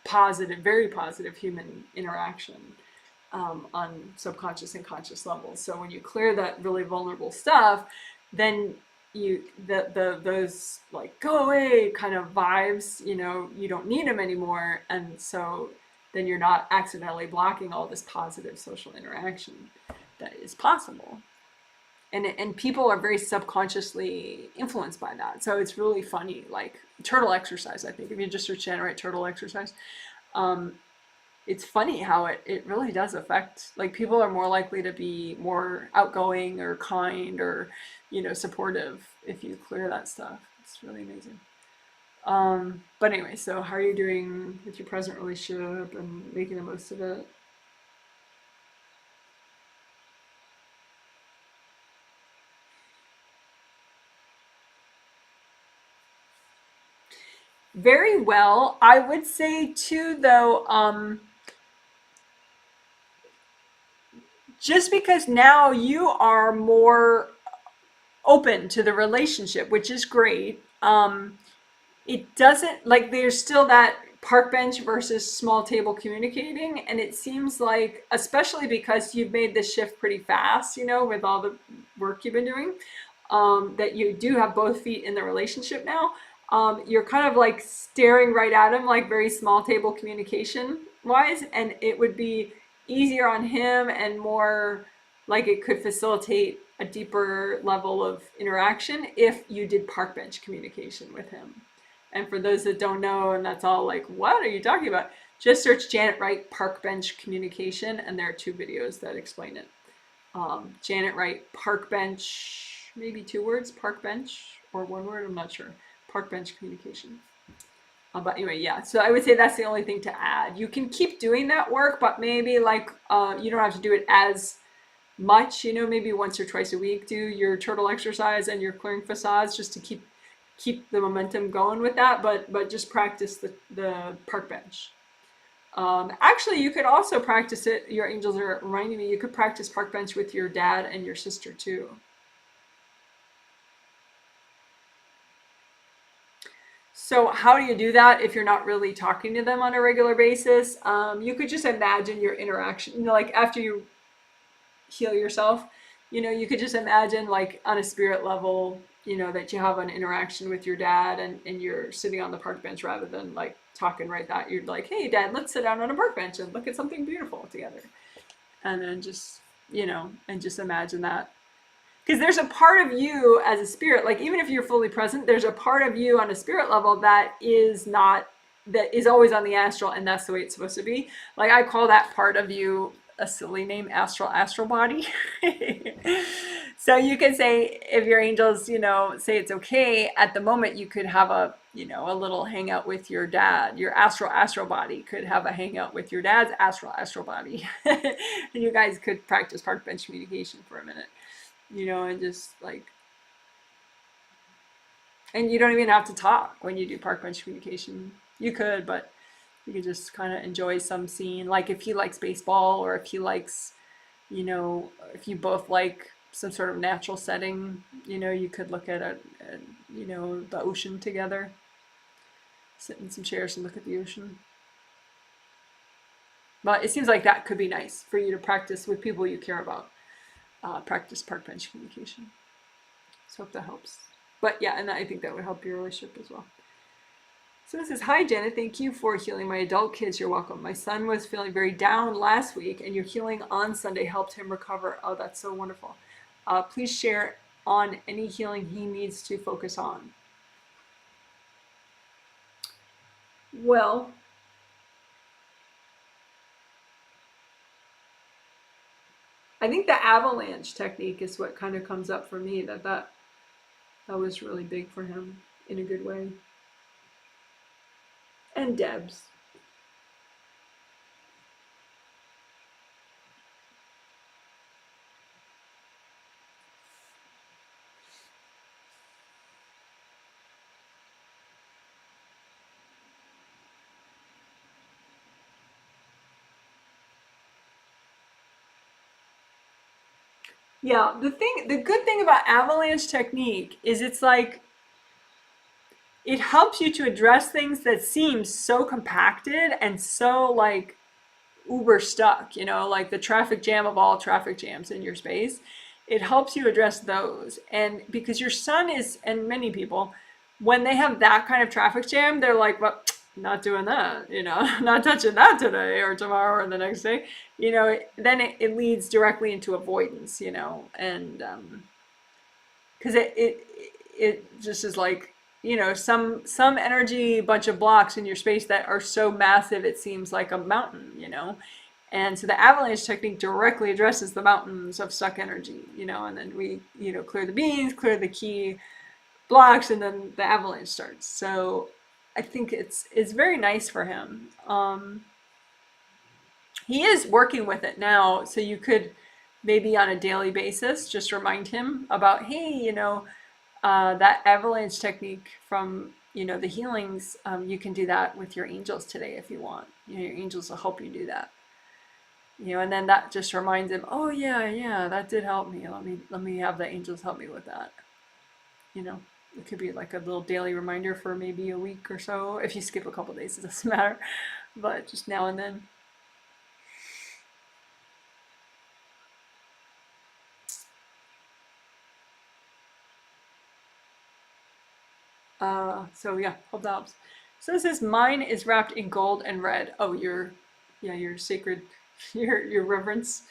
positive, very positive human interaction on subconscious and conscious levels. So when you clear that really vulnerable stuff, then those like go away kind of vibes, you don't need them anymore, and so then you're not accidentally blocking all this positive social interaction that is possible. And people are very subconsciously influenced by that. So it's really funny, like turtle exercise, I think. If you just search generate turtle exercise, it's funny how it really does affect, like people are more likely to be more outgoing or kind or, supportive if you clear that stuff. It's really amazing. But anyway, so how are you doing with your present relationship and making the most of it? Very well. I would say too, though, just because now you are more open to the relationship, which is great. It doesn't, like, there's still that park bench versus small table communicating, and it seems like, especially because you've made this shift pretty fast, with all the work you've been doing, that you do have both feet in the relationship now. You're kind of like staring right at him, like very small table communication wise, and it would be easier on him and more like it could facilitate a deeper level of interaction if you did park bench communication with him. And for those that don't know, and that's all like, what are you talking about? Just search Janet Wright park bench communication, and there are 2 videos that explain it. Janet Wright park bench, maybe 2 words, park bench, or 1 word, I'm not sure. Park bench communication. But anyway, yeah, so I would say that's the only thing to add. You can keep doing that work, but maybe like you don't have to do it as much, maybe once or twice a week. Do your turtle exercise and your clearing facades just to keep the momentum going with that, but just practice the park bench. Actually, you could also practice it. Your angels are reminding me, you could practice park bench with your dad and your sister too. So how do you do that if you're not really talking to them on a regular basis? You could just imagine your interaction, like after you heal yourself, you could just imagine like on a spirit level, that you have an interaction with your dad and you're sitting on the park bench rather than like talking right that. You're like, hey, Dad, let's sit down on a park bench and look at something beautiful together. And then just, and just imagine that. Because there's a part of you as a spirit, like even if you're fully present, there's a part of you on a spirit level that is always on the astral, and that's the way it's supposed to be. Like I call that part of you a silly name, astral body. So you could say, if your angels, say it's okay, at the moment you could have a little hangout with your dad. Your astral body could have a hangout with your dad's astral body. And you guys could practice park bench communication for a minute. And just like, And you don't even have to talk when you do park bench communication. You could, but you could just kind of enjoy some scene. Like if he likes baseball, or if he likes, if you both like some sort of natural setting, you could look at the ocean together. Sit in some chairs and look at the ocean. But it seems like that could be nice for you to practice with people you care about. Practice park bench communication. So hope that helps. But yeah, and I think that would help your relationship as well. So this is, hi Janet, thank you for healing my adult kids. You're welcome. My son was feeling very down last week, and your healing on Sunday helped him recover. Oh, that's so wonderful. Please share on any healing he needs to focus on. Well, I think the avalanche technique is what kind of comes up for me, that was really big for him in a good way. And Deb's. Yeah, the good thing about avalanche technique is it's like, it helps you to address things that seem so compacted and so like uber stuck, like the traffic jam of all traffic jams in your space. It helps you address those. And because your son is, and many people, when they have that kind of traffic jam, they're like, well, not doing that, not touching that today or tomorrow or the next day, then it leads directly into avoidance, and because it just is like, some energy, bunch of blocks in your space that are so massive it seems like a mountain, and so the avalanche technique directly addresses the mountains of stuck energy, and then we, clear the beans, clear the key blocks, and then the avalanche starts. So I think it's very nice for him. He is working with it now, so you could maybe on a daily basis just remind him about, hey, that avalanche technique from, the healings, you can do that with your angels today if you want. Your angels will help you do that. And then that just reminds him, oh yeah, that did help me. Let me have the angels help me with that. It could be like a little daily reminder for maybe a week or so. If you skip a couple days, it doesn't matter. But just now and then. So yeah, hope that helps. So this is, mine is wrapped in gold and red. Oh, your sacred, your reverence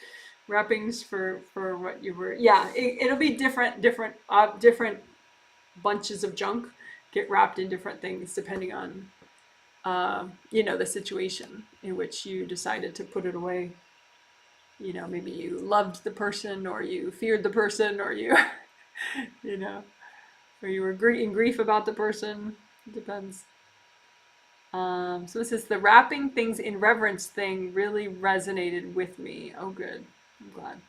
wrappings for what you were. Yeah, it'll be different bunches of junk get wrapped in different things depending on, the situation in which you decided to put it away. Maybe you loved the person, or you feared the person, or you, or you were in grief about the person. It depends. So this is, the wrapping things in reverence thing really resonated with me. Oh, good. I'm glad.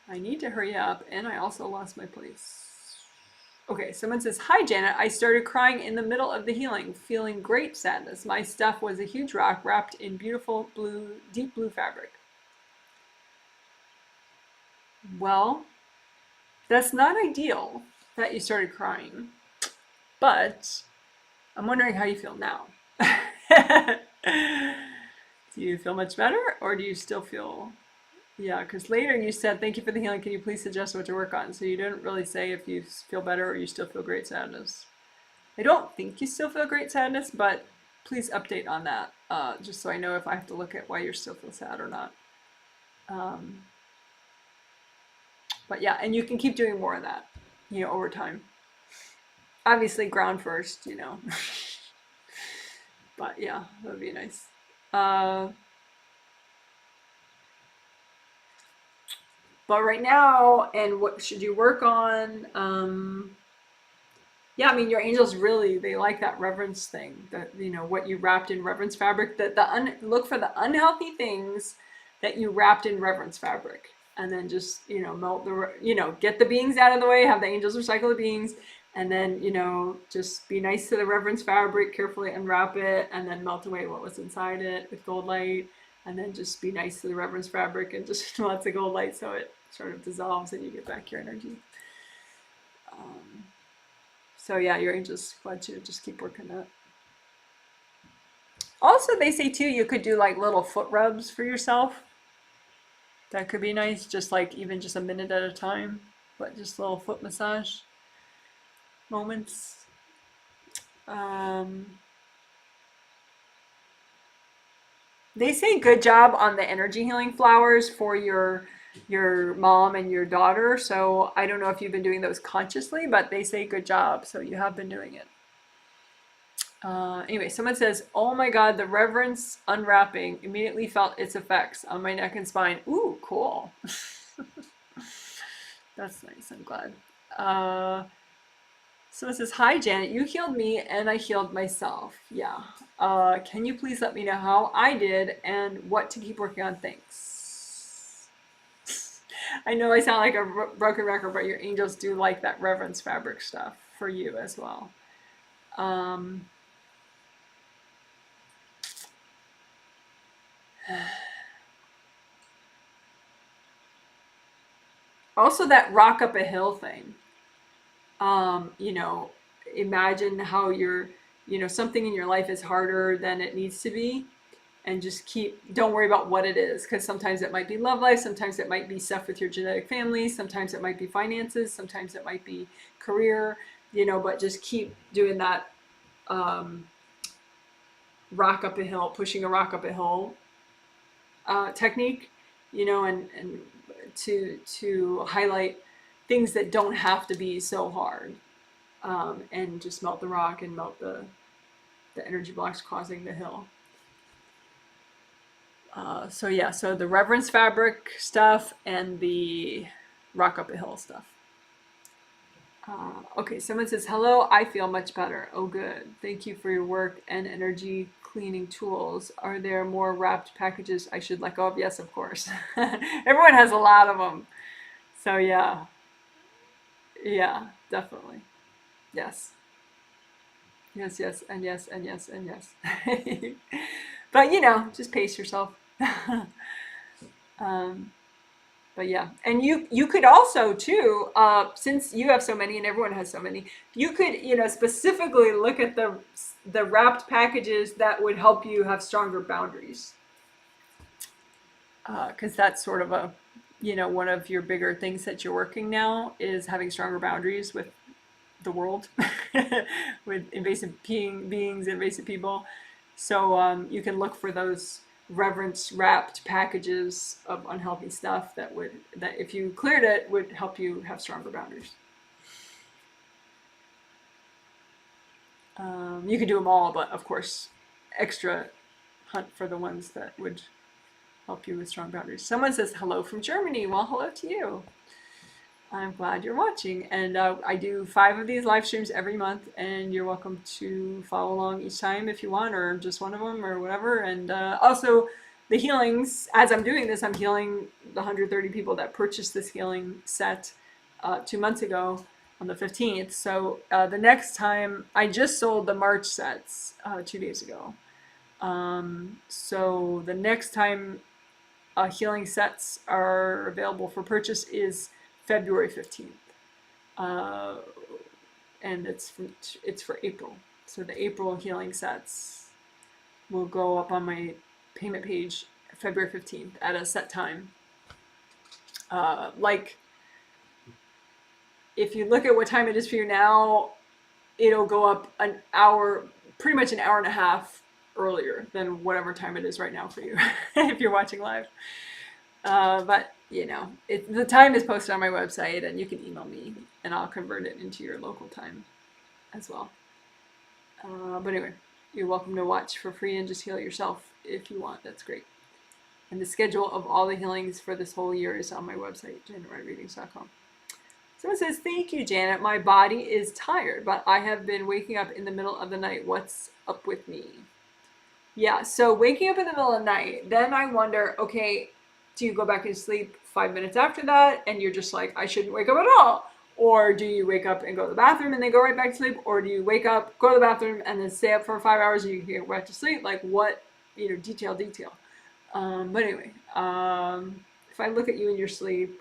I need to hurry up, and I also lost my place. Okay, someone says, hi Janet, I started crying in the middle of the healing, feeling great sadness. My stuff was a huge rock wrapped in beautiful deep blue fabric. Well, that's not ideal that you started crying, but I'm wondering how you feel now. Do you feel much better, or do you still feel... Yeah, because later you said, thank you for the healing, can you please suggest what to work on? So you didn't really say if you feel better or you still feel great sadness. I don't think you still feel great sadness, but please update on that, just so I know if I have to look at why you still feel sad or not. But yeah, and you can keep doing more of that, over time. Obviously ground first, But yeah, that would be nice. But right now, and what should you work on? Yeah, I mean, your angels really, they like that reverence thing, that, what you wrapped in reverence fabric, look for the unhealthy things that you wrapped in reverence fabric. and then just, melt get the beings out of the way, have the angels recycle the beings, and then, just be nice to the reverence fabric, carefully unwrap it, and then melt away what was inside it with gold light, and then just be nice to the reverence fabric and just lots of gold light so it sort of dissolves and you get back your energy. So yeah, your angels want you to just keep working that. Also, they say too, you could do like little foot rubs for yourself. That could be nice, just like even just a minute at a time, but just little foot massage moments. They say good job on the energy healing flowers for your mom and your daughter. So I don't know if you've been doing those consciously, but they say good job. So you have been doing it. Anyway, someone says, oh my God, the reverence unwrapping immediately felt its effects on my neck and spine. Ooh, cool. That's nice. I'm glad. Someone says, hi, Janet, you healed me and I healed myself. Yeah. Can you please let me know how I did and what to keep working on? Thanks. I know I sound like a broken record, but your angels do like that reverence fabric stuff for you as well. Also, that rock up a hill thing. Imagine how something in your life is harder than it needs to be, and just don't worry about what it is, because sometimes it might be love life, sometimes it might be stuff with your genetic family, sometimes it might be finances, sometimes it might be career, but just keep doing that rock up a hill, pushing a rock up a hill technique, and to highlight things that don't have to be so hard, and just melt the rock and melt the energy blocks causing the hill. So the reverence fabric stuff and the rock up a hill stuff. Okay, someone says, hello, I feel much better. Oh, good. Thank you for your work and energy cleaning tools. Are there more wrapped packages I should let go of? Yes, of course. Everyone has a lot of them. So yeah, definitely. Yes. Yes, and yes, and yes, and yes. But just pace yourself. But yeah, and you could also too, since you have so many and everyone has so many, you could specifically look at the wrapped packages that would help you have stronger boundaries, because that's sort of a one of your bigger things that you're working now is having stronger boundaries with the world, with invasive beings, invasive people. So you can look for those reverence wrapped packages of unhealthy stuff that if you cleared it would help you have stronger boundaries. You could do them all, but of course extra hunt for the ones that would help you with strong boundaries. Someone says hello from Germany. Well, hello to you. I'm glad you're watching, and I do 5 of these live streams every month, and you're welcome to follow along each time if you want, or just one of them or whatever. And also the healings, as I'm doing this, I'm healing the 130 people that purchased this healing set 2 months ago on the 15th. So the next time, I just sold the March sets 2 days ago. So the next time healing sets are available for purchase is February 15th, and it's for April. So the April healing sets will go up on my payment page February 15th at a set time. Like if you look at what time it is for you now, it'll go up an hour, pretty much an hour and a half earlier than whatever time it is right now for you if you're watching live. But the time is posted on my website, and you can email me and I'll convert it into your local time as well. But anyway, you're welcome to watch for free and just heal yourself if you want. That's great. And the schedule of all the healings for this whole year is on my website, janetwrightreadings.com. Someone says, thank you, Janet. My body is tired, but I have been waking up in the middle of the night. What's up with me? Yeah, so waking up in the middle of the night, then I wonder, okay, do you go back and sleep 5 minutes after that and you're just like, I shouldn't wake up at all? Or do you wake up and go to the bathroom and then go right back to sleep? Or do you wake up, go to the bathroom, and then stay up for 5 hours and you can go back to sleep? Like what, detail. But anyway, if I look at you in your sleep,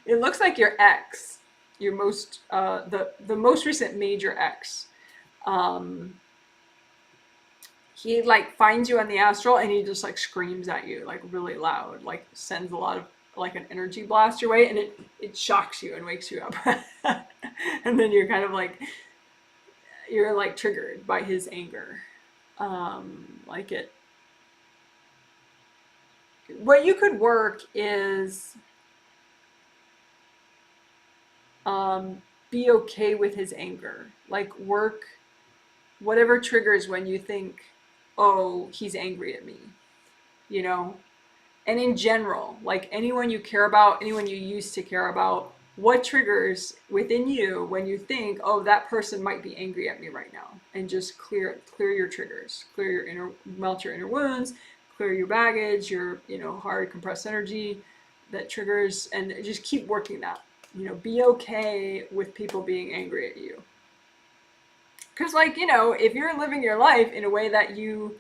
it looks like your ex, your most, the most recent major ex. He like finds you on the astral and he just like screams at you like really loud, like sends a lot of like an energy blast your way, and it shocks you and wakes you up. And then you're kind of like, you're like triggered by his anger. Like it, what you could work is be okay with his anger. Like work whatever triggers when you think, oh, he's angry at me, And in general, like anyone you care about, anyone you used to care about, what triggers within you when you think, oh, that person might be angry at me right now, and just clear your triggers, melt your inner wounds, clear your baggage, your, hard compressed energy that triggers, and just keep working that. Be okay with people being angry at you. Because, like, if you're living your life in a way that you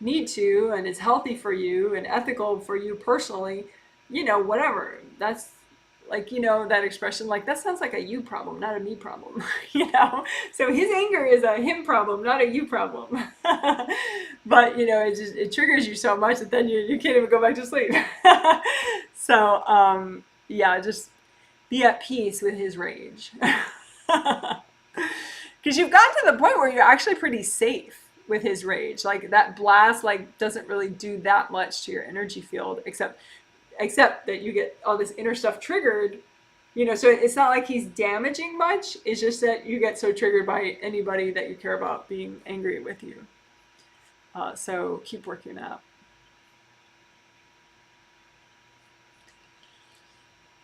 need to, and it's healthy for you and ethical for you personally, whatever. That's like, that expression, like, that sounds like a you problem, not a me problem, So his anger is a him problem, not a you problem. But, it triggers you so much that then you can't even go back to sleep. So, yeah, just be at peace with his rage. Because you've gotten to the point where you're actually pretty safe with his rage. Like that blast, like doesn't really do that much to your energy field, except that you get all this inner stuff triggered. So it's not like he's damaging much. It's just that you get so triggered by anybody that you care about being angry with you. So keep working that.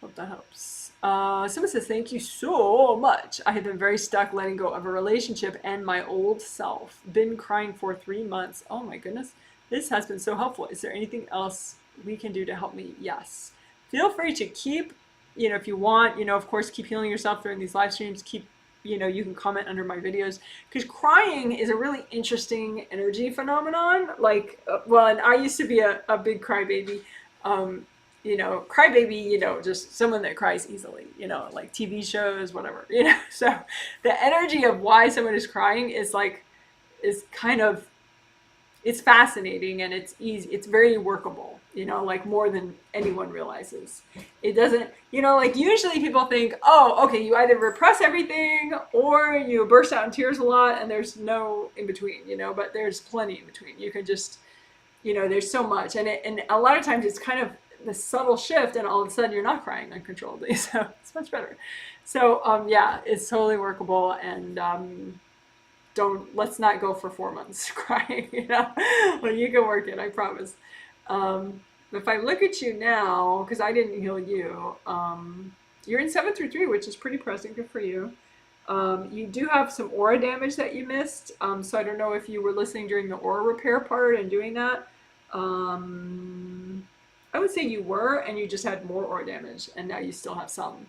Hope that helps. Someone says, thank you so much. I have been very stuck letting go of a relationship and my old self. Been crying for 3 months. Oh my goodness. This has been so helpful. Is there anything else we can do to help me? Yes. Feel free to keep, if you want, of course, keep healing yourself during these live streams. Keep, you can comment under my videos. Because crying is a really interesting energy phenomenon. Like, and I used to be a big crybaby. Crybaby, just someone that cries easily, like TV shows, whatever, So the energy of why someone is crying is kind of, it's fascinating and it's easy. It's very workable, like more than anyone realizes. It doesn't, like usually people think, oh, okay, you either repress everything or you burst out in tears a lot and there's no in between, but there's plenty in between. You can just, there's so much. And a lot of times it's kind of the subtle shift and all of a sudden you're not crying uncontrollably. So it's much better. So yeah, it's totally workable, and let's not go for 4 months crying, Well, you can work it, I promise. If I look at you now, because I didn't heal you, you're in 7 through 3, which is pretty pressing. Good for you. You do have some aura damage that you missed. So I don't know if you were listening during the aura repair part and doing that. I would say you were, and you just had more aura damage, and now you still have some.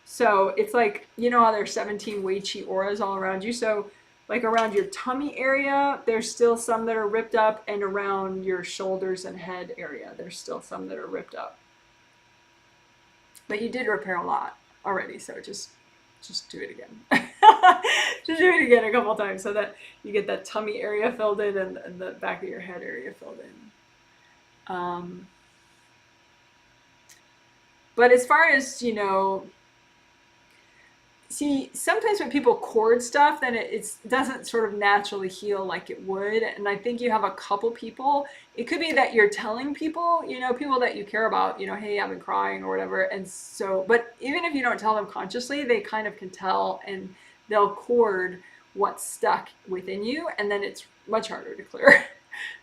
So it's like, how there's 17 Wei Qi auras all around you. So like around your tummy area, there's still some that are ripped up, and around your shoulders and head area, there's still some that are ripped up. But you did repair a lot already, so just do it again. Just do it again a couple times so that you get that tummy area filled in and the back of your head area filled in. But as far as, see, sometimes when people cord stuff, then it doesn't sort of naturally heal like it would. And I think you have a couple people. It could be that you're telling people, people that you care about, hey, I've been crying or whatever. And so, but even if you don't tell them consciously, they kind of can tell, and they'll cord what's stuck within you. And then it's much harder to clear.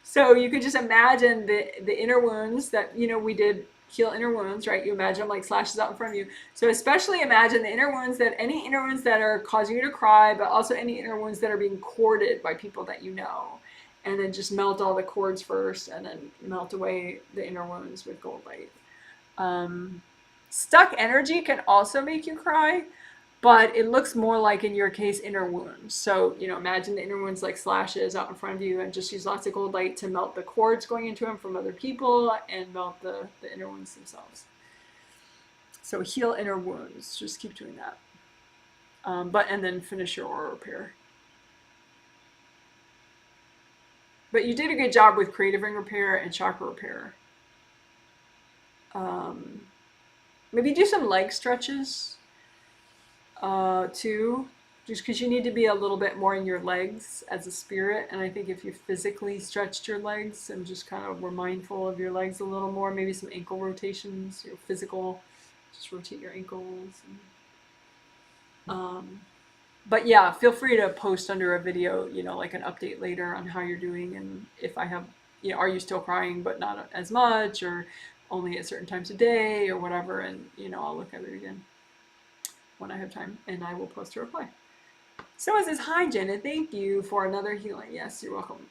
So you could just imagine the inner wounds that, we did heal inner wounds, right? You imagine them like slashes out in front of you. So especially imagine the inner wounds any inner wounds that are causing you to cry, but also any inner wounds that are being corded by people that you know. And then just melt all the cords first and then melt away the inner wounds with gold light. Stuck energy can also make you cry, but it looks more like in your case inner wounds. So imagine the inner wounds like slashes out in front of you, and just use lots of gold light to melt the cords going into them from other people and melt the inner wounds themselves. So heal inner wounds, just keep doing that. And then finish your aura repair. But you did a good job with creative ring repair and chakra repair. Maybe do some leg stretches too, just because you need to be a little bit more in your legs as a spirit. And I think if you physically stretched your legs and just kind of were mindful of your legs a little more, maybe some ankle rotations, your physical, just rotate your ankles. But yeah, feel free to post under a video, like an update later on how you're doing, and if I have, are you still crying but not as much, or only at certain times of day, or whatever, and I'll look at it again when I have time, and I will post a reply. Someone says, hi Janet, thank you for another healing. Yes, you're welcome.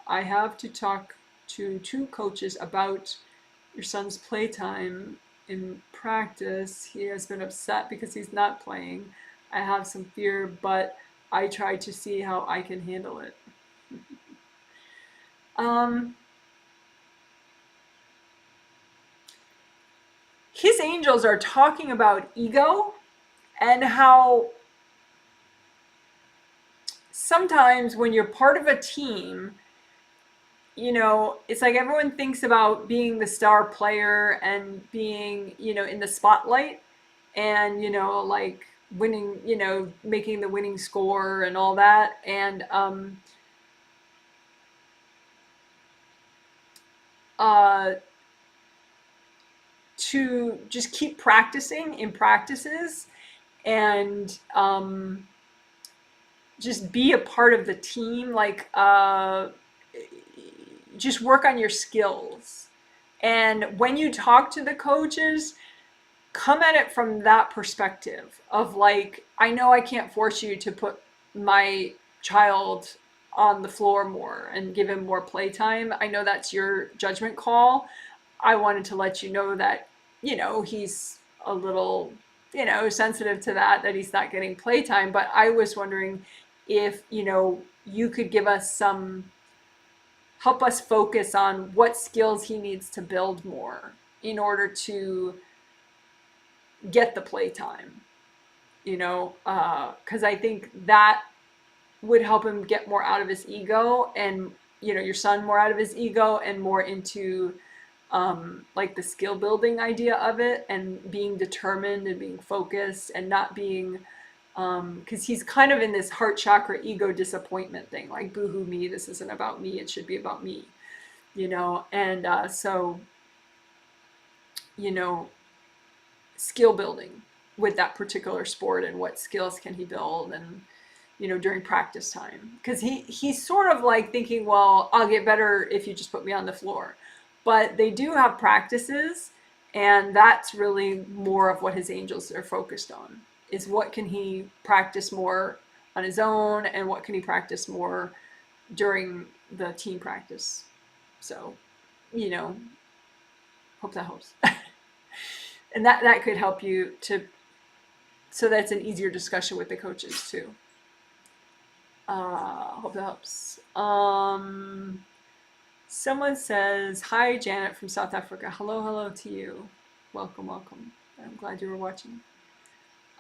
I have to talk to 2 coaches about your son's playtime in practice. He has been upset because he's not playing. I have some fear, but I try to see how I can handle it. His angels are talking about ego and how sometimes when you're part of a team, it's like everyone thinks about being the star player and being, in the spotlight and, like winning, making the winning score and all that. And to just keep practicing in practices and just be a part of the team, like just work on your skills. And when you talk to the coaches, come at it from that perspective of like, I know I can't force you to put my child on the floor more and give him more playtime. I know that's your judgment call. I wanted to let you know that, he's a little, sensitive to that he's not getting playtime. But I was wondering if, you could give us help us focus on what skills he needs to build more in order to get the playtime, because I think that would help him get more out of his ego, and your son more out of his ego and more into like the skill building idea of it, and being determined and being focused and not being because he's kind of in this heart chakra ego disappointment thing, like boohoo me, this isn't about me, it should be about me, and so skill building with that particular sport, and what skills can he build, and during practice time, because he's sort of like thinking, well, I'll get better if you just put me on the floor. But they do have practices, and that's really more of what his angels are focused on, is what can he practice more on his own, and what can he practice more during the team practice. So hope that helps. And that could help you so that's an easier discussion with the coaches too. Hope that helps. Someone says, hi Janet from South Africa. Hello to you. Welcome. I'm glad you were watching.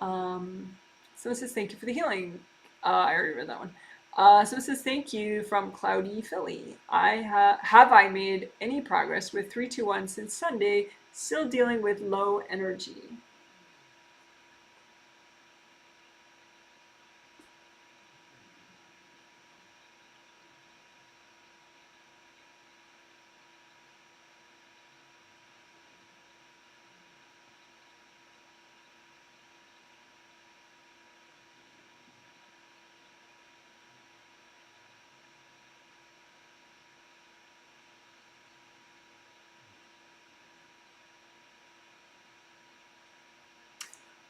Someone says, thank you for the healing. I already read that one. Someone says, thank you from Cloudy Philly. Have I made any progress with 321 since Sunday? Still dealing with low energy.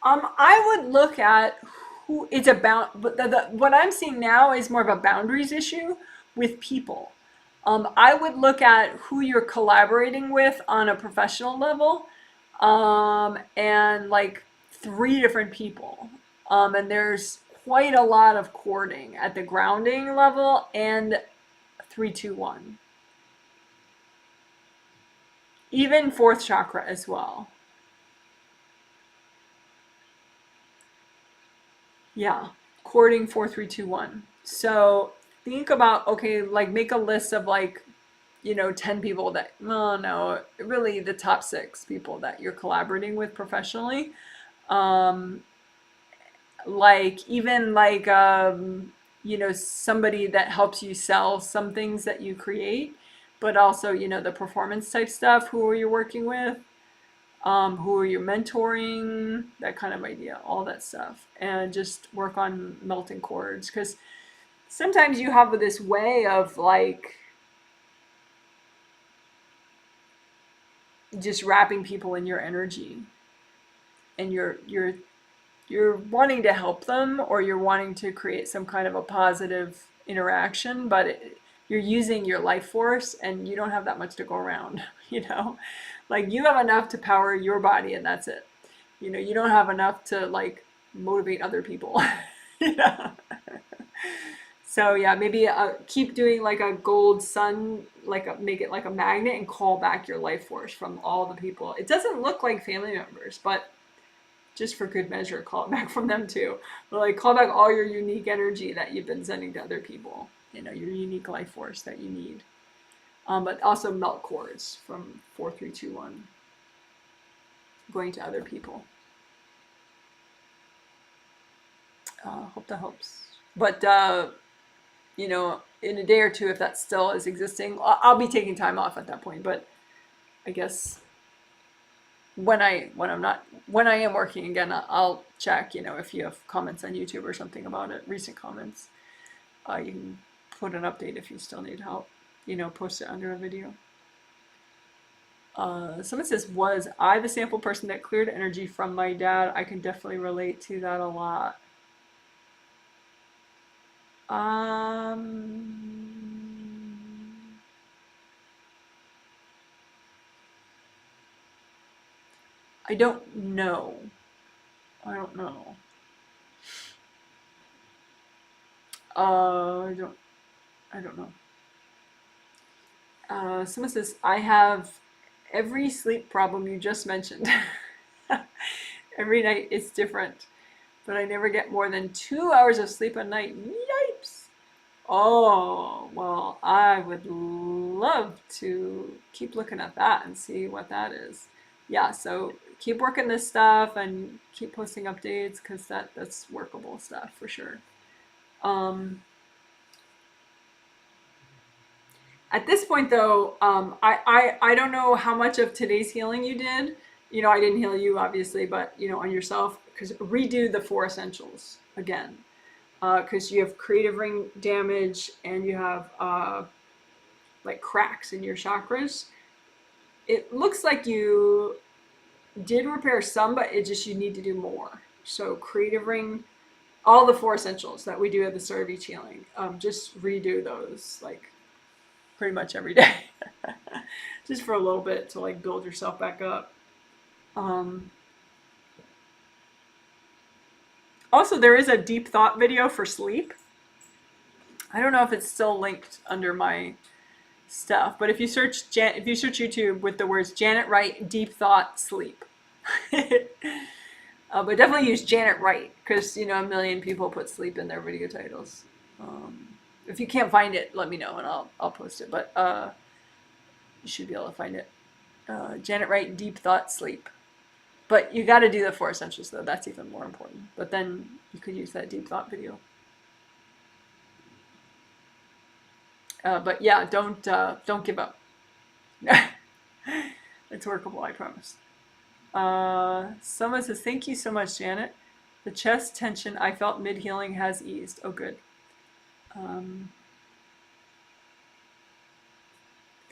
I would look at who it's about, but what I'm seeing now is more of a boundaries issue with people. I would look at who you're collaborating with on a professional level, and like three different people. And there's quite a lot of courting at the grounding level and 3-2-1, even fourth chakra as well. Yeah, courting 4-3-2-1. So think about, okay, like make a list of like, 10 people that, no, no, really the top six people that you're collaborating with professionally. Um, like even like, somebody that helps you sell some things that you create, but also, the performance type stuff, who are you working with? Who are you mentoring, that kind of idea, all that stuff, and just work on melting chords. Because sometimes you have this way of like just wrapping people in your energy, and you're wanting to help them, or you're wanting to create some kind of a positive interaction, but you're using your life force and you don't have that much to go around. you know like you have enough to power your body, and that's it. You don't have enough to like motivate other people. you know so yeah, maybe keep doing like a gold sun, like make it like a magnet, and call back your life force from all the people. It doesn't look like family members, but just for good measure, call it back from them too. But like call back all your unique energy that you've been sending to other people. Your unique life force that you need. But also melt cords from 4-3-2-1, going to other people. Hope that helps. But in a day or two, if that still is existing, I'll be taking time off at that point. But I guess when I am working again, I'll check. If you have comments on YouTube or something about it, recent comments, you can put an update if you still need help. Post it under a video. Someone says, was I the sample person that cleared energy from my dad? I can definitely relate to that a lot. I don't know. I don't know. I don't know. Someone says, I have every sleep problem you just mentioned. Every night it's different, but I never get more than 2 hours of sleep a night. Yipes! Oh, well, I would love to keep looking at that and see what that is. Yeah, so keep working this stuff and keep posting updates, because that's workable stuff for sure. At this point, though, I don't know how much of today's healing you did. I didn't heal you, obviously, but, on yourself, because redo the 4 essentials again. Because you have creative ring damage, and you have like cracks in your chakras. It looks like you did repair some, but you need to do more. So creative ring, all the 4 essentials that we do at the start of each healing, just redo those like pretty much every day, just for a little bit to like build yourself back up. Also, there is a deep thought video for sleep. I don't know if it's still linked under my stuff, but if you search YouTube with the words Janet Wright deep thought sleep, but definitely use Janet Wright, because a million people put sleep in their video titles. If you can't find it, let me know and I'll post it. But you should be able to find it. Janet Wright deep thought sleep. But you got to do the 4 essentials though. That's even more important. But then you could use that deep thought video. But yeah, don't give up. It's workable, I promise. Someone says, thank you so much, Janet. The chest tension I felt mid-healing has eased. Oh, good.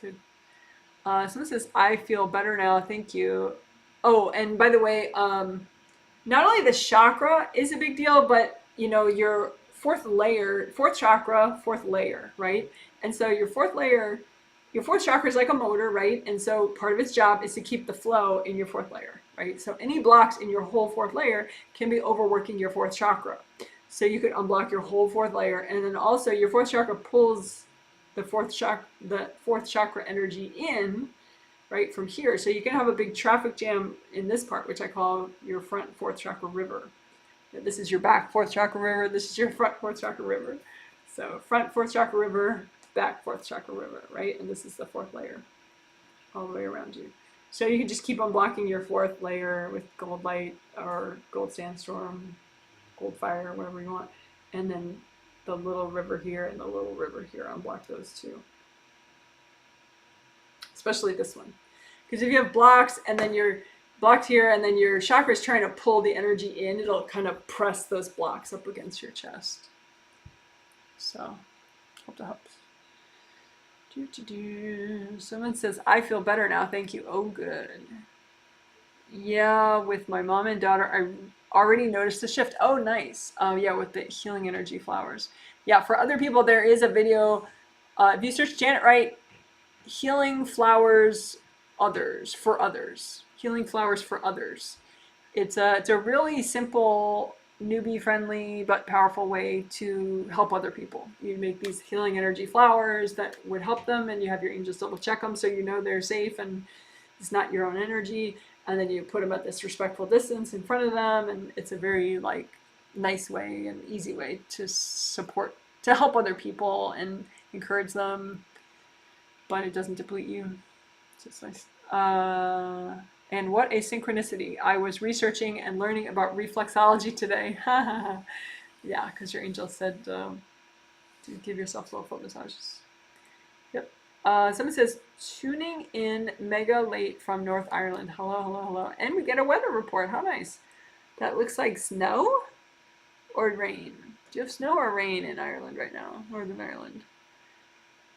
Good. Someone says, I feel better now. Thank you. Oh, and by the way, not only the chakra is a big deal, but you know, your fourth layer, fourth chakra, fourth layer, right? And so your fourth layer, your fourth chakra is like a motor, right? And so part of its job is to keep the flow in your fourth layer, right? So any blocks in your whole fourth layer can be overworking your fourth chakra. So you could unblock your whole fourth layer, and then also your fourth chakra pulls the fourth chakra energy in, right, from here. So you can have a big traffic jam in this part, which I call your front fourth chakra river. This is your back fourth chakra river. This is your front fourth chakra river. So front fourth chakra river, back fourth chakra river, right? And this is the fourth layer all the way around you. So you can just keep unblocking your fourth layer with gold light or gold sandstorm, gold fire, whatever you want. And then the little river here and the little river here, unblock those two. Especially this one. Because if you have blocks and then you're blocked here and then your chakra is trying to pull the energy in, it'll kind of press those blocks up against your chest. So, hope that helps. Someone says, I feel better now, thank you. Oh, good. Yeah, with my mom and daughter, I already noticed a shift. Oh, nice. Yeah, with the healing energy flowers. Yeah, for other people, there is a video. If you search Janet Wright, healing flowers, others, for others. Healing flowers for others. It's a really simple, newbie-friendly, but powerful way to help other people. You make these healing energy flowers that would help them, and you have your angels double check them so you know they're safe and it's not your own energy. And then you put them at this respectful distance in front of them, and it's a very like nice way and easy way to support, to help other people and encourage them, but it doesn't deplete you. So it's nice. And what a synchronicity. I was researching and learning about reflexology today. Yeah, because your angel said to give yourself little foot massages. Yep. Someone says, tuning in mega late from North Ireland. Hello, hello, hello. And we get a weather report. How nice. That looks like snow or rain. Do you have snow or rain in Ireland right now? Northern Ireland.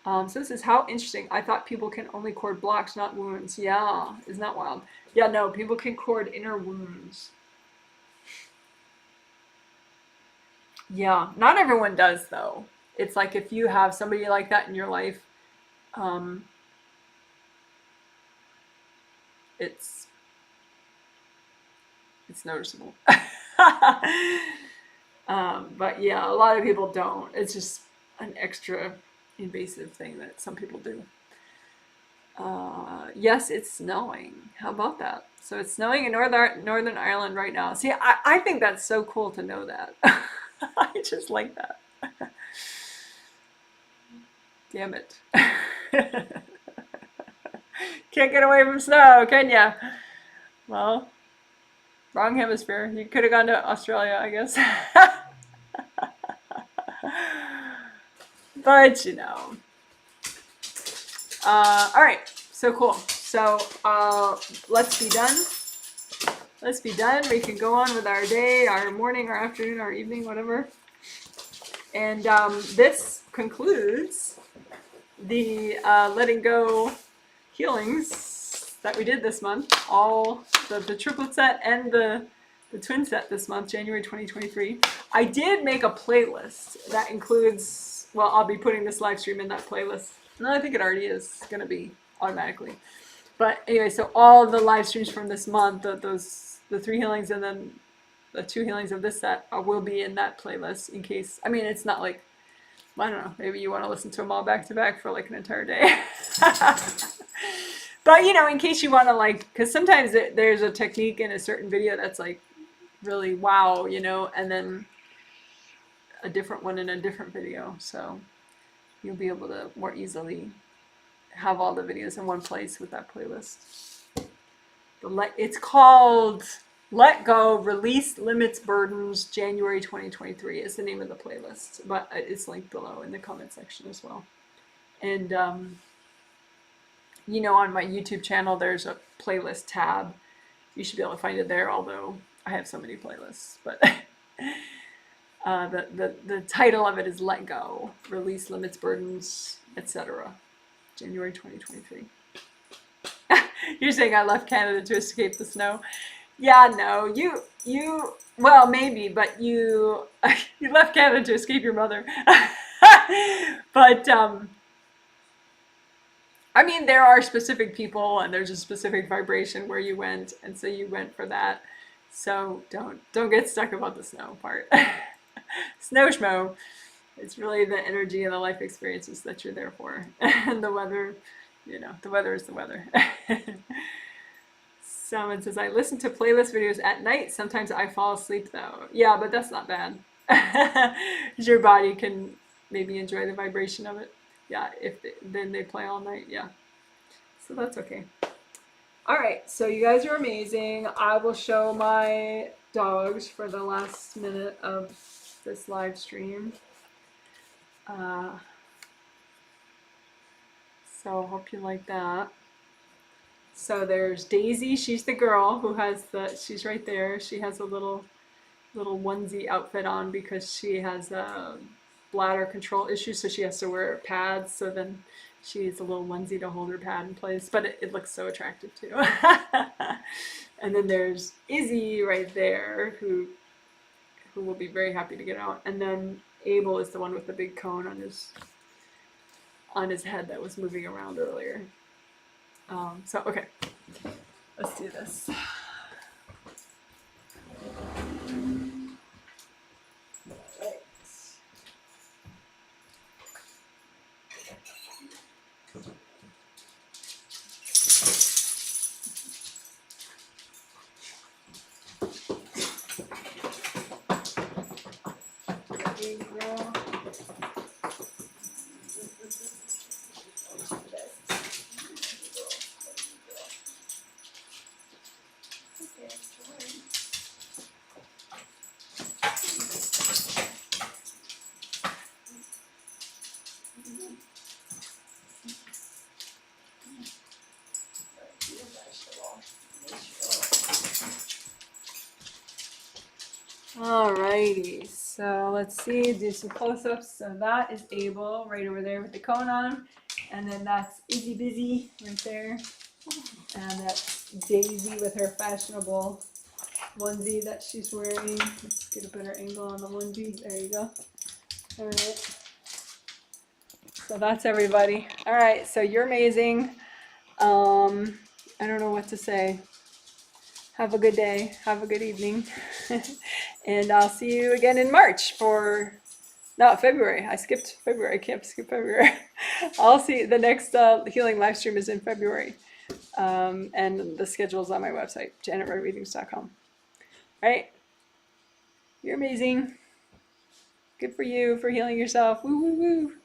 So this is how interesting. I thought people can only cord blocks, not wounds. Yeah, isn't that wild? Yeah, no, people can cord inner wounds. Yeah, not everyone does though. It's like if you have somebody like that in your life, it's noticeable. But yeah, a lot of people don't. It's just an extra invasive thing that some people do. Yes, it's snowing. How about that? So it's snowing in Northern Ireland right now. See, I think that's so cool to know that. I just like that. Damn it. Can't get away from snow, can ya? Well, wrong hemisphere. You could have gone to Australia, I guess. But, you know. All right, so cool. So let's be done. Let's be done. We can go on with our day, our morning, our afternoon, our evening, whatever. And this concludes the letting go healings that we did this month. All the triplet set and the twin set this month, January 2023. I did make a playlist that includes, well, I'll be putting this live stream in that playlist. No, I think it already is going to be automatically. But anyway, so all the live streams from this month, the 3 healings and then the 2 healings of this set will be in that playlist in case, I mean, it's not like, I don't know, maybe you want to listen to them all back to back for like an entire day. But, you know, in case you want to like, because sometimes there's a technique in a certain video that's like really wow, you know, and then a different one in a different video. So you'll be able to more easily have all the videos in one place with that playlist. It's called Let Go, Release Limits Burdens, January 2023 is the name of the playlist, but it's linked below in the comment section as well. And, you know, on my YouTube channel, there's a playlist tab. You should be able to find it there, although I have so many playlists, but the title of it is Let Go, Release Limits, Burdens, etc. January 2023. You're saying I left Canada to escape the snow. Yeah, no, well, maybe, but you, you left Canada to escape your mother. But, I mean, there are specific people and there's a specific vibration where you went, and so you went for that. So don't get stuck about the snow part. Snow schmo. It's really the energy and the life experiences that you're there for. And the weather, the weather is the weather. Someone says, I listen to playlist videos at night. Sometimes I fall asleep though. Yeah, but that's not bad. Your body can maybe enjoy the vibration of it. Yeah, then they play all night. Yeah. So that's okay. All right. So you guys are amazing. I will show my dogs for the last minute of this live stream. So hope you like that. So there's Daisy. She's the girl who has she's right there. She has a little onesie outfit on because she has a bladder control issue, so she has to wear pads. So then she needs a little onesie to hold her pad in place, but it looks so attractive too. And then there's Izzy right there who will be very happy to get out. And then Abel is the one with the big cone on his head that was moving around earlier. So okay, let's do this. Alrighty, so let's see, do some close-ups. So that is Abel right over there with the cone on him. And then that's Izzy Busy right there. And that's Daisy with her fashionable onesie that she's wearing. Let's get a better angle on the onesie. There you go. Alright. So that's everybody. Alright, so you're amazing. I don't know what to say. Have a good day. Have a good evening. And I'll see you again in March February. I skipped February. I can't skip February. I'll see the next healing live stream is in February. And the schedule's on my website, janetwrightreadings.com. All right. You're amazing. Good for you for healing yourself. Woo, woo, woo.